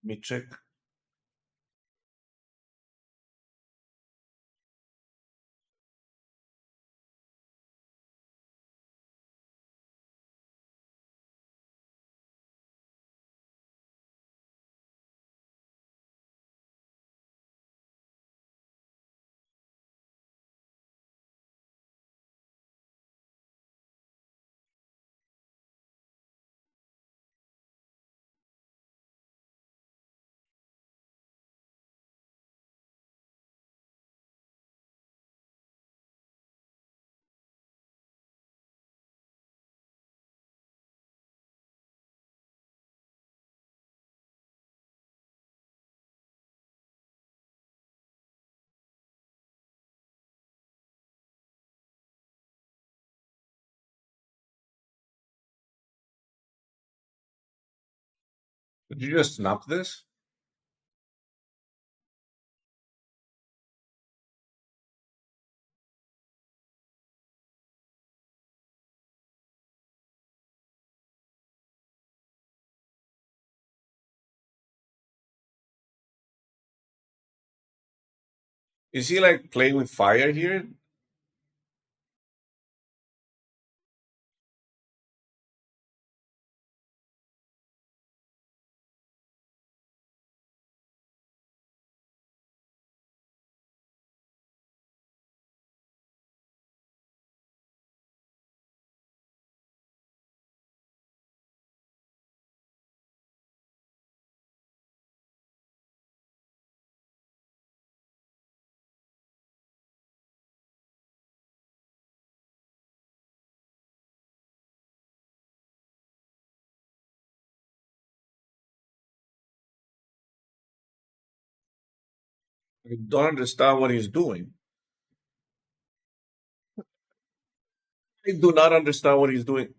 me check. Did you just snap this? Is he like playing with fire here? I don't understand what he's doing. I do not understand what he's doing.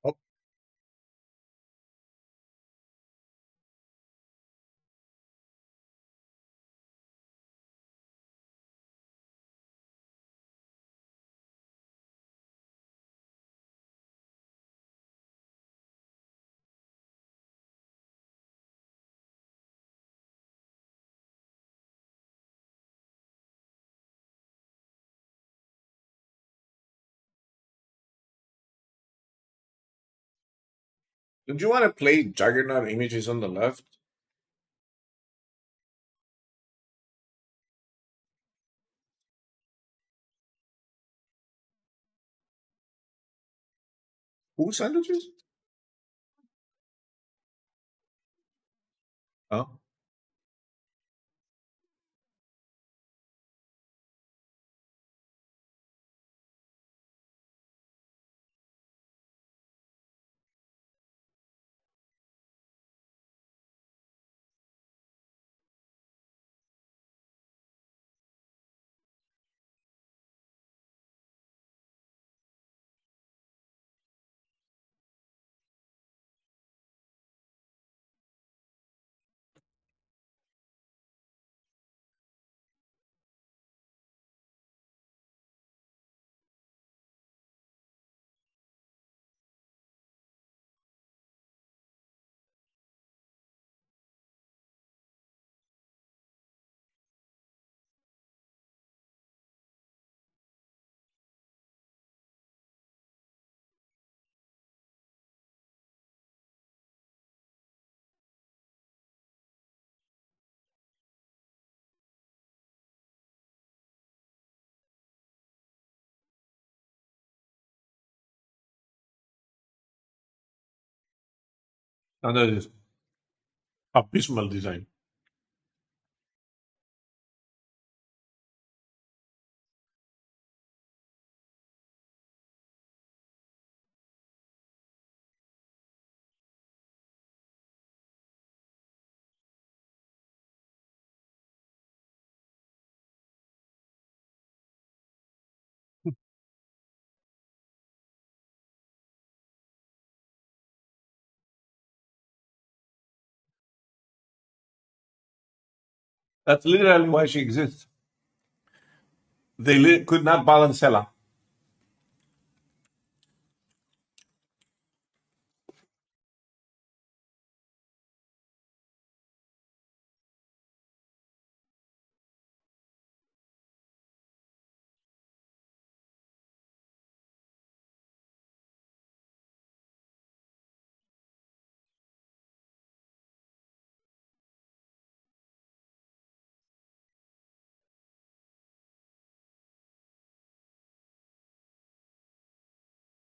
Oh, did you want to play Juggernaut images on the left? Who sandwiches? Oh. And that is abysmal design. That's literally why she exists. They could not balance Ella.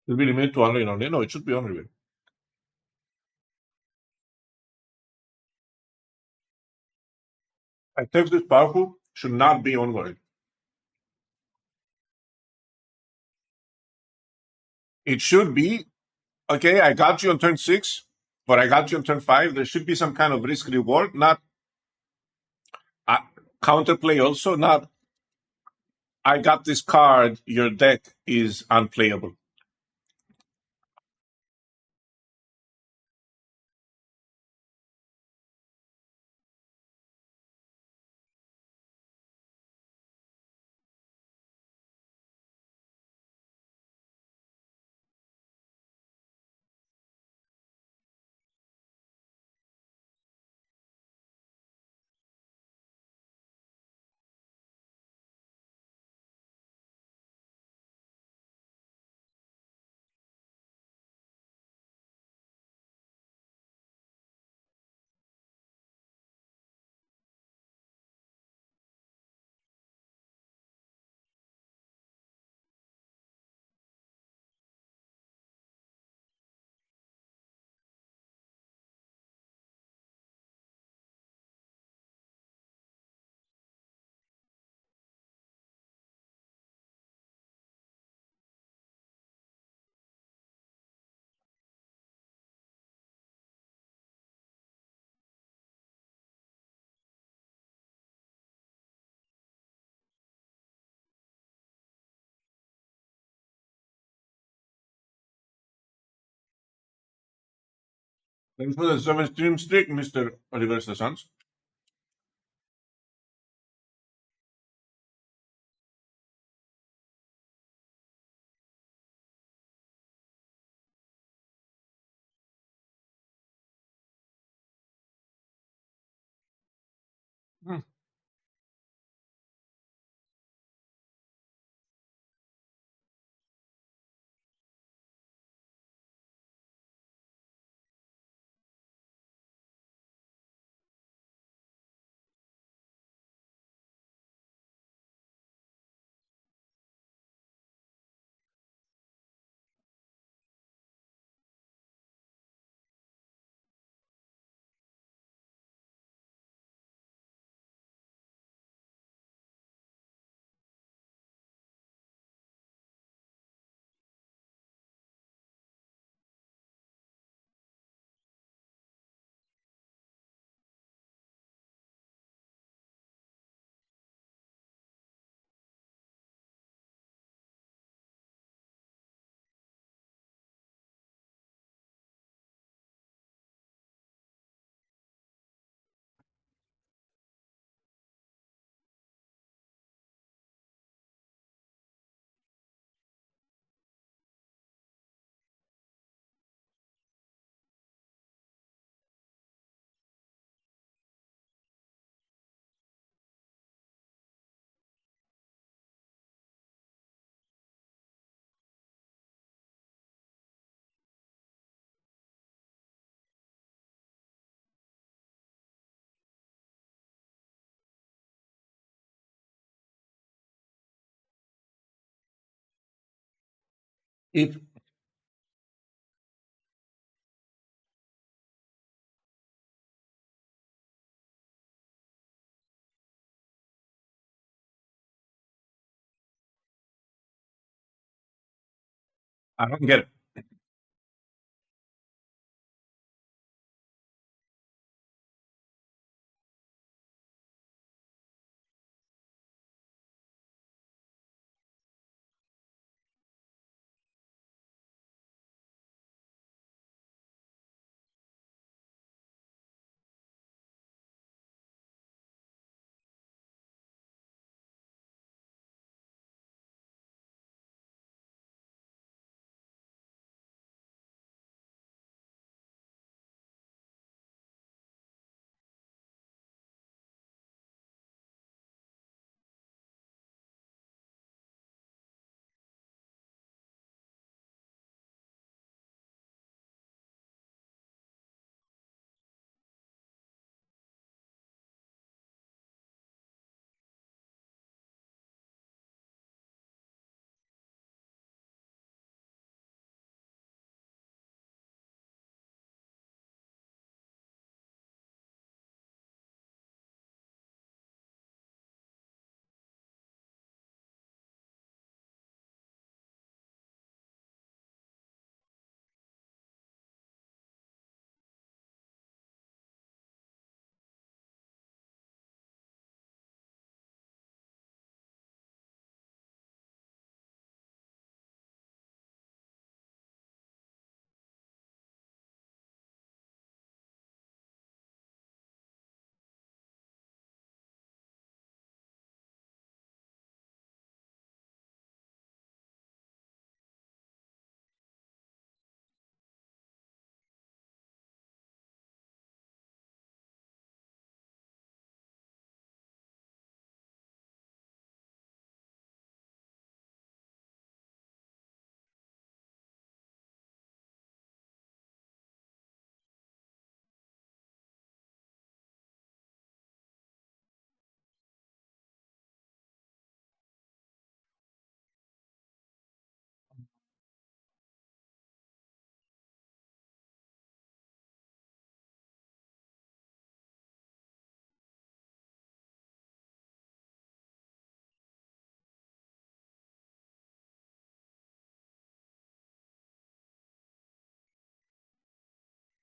It'll be limited to online only. No, it should be only. A text this powerful should not be ongoing. It should be, okay, I got you on turn 6, or I got you on turn 5. There should be some kind of risk reward, not counterplay also, not I got this card, your deck is unplayable. Thanks for the 7 stream streak, Mr. Oliver Sons. If I don't get it.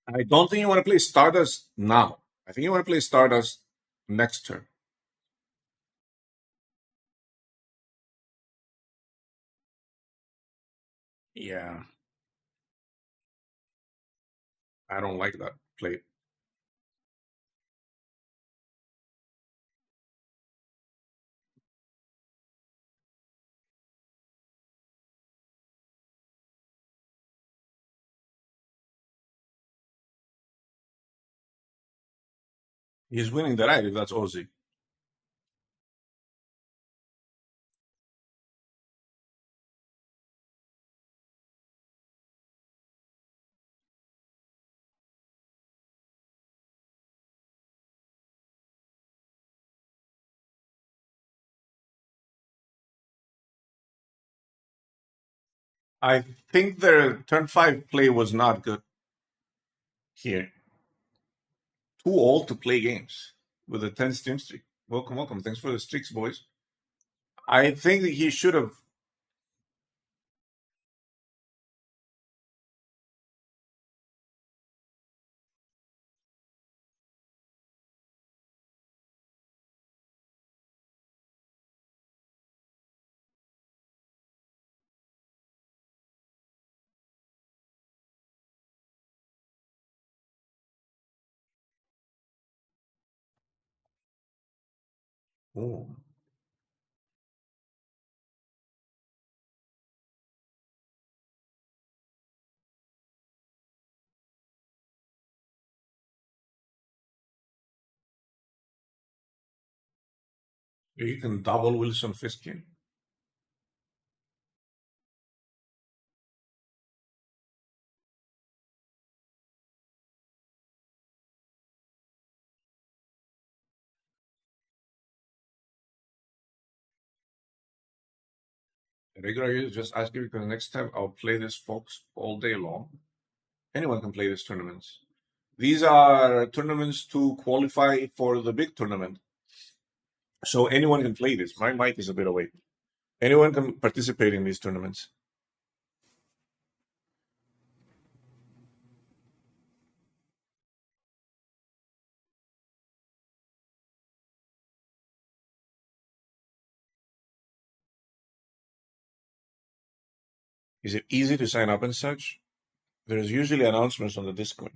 I don't think you want to play Stardust now. I think you want to play Stardust next turn. Yeah, I don't like that play. He's winning the right if that's Ozzy. I think their turn 5 play was not good here. Too old to play games with a 10 stream streak. Welcome, welcome. Thanks for the streaks, boys. I think that he should have. Oh, you can double Wilson Fisk here. Regular users just ask you because next time I'll play this, folks, all day long. Anyone can play these tournaments. These are tournaments to qualify for the big tournament. So anyone can play this. My mic is a bit away. Anyone can participate in these tournaments. Is it easy to sign up and such? There's usually announcements on the Discord.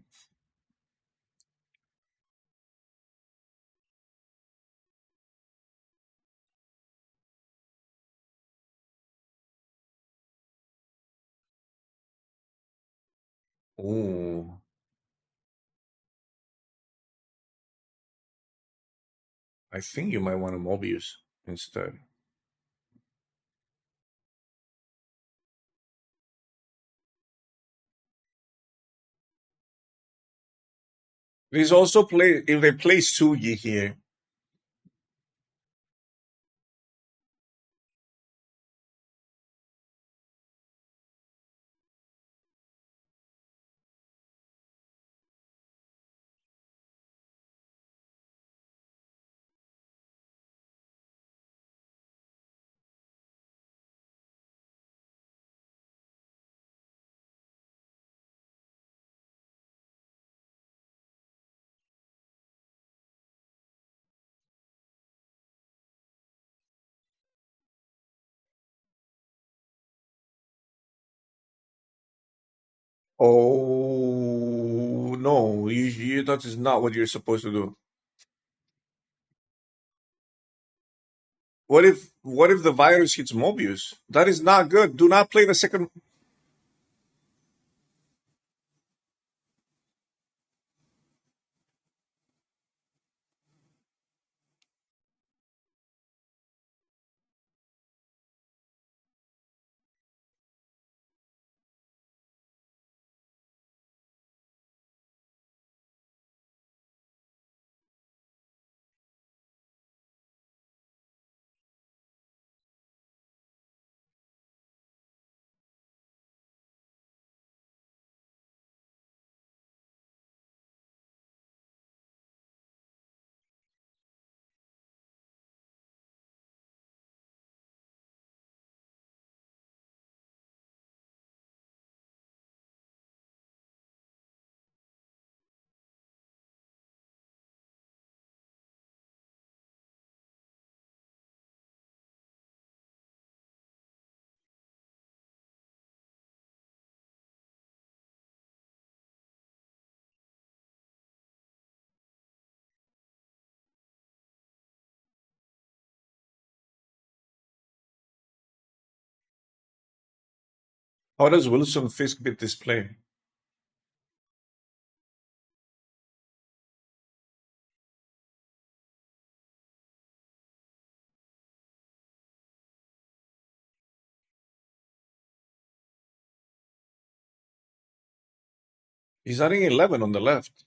Ooh. I think you might want a Mobius instead. There's also play if they play Sugi here. Oh no, that is not what you're supposed to do. What if the virus hits Mobius? That is not good. Do not play the second. How does Wilson Fisk beat this play? He's adding 11 on the left.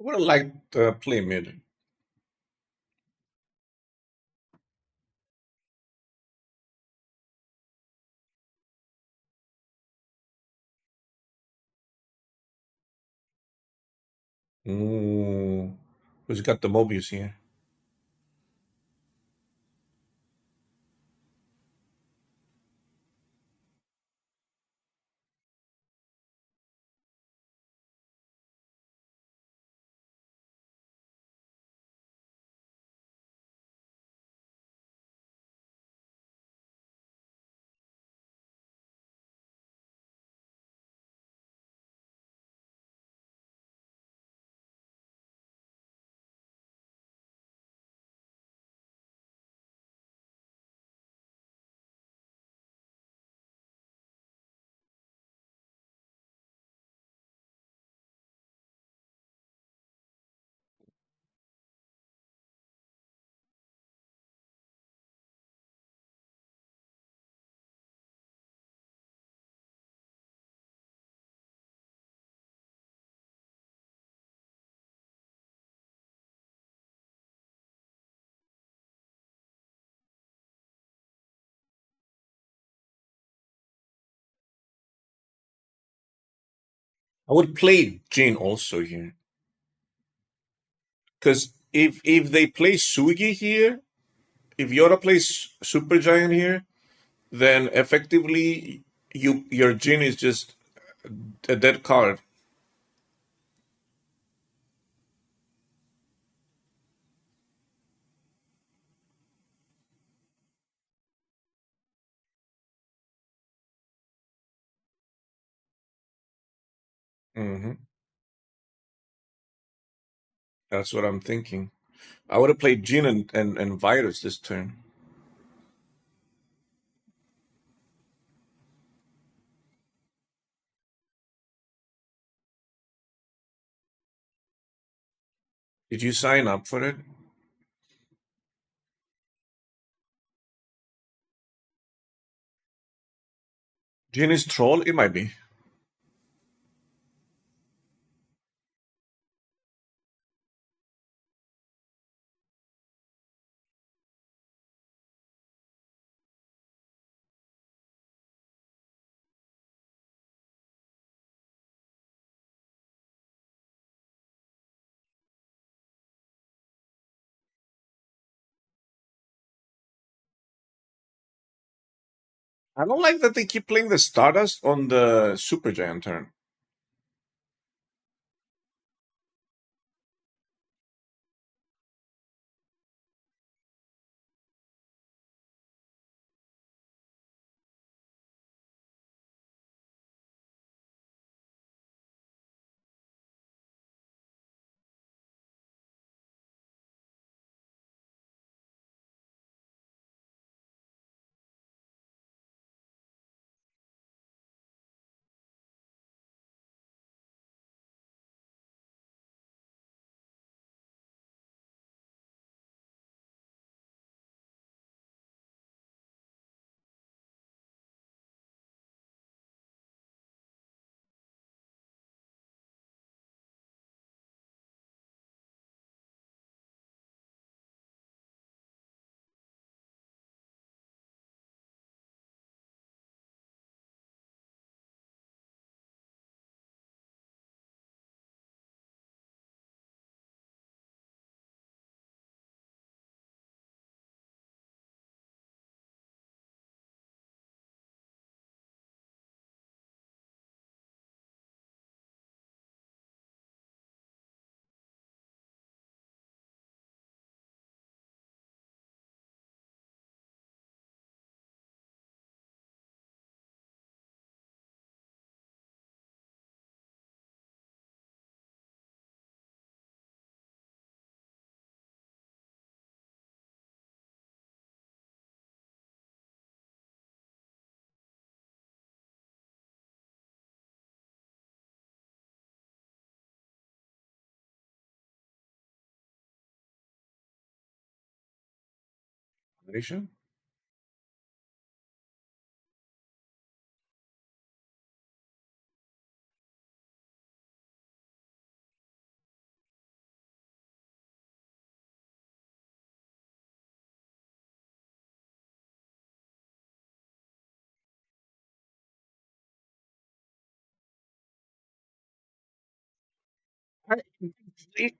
I would have liked play mid. Ooh. Who's got the Mobius here? I would play Jin also here. Because if they play Sugi here, if Yora plays Super Giant here, then effectively your Jin is just a dead card. Hmm. That's what I'm thinking. I would have played Jin and Virus this turn. Did you sign up for it? Jin is troll? It might be. I don't like that they keep playing the Stardust on the Super Giant turn. Combination?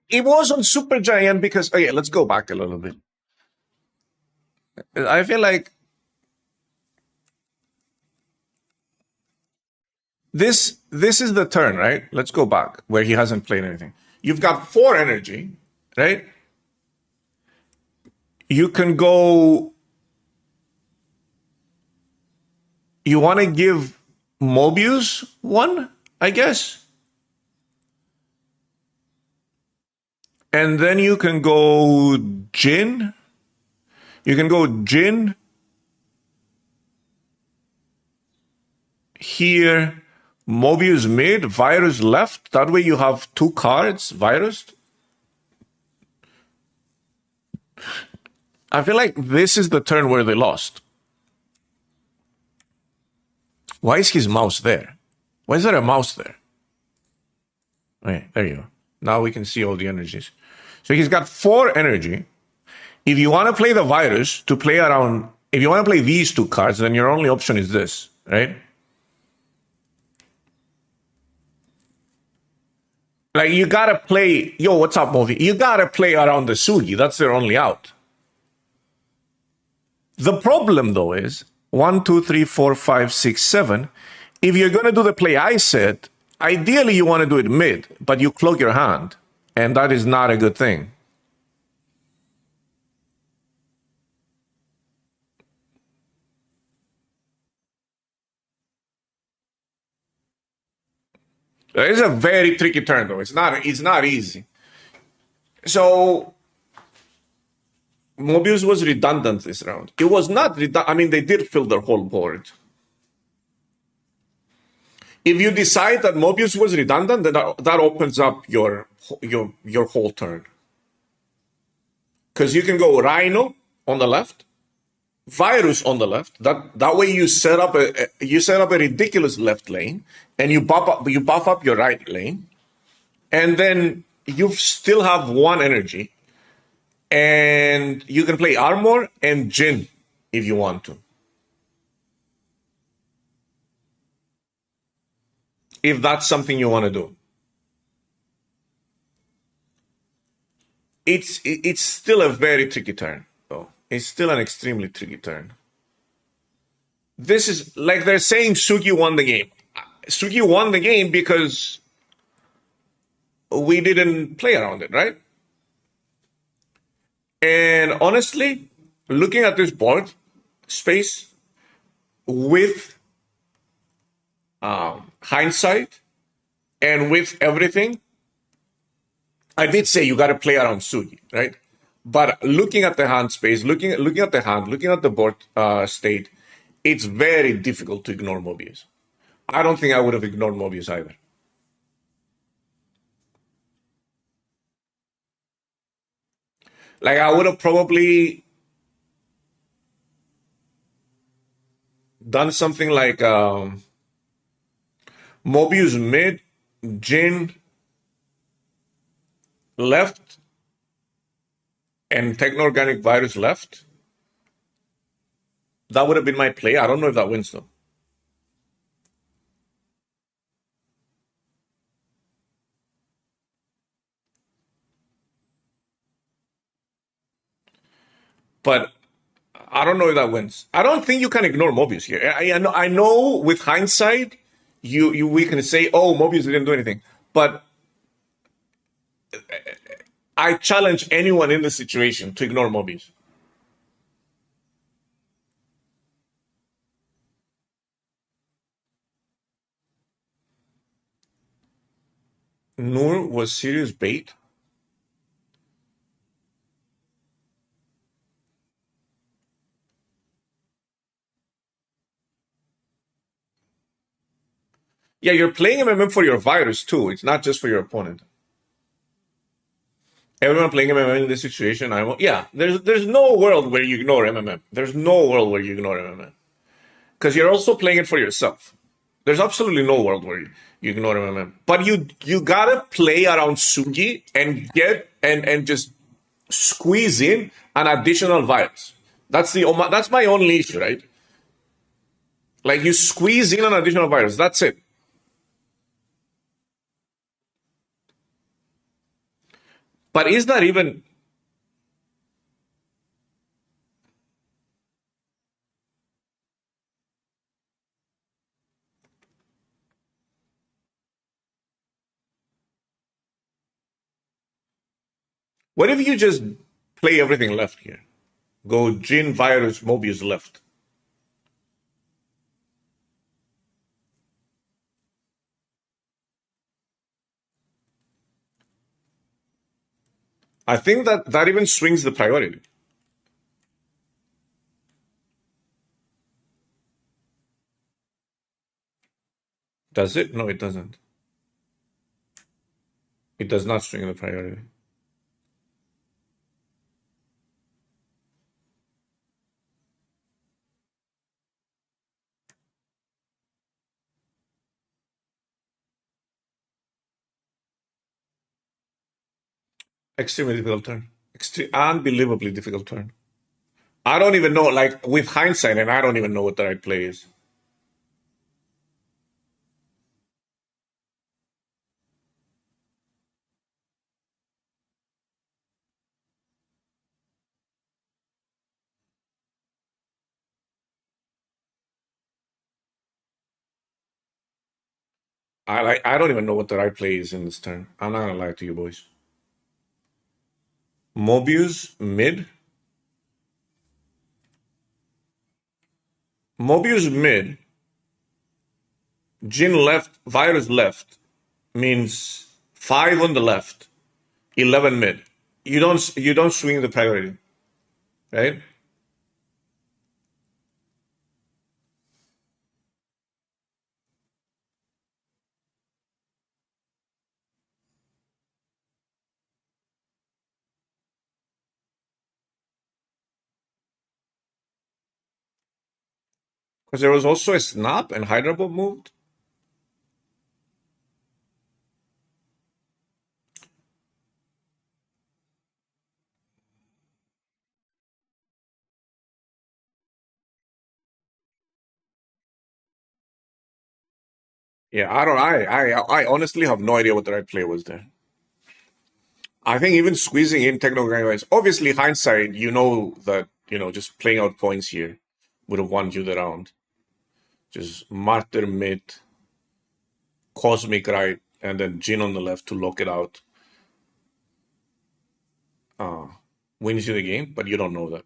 It was on Super Giant because okay, let's go back a little bit. I feel like this is the turn, right? Let's go back where he hasn't played anything. You've got 4 energy, right? You can go. You want to give Mobius 1, I guess, and then you can go Jin. You can go Jin here, Mobius mid, Virus left. That way you have 2 cards, Virus. I feel like this is the turn where they lost. Why is his mouse there? Why is there a mouse there? Okay, there you go. Now we can see all the energies. So he's got 4 energy. If you want to play the Virus to play around, if you want to play these 2 cards, then your only option is this, right? Like, you gotta play, yo, what's up, movie? You gotta play around the sugi. That's their only out. The problem, though, is 1, 2, 3, 4, 5, 6, 7. If you're gonna do the play I said, ideally you want to do it mid, but you clog your hand, and that is not a good thing. It's a very tricky turn, though. It's not easy. So Mobius was redundant this round. It was not redundant. I mean, they did fill their whole board. If you decide that Mobius was redundant, then that opens up your whole turn. Because you can go Rhino on the left, Virus on the left. That way you set up a ridiculous left lane, and you buff up your right lane, and then you still have one energy, and you can play Armor and Jin if you want to. If that's something you want to do. It's still a very tricky turn, though. It's still an extremely tricky turn. This is like they're saying Sugi won the game. Sugi won the game because we didn't play around it, right? And honestly, looking at this board space with hindsight and with everything, I did say you got to play around Sugi, right? But looking at the hand space, looking at the hand, looking at the board state, it's very difficult to ignore Mobius. I don't think I would have ignored Mobius either. Like, I would have probably done something like Mobius mid, Jin left, and Techno-Organic Virus left. That would have been my play. I don't know if that wins, though. But I don't know if that wins. I don't think you can ignore Mobius here. I know with hindsight, we can say, oh, Mobius didn't do anything. But I challenge anyone in this situation to ignore Mobius. Noor was serious bait. Yeah, you're playing MMM for your virus too. It's not just for your opponent. Everyone playing MMM in this situation, there's no world where you ignore MMM. There's no world where you ignore MMM. Because you're also playing it for yourself. There's absolutely no world where you ignore MMM. But you gotta play around Sugi and get and just squeeze in an additional virus. That's my only issue, right? Like, you squeeze in an additional virus. That's it. But is that even... What if you just play everything left here? Go Jin, Virus, Mobius left. I think that even swings the priority. Does it? No, it doesn't. It does not swing the priority. Extremely difficult turn. Unbelievably difficult turn. I don't even know, like, with hindsight, and I don't even know what the right play is. I don't even know what the right play is in this turn. I'm not gonna lie to you boys. Mobius mid. Mobius mid. Jin left. Virus left means 5 on the left, 11 mid. You don't swing the priority, right? Because there was also a snap and Hyderabad moved. Yeah, I don't. I honestly have no idea what the right play was there. I think even squeezing in techno-wise, obviously hindsight, you know that just playing out points here would have won you the round. Just martyr mid, cosmic right, and then Jin on the left to lock it out. Wins you the game, but you don't know that.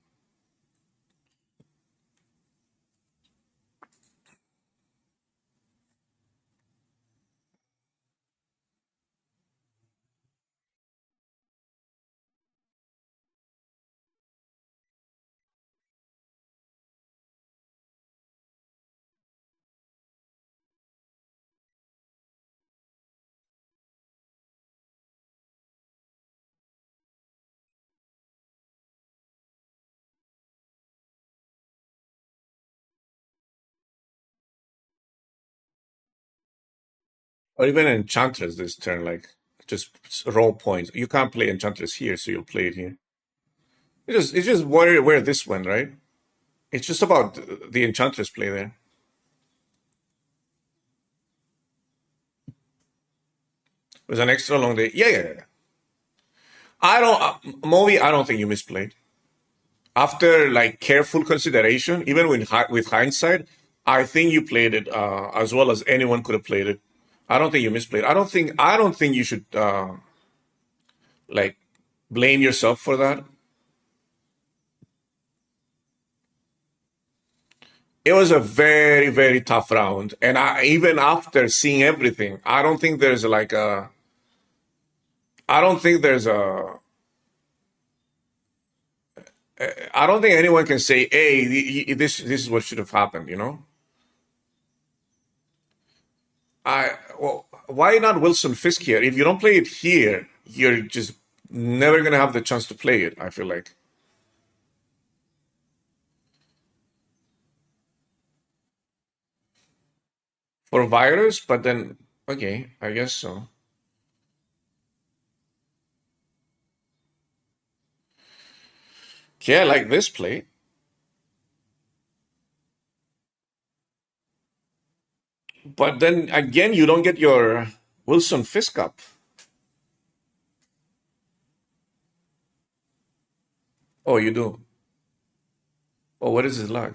Or even Enchantress this turn, like just raw points. You can't play Enchantress here, so you'll play it here. It's just where this went, right? It's just about the Enchantress play there. It was an extra long day. Yeah. I don't, Moby, I don't think you misplayed. After like careful consideration, even with hindsight, I think you played it as well as anyone could have played it. I don't think you misplayed. I don't think you should like blame yourself for that. It was a very, very tough round, and even after seeing everything, I don't think there's like a. I don't think there's a. I don't think anyone can say, "Hey, this is what should have happened." Well, why not Wilson Fisk here? If you don't play it here, you're just never gonna have the chance to play it. I feel like for virus, but then okay, I guess so. Yeah, I like this play, but then again, you don't get your Wilson Fisk up. Oh, you do. Oh, what is his lag?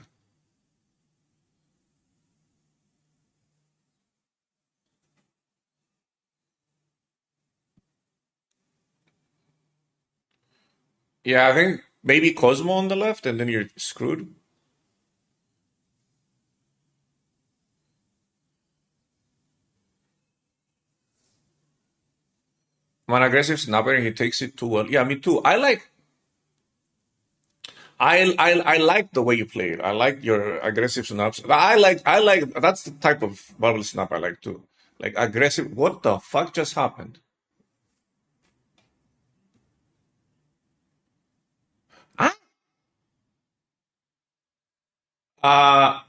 Yeah, I think maybe Cosmo on the left, and then you're screwed. One aggressive snapper, he takes it too well. Yeah, me too. I like the way you play it. I like your aggressive snaps. I like that's the type of bubble snap I like too. Like aggressive. What the fuck just happened? Huh? Uh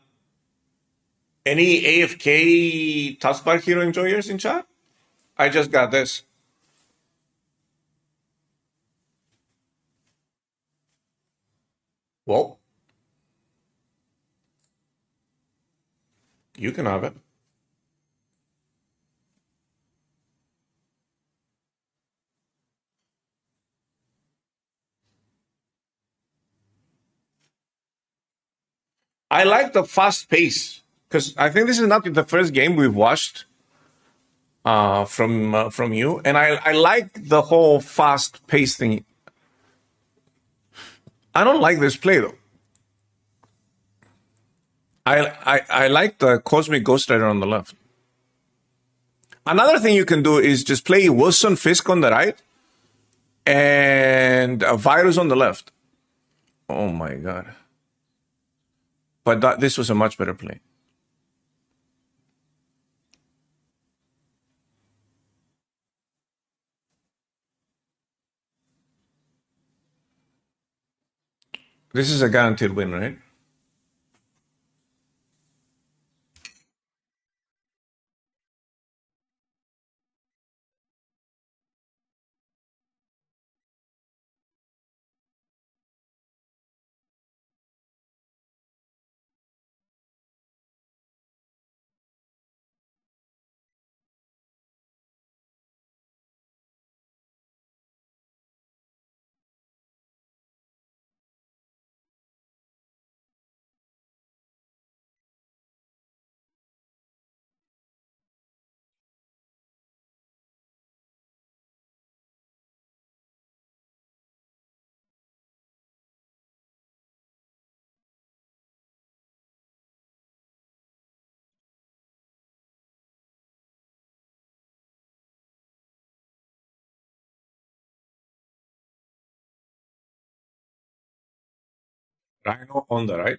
any AFK taskbar hero enjoyers in chat? I just got this. Well, you can have it. I like the fast pace because I think this is not the first game we've watched from you, and I like the whole fast pace thing. I don't like this play though. I like the Cosmic Ghost Rider on the left. Another thing you can do is just play Wilson Fisk on the right and a Virus on the left. Oh my god! But this was a much better play. This is a guaranteed win, right? Rhino on the right.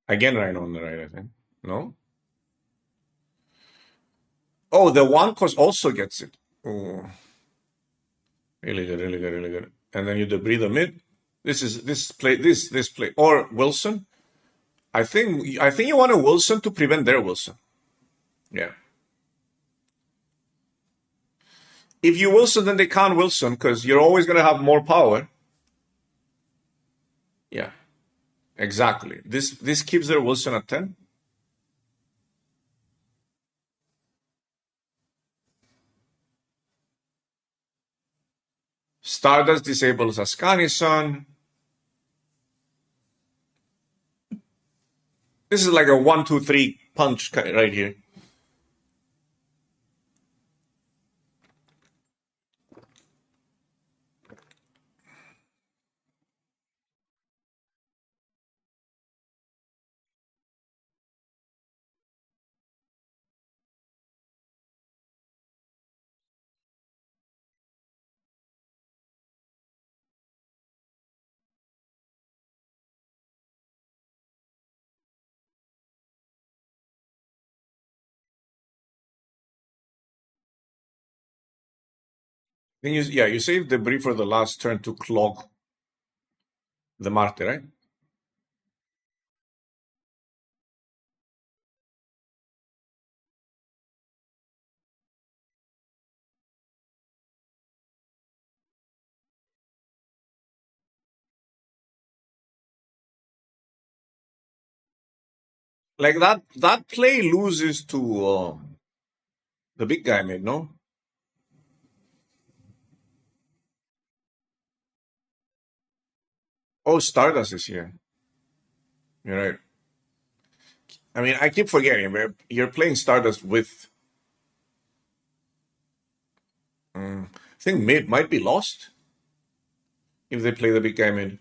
Again, Rhino on the right, I think. No? Oh, the one cos also gets it. Oh, really good, really good, really good. And then you debris the mid. This play this play or Wilson. I think you want a Wilson to prevent their Wilson. Yeah. If you Wilson, then they can't Wilson because you're always gonna have more power. Yeah. Exactly. This keeps their Wilson at 10. Stardust disables Ascani-san. This is like a 1-2-3 punch right here. Then you save debris for the last turn to clog the Marte, right? Like that play loses to the big guy made, no? Oh, Stardust is here. You're right. I mean, I keep forgetting, but you're playing Stardust with. I think mid might be lost if they play the big guy mid.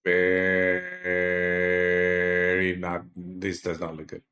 Very not. This does not look good.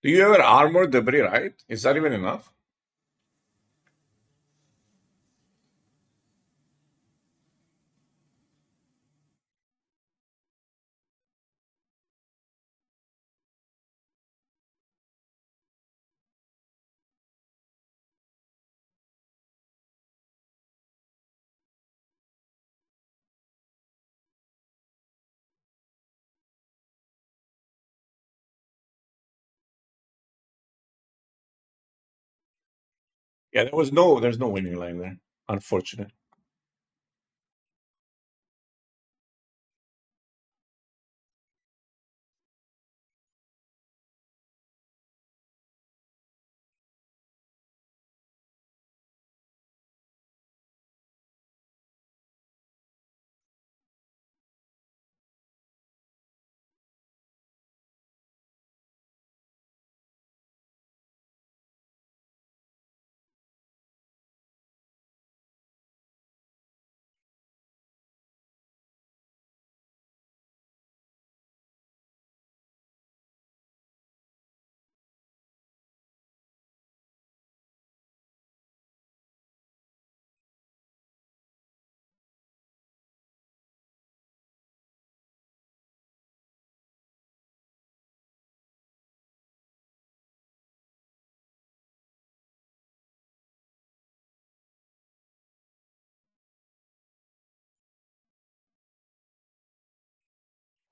Do you ever armor debris, right? Is that even enough? Yeah, there's no winning line there. Unfortunate.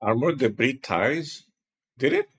Armor debris ties? Did it?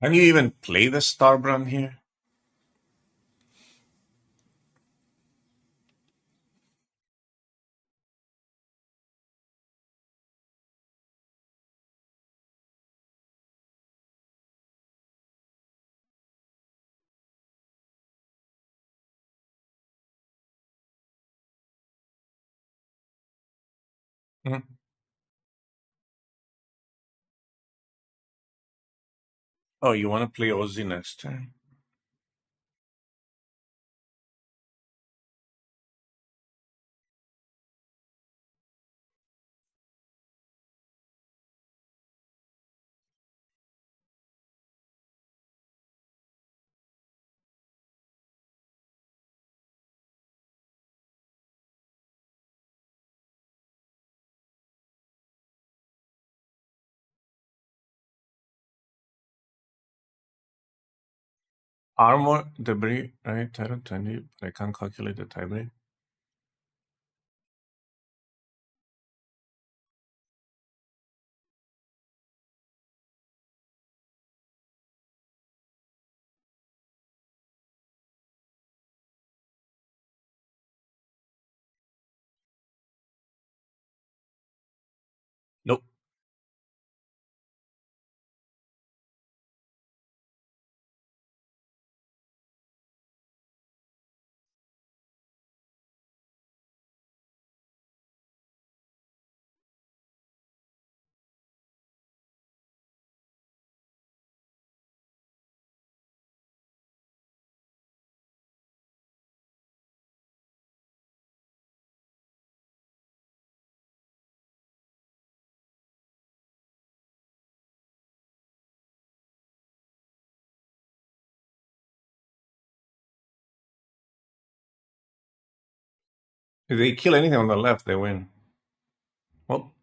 Can you even play the star brand here? Mhm. Oh, you want to play Ozzy next time? Armor, debris, right? Title 20. I can't calculate the tiebreak. Nope. If they kill anything on the left, they win. Well,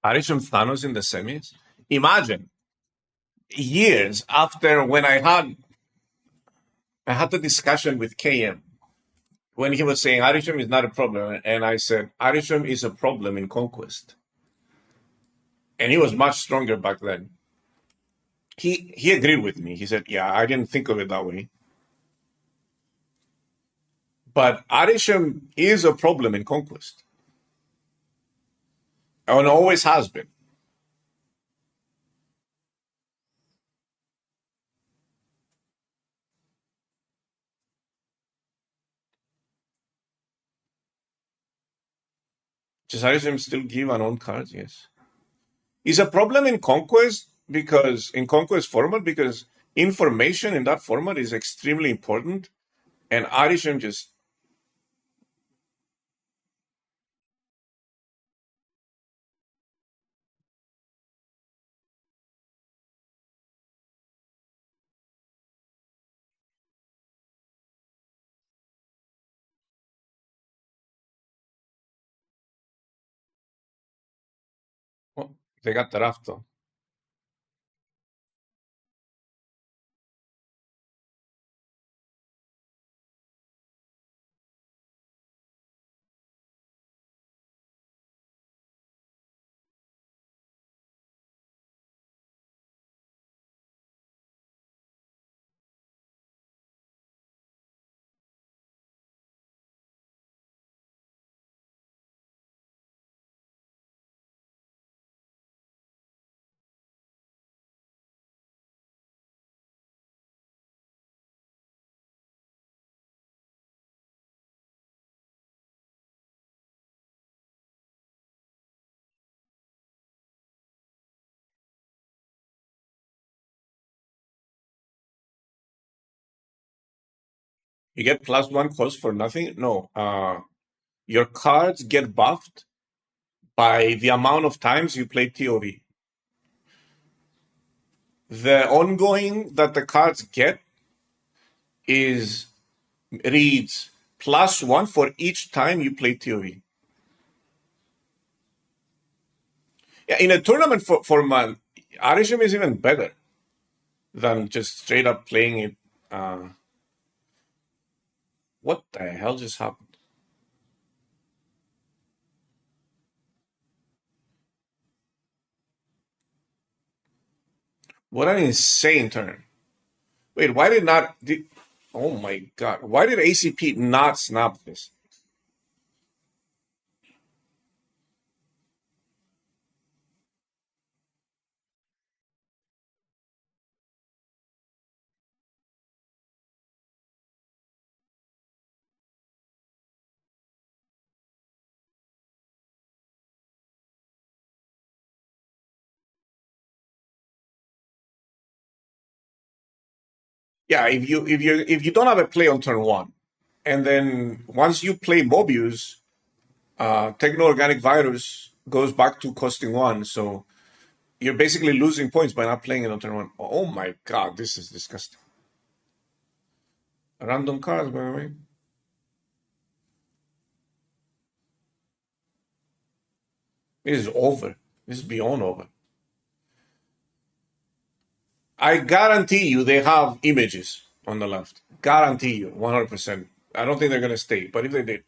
Arisham Thanos in the semis. Imagine years after when I had the discussion with KM when he was saying Arisham is not a problem, and I said Arisham is a problem in Conquest, and he was much stronger back then. He agreed with me. He said, "Yeah, I didn't think of it that way, but Arisham is a problem in Conquest, and always has been." Just Arisham still give unknown cards, yes. Is a problem in Conquest because in Conquest format because information in that format is extremely important, and Arisham just well, they got drafted. You get +1 cost for nothing? No. Your cards get buffed by the amount of times you play TOV. The ongoing that the cards get is reads +1 for each time you play TOV. Yeah, in a tournament format, Arisham is even better than just straight up playing it. What the hell just happened? What an insane turn. Wait, why did not... oh my god. Why did ACP not snap this? Yeah, if you don't have a play on turn one, and then once you play Mobius, techno-organic virus goes back to costing one, so you're basically losing points by not playing it on turn one. Oh my god, this is disgusting. Random cards, by the way. This is over. This is beyond over. I guarantee you they have images on the left. Guarantee you, 100%. I don't think they're going to stay, but if they did.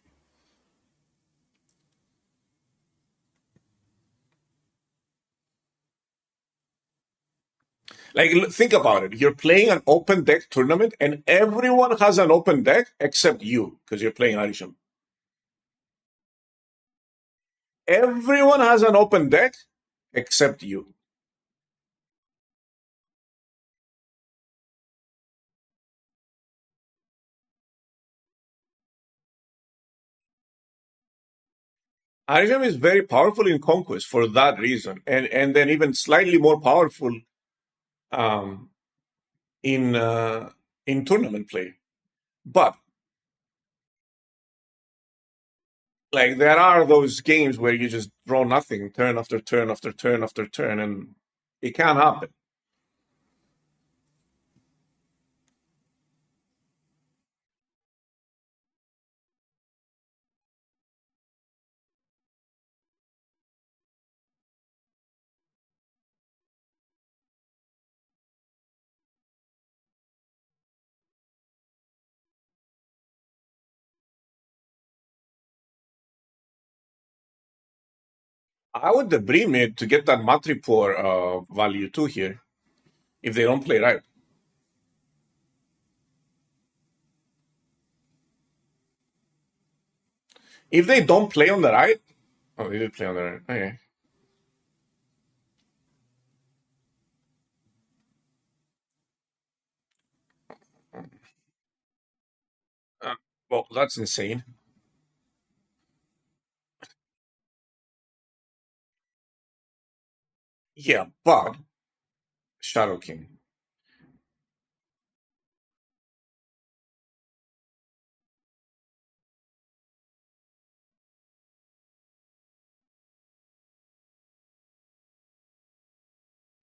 Like, think about it. You're playing an open deck tournament, and everyone has an open deck except you, because you're playing Arisham. Everyone has an open deck except you. Arisham is very powerful in Conquest for that reason, and then even slightly more powerful um, in tournament play. But like there are those games where you just draw nothing turn after turn after turn after turn, and it can't happen. I would 𝕓𝕝𝕔𝕕 to get that Matripur value too here, if they don't play right. If they don't play on the right, oh, they did play on the right. Okay. Well, that's insane. Yeah, but Shadow King.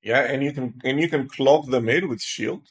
Yeah, and you can clog the mid with shield.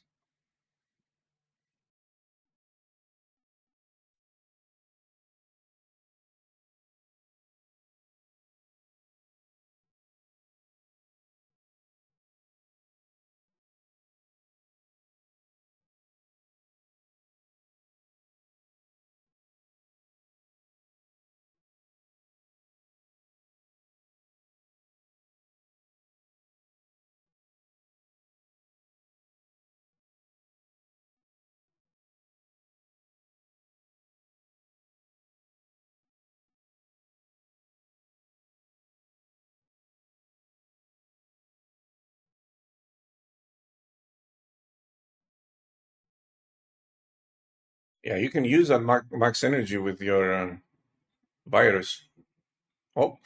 Yeah, you can use that max energy with your virus. Oh,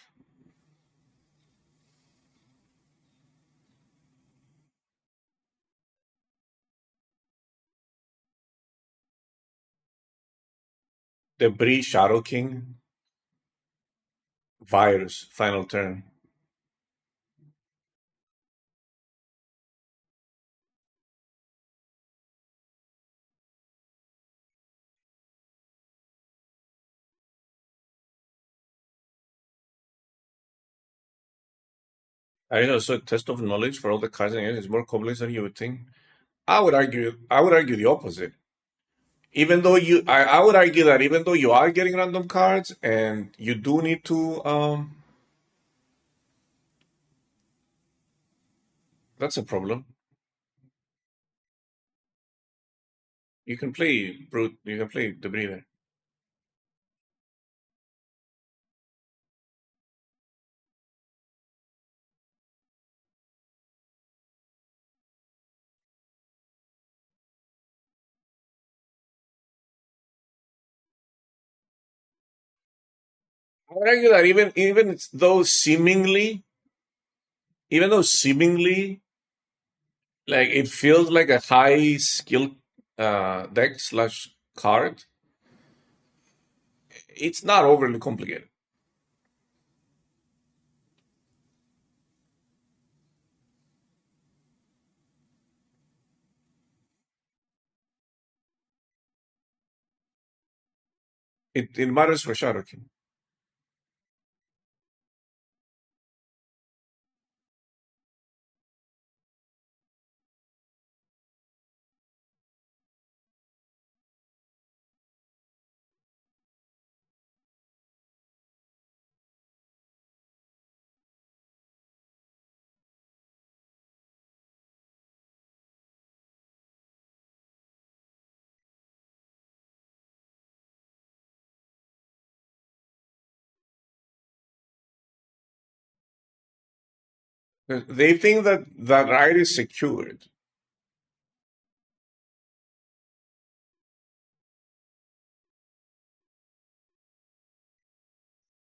𝕓𝕝𝕔𝕕 Shadow King virus final turn. I think also a test of knowledge for all the cards in it is more complex than you would think. I would argue the opposite. Even though I would argue that even though you are getting random cards and you do need to that's a problem. You can play brute, you can play 𝕓𝕝𝕔𝕕 there. I would argue that even though seemingly like it feels like a high skill deck slash card, it's not overly complicated. It matters for Shadow King. They think that that right is secured.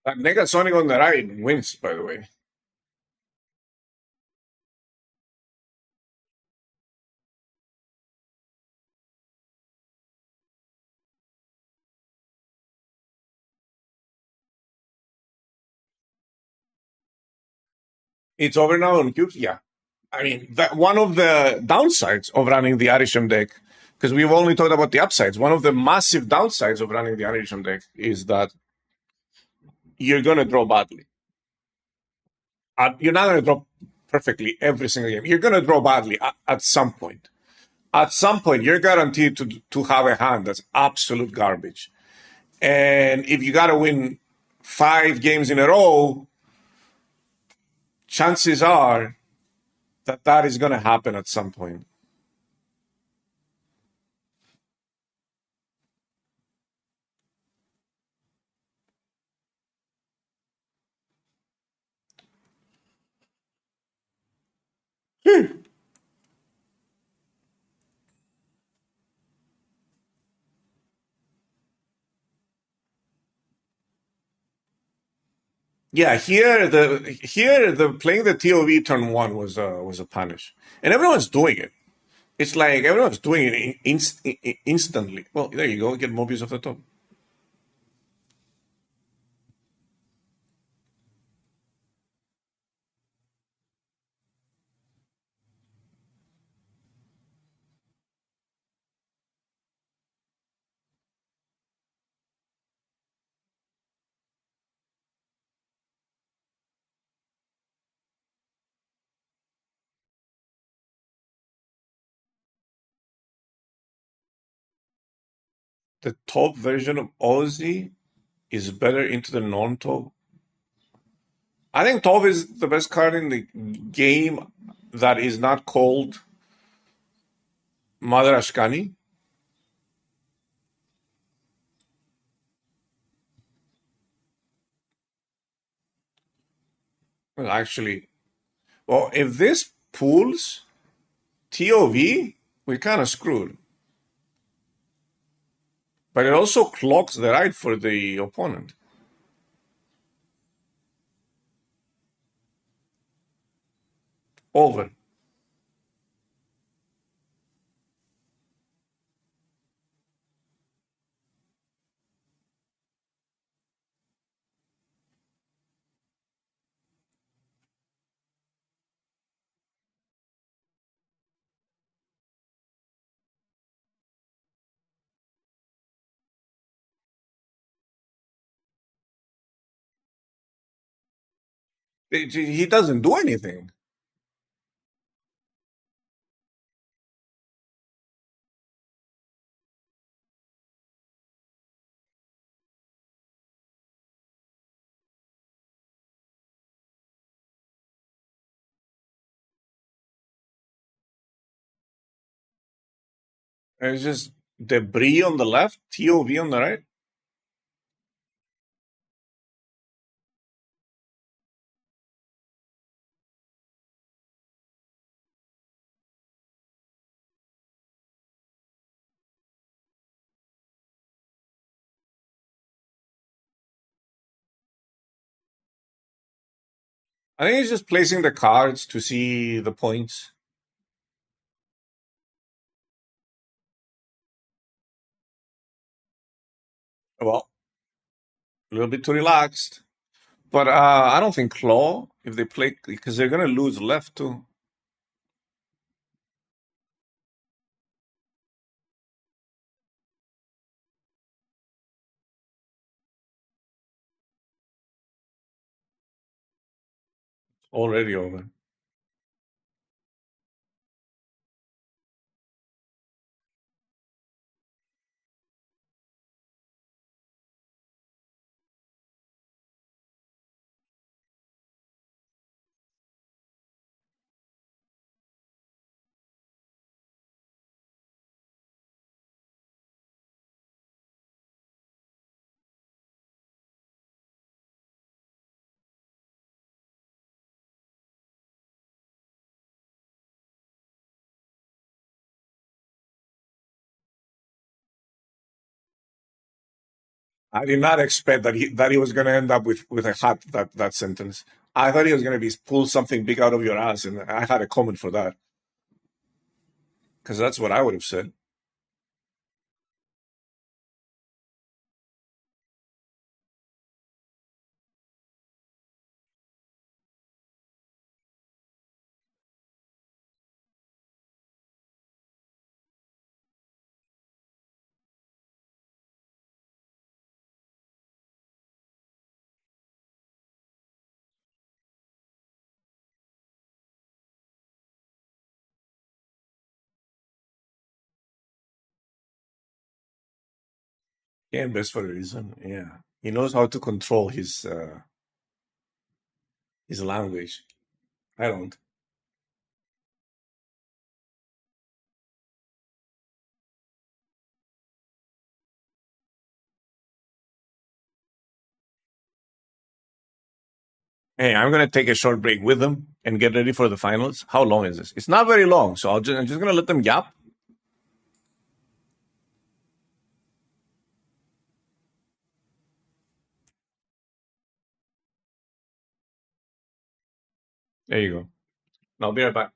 That Negasonic on the right wins, by the way. It's over now on cubes. Yeah, I mean that one of the downsides of running the Arisham deck, because we've only talked about the upsides. One of the massive downsides of running the Arisham deck is that you're gonna draw badly. You're not gonna draw perfectly every single game. You're gonna draw badly at some point. At some point, you're guaranteed to have a hand that's absolute garbage. And if you gotta win 5 games in a row, chances are that that is gonna happen at some point. Yeah, here the playing the TOV turn 1 was a punish, and everyone's doing it. It's like everyone's doing it instantly. Well, there you go. Get Mobius off the top. The top version of Ozzy is better into the non-top. I think top is the best card in the game that is not called Mother Ashkani. Well, actually, well, if this pulls TOV, we're kind of screwed. But it also clocks the right for the opponent. Over. He doesn't do anything. It's just debris on the left, TOV on the right. I think he's just placing the cards to see the points. Well, a little bit too relaxed. But I don't think claw, if they play, because they're going to lose left too. Already over. I did not expect that he was going to end up with a hat, that sentence. I thought he was going to be pull something big out of your ass, and I had a comment for that because that's what I would have said. Yeah, best for a reason. Yeah, he knows how to control his language. I don't. Hey, I'm going to take a short break with them and get ready for the finals. How long is this? It's not very long, so I'm just going to let them yap. There you go. I'll be right back.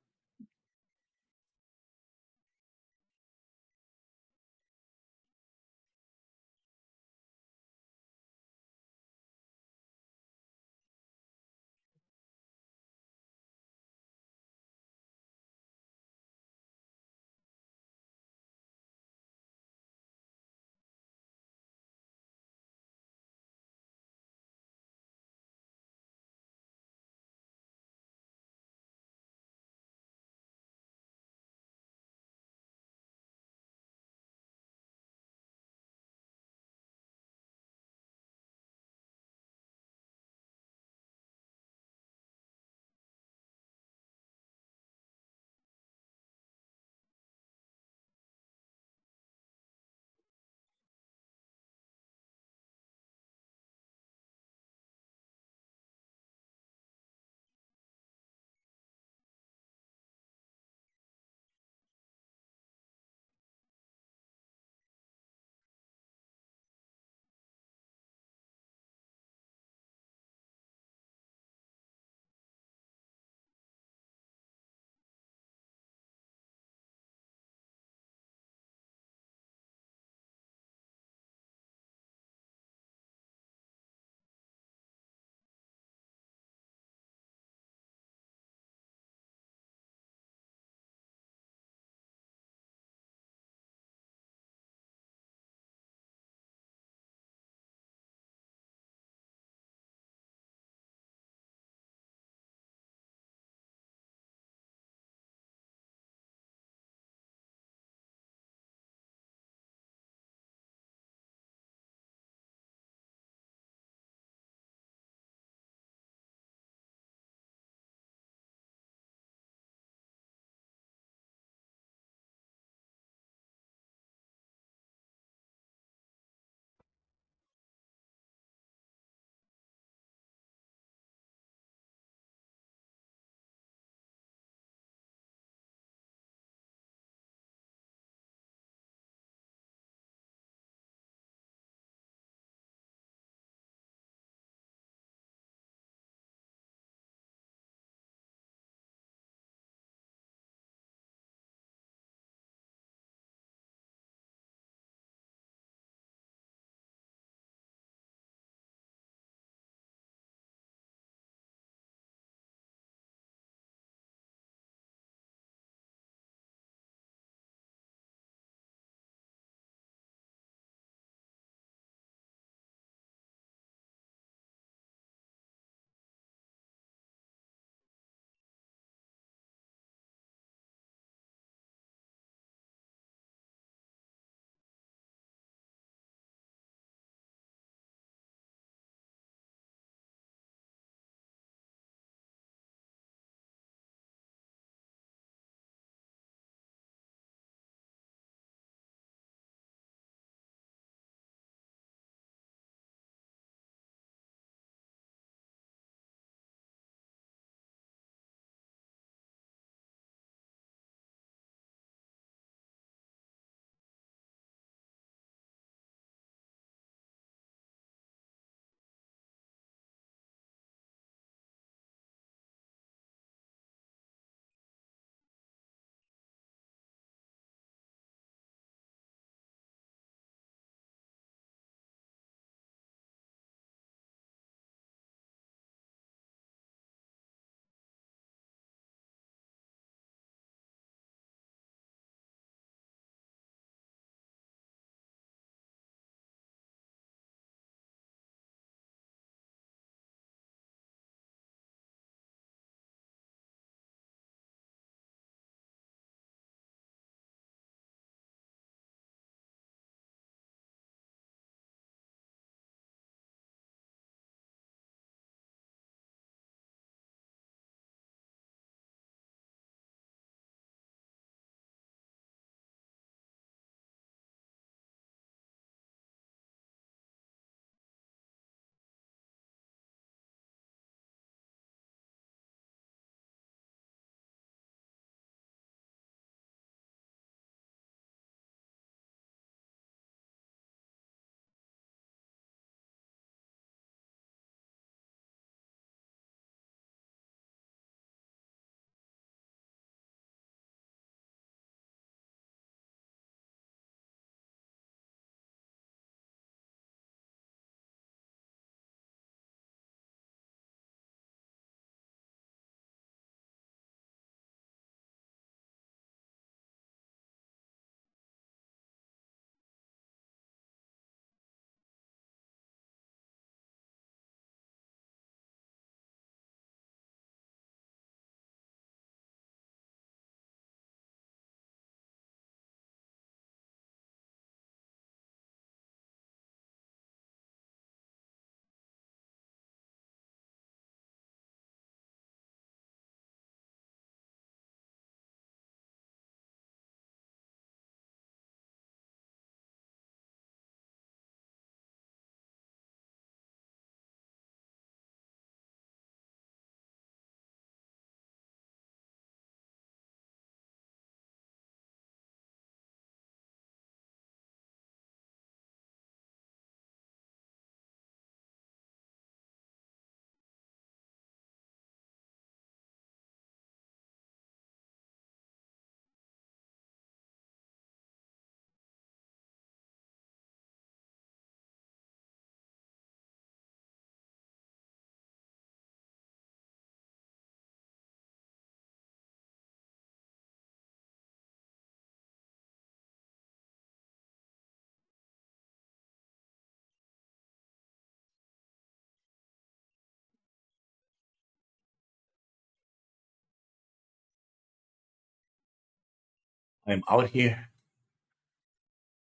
I'm out here.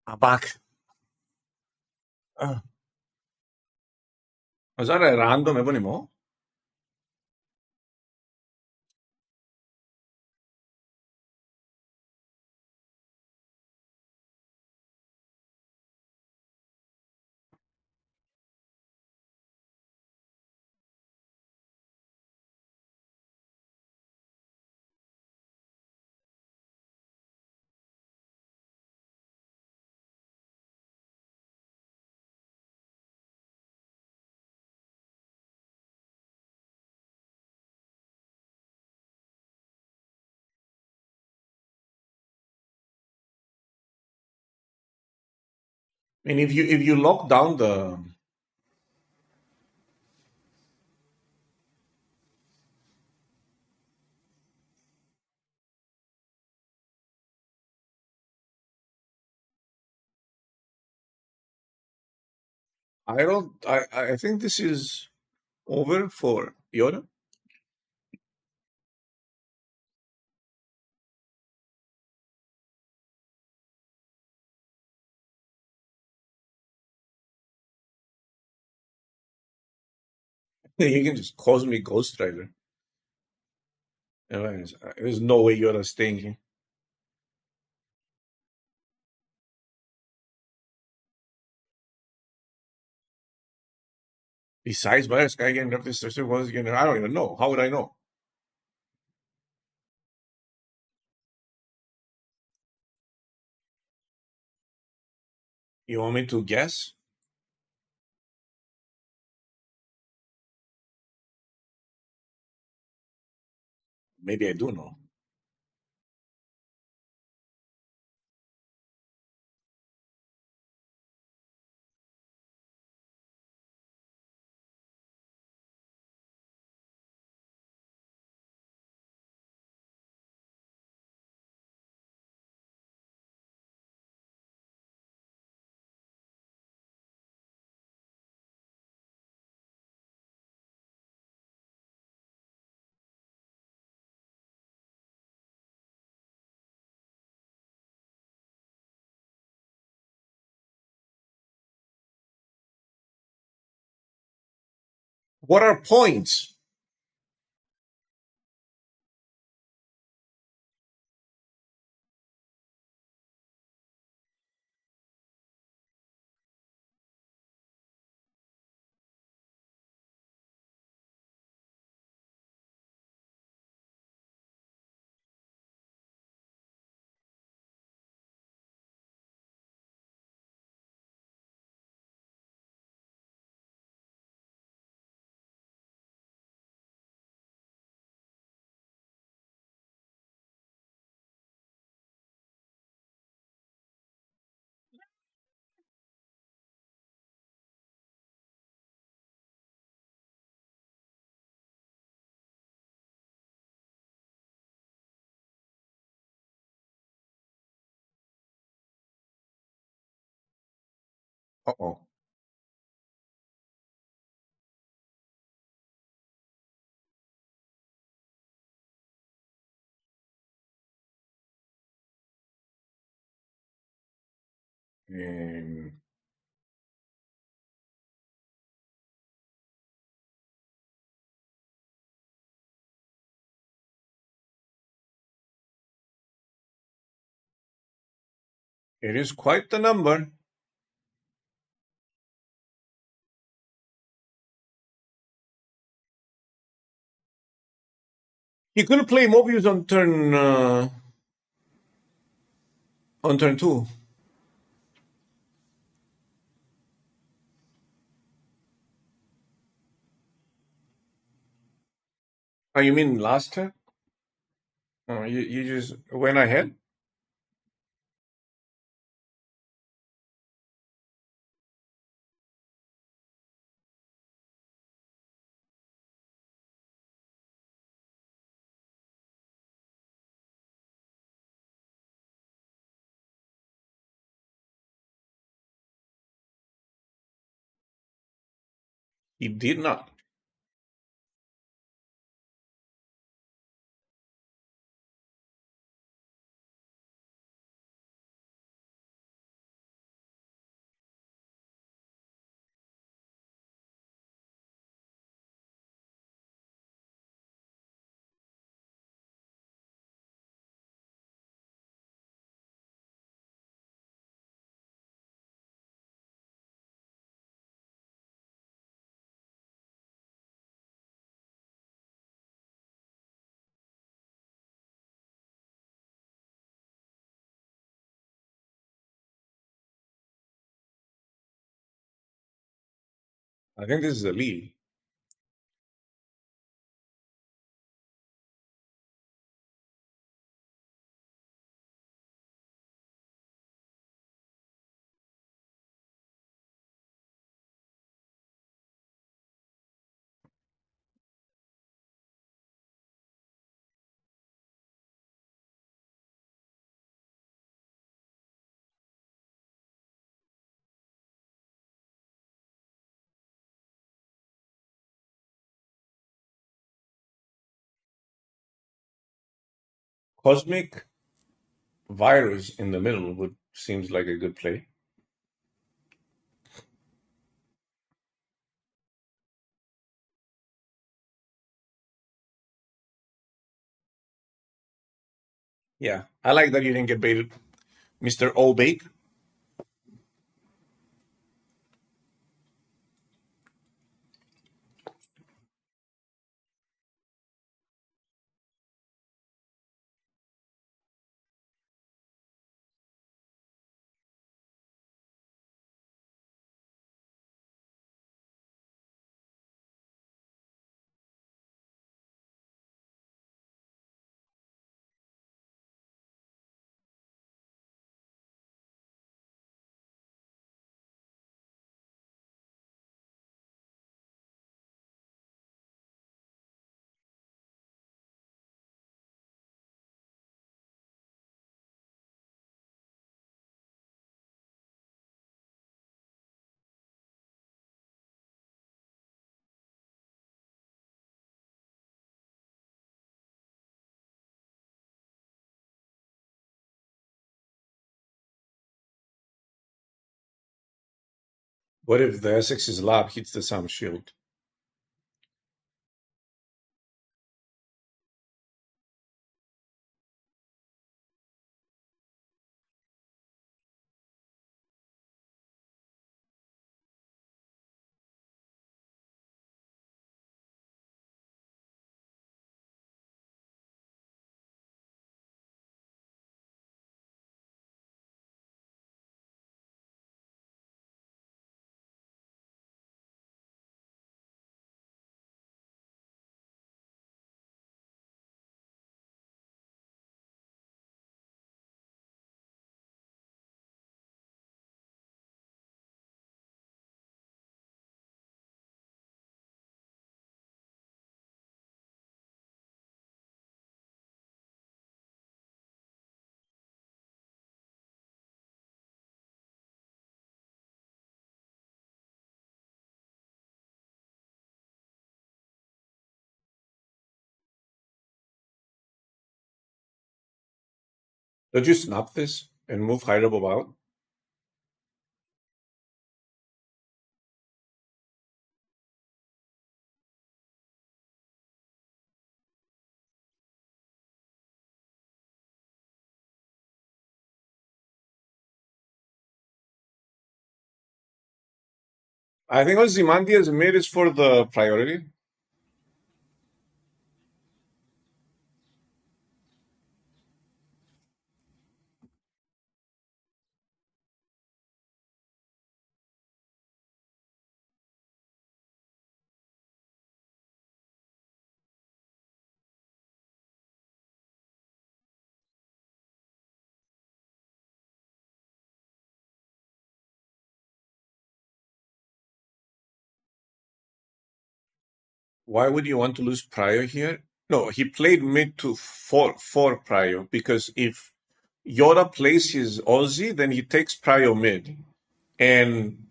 I'm back. Was that a random ebonimo? And if you lock down the I don't I think this is over for Yoda. You can just call me Ghost Rider. Anyways, there's no way Yoda's staying here. Besides, why is Sky getting up this sister was getting I don't even know. How would I know? You want me to guess? Maybe I do know. What are points? Uh-oh. Um, it is quite the number. He could play Mobius on turn two. Oh, you mean last turn? Oh, you just went ahead? He did not. I think this is a Lee. Cosmic virus in the middle would seems like a good play. Yeah, I like that you didn't get baited, Mr. Obate. What if the Essex's lab hits the Sam shield? Don't you snap this and move Hyderabad out? I think Ozymandias mid is for the priority. Why would you want to lose Prior here? No, he played mid to four Prior because if Yoda plays his Ozzy, then he takes Prior mid and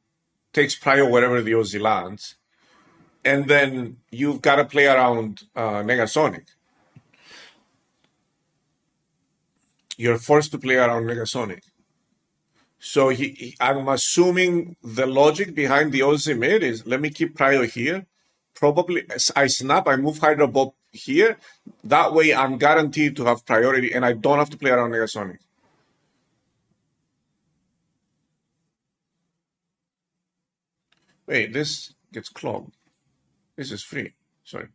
takes Prior wherever the Ozzy lands. And then you've got to play around Negasonic. You're forced to play around Negasonic. So I'm assuming the logic behind the Ozzy mid is let me keep Prior here. Probably I snap, I move Hydra Bob here. That way I'm guaranteed to have priority and I don't have to play around Negasonic. Wait, this gets clogged. This is free. Sorry.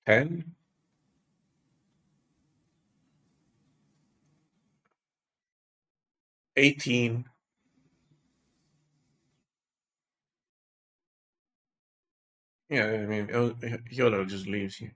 Ten. 18. Yeah, I mean, Yoda just leaves here.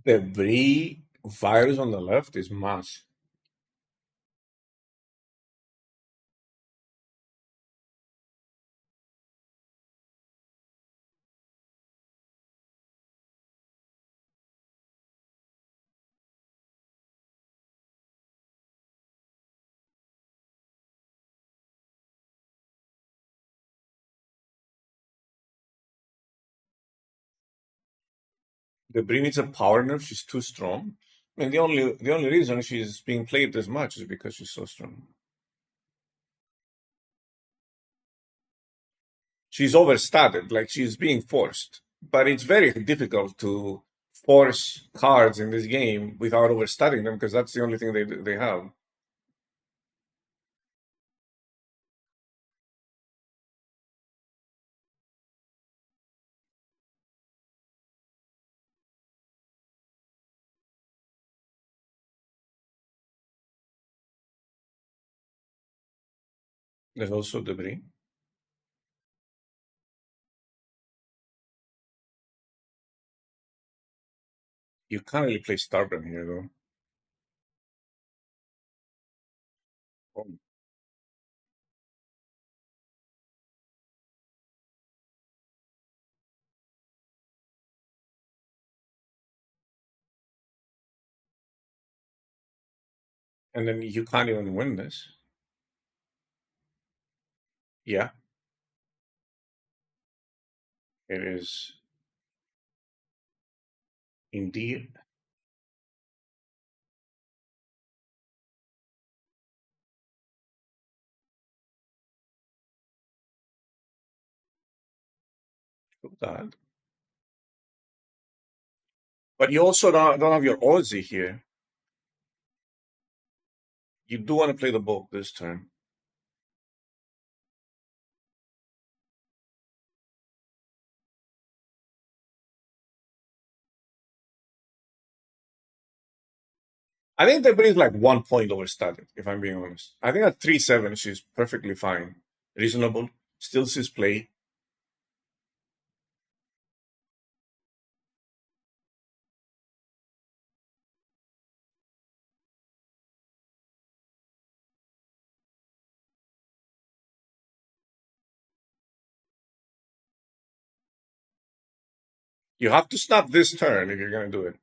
The Brie virus on the left is mass. The Brie needs a power nerf. She's too strong. And the only reason she's being played this much is because she's so strong. She's overstated, like she's being forced. But it's very difficult to force cards in this game without overstating them because that's the only thing they have. There's also debris. You can't really play Starbrandt here though. Oh. And then you can't even win this. Yeah, it is indeed. That. But you also don't have your Aussie here. You do want to play the bulk this turn. I think the is like 1 point overstated, if I'm being honest. I think at 3-7, she's perfectly fine. Reasonable. Still sees play. You have to snap this turn if you're going to do it.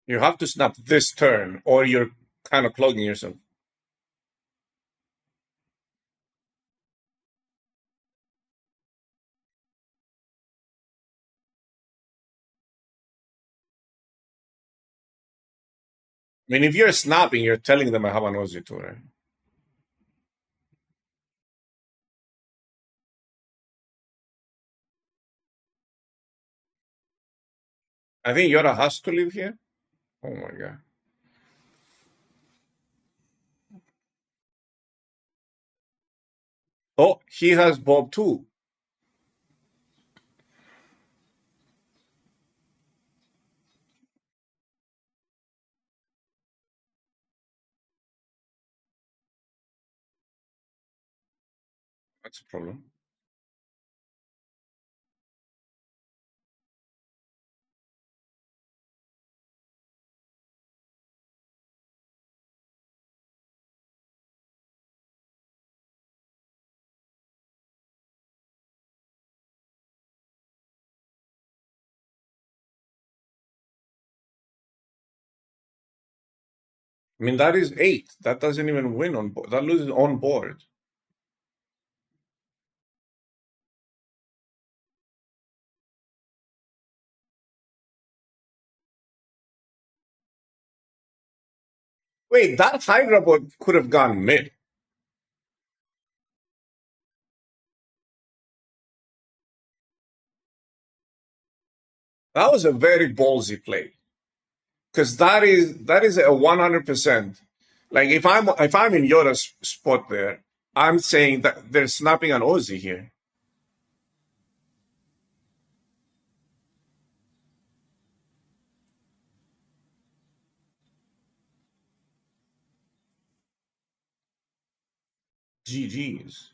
You have to snap this turn, or you're kind of clogging yourself. I mean, if you're snapping, you're telling them I have an Aussie too, right? I think Yoda has to live here. Oh my god. Oh, he has Bob too. That's a problem. I mean, that is 8. That doesn't even win on board. That loses on board. Wait, that Hydra board could have gone mid. That was a very ballsy play. Because that is a 100%. Like if I'm in Yoda's spot there, I'm saying that they're snapping an Aussie here. GG's.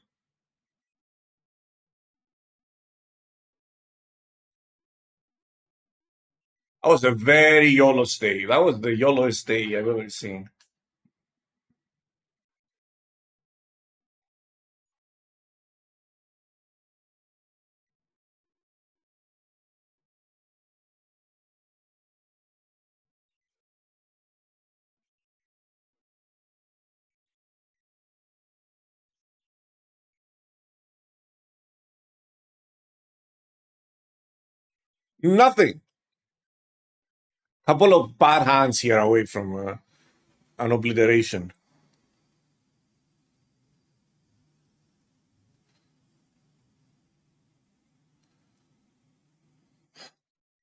That was a very YOLO stay. That was the YOLOest stay I've ever seen. Nothing. Couple of bad hands here away from an obliteration.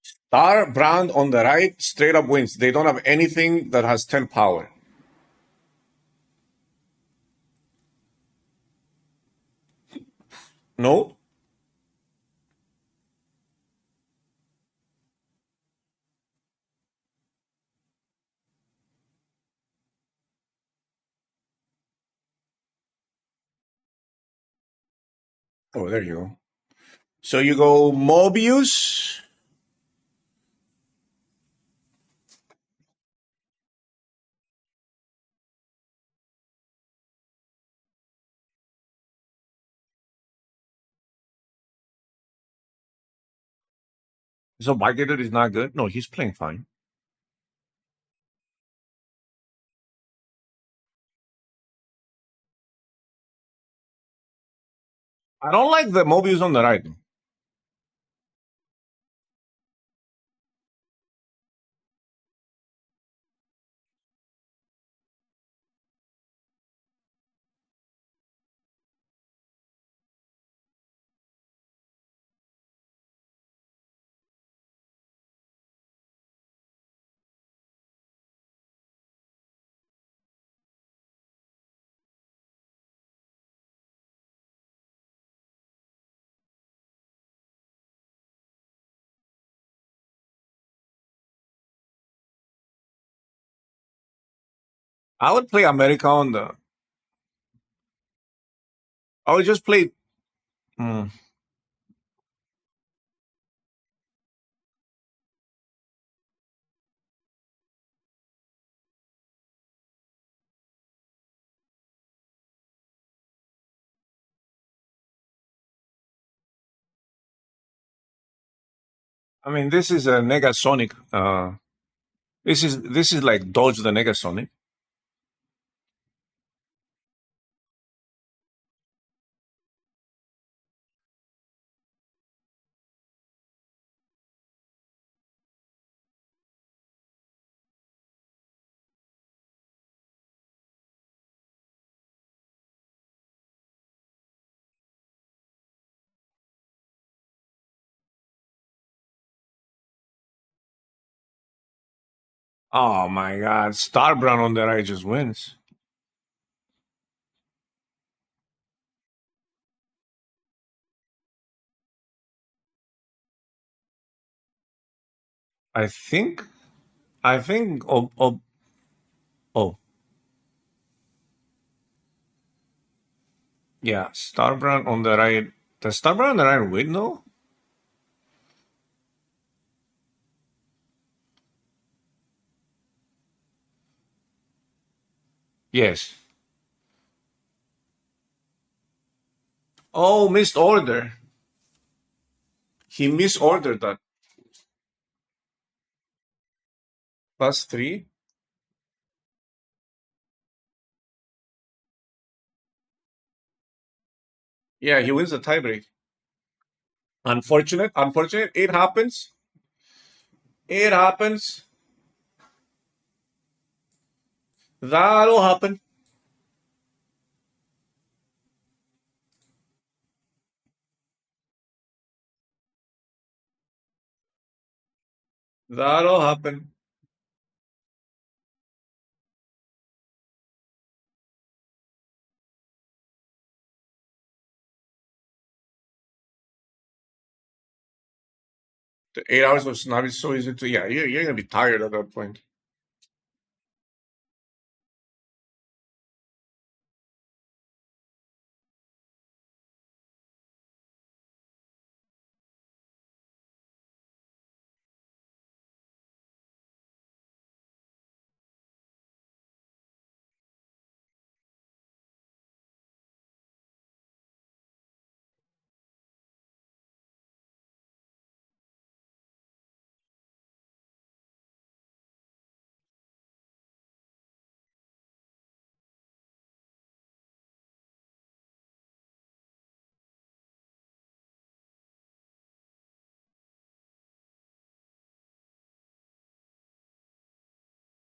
Star Brand on the right, straight up wins. They don't have anything that has 10 power. No? Oh, there you go. So you go Mobius. So Marketer is not good? No, he's playing fine. I don't like the Mobius on the right. I would play America on the. I would just play. Hmm. I mean, this is a Negasonic. This is like dodge the Negasonic. Oh my God, Starbrand on the right just wins. I think. I think. Oh. Yeah, Starbrand on the right. Does Starbrand on the right win, no? Yes. Oh, missed order. He misordered that. +3. Yeah, he wins the tiebreak. Unfortunate, unfortunate. It happens. It happens. That'll happen. That'll happen. The 8 hours of Snap is so easy to. Yeah, you're gonna be tired at that point.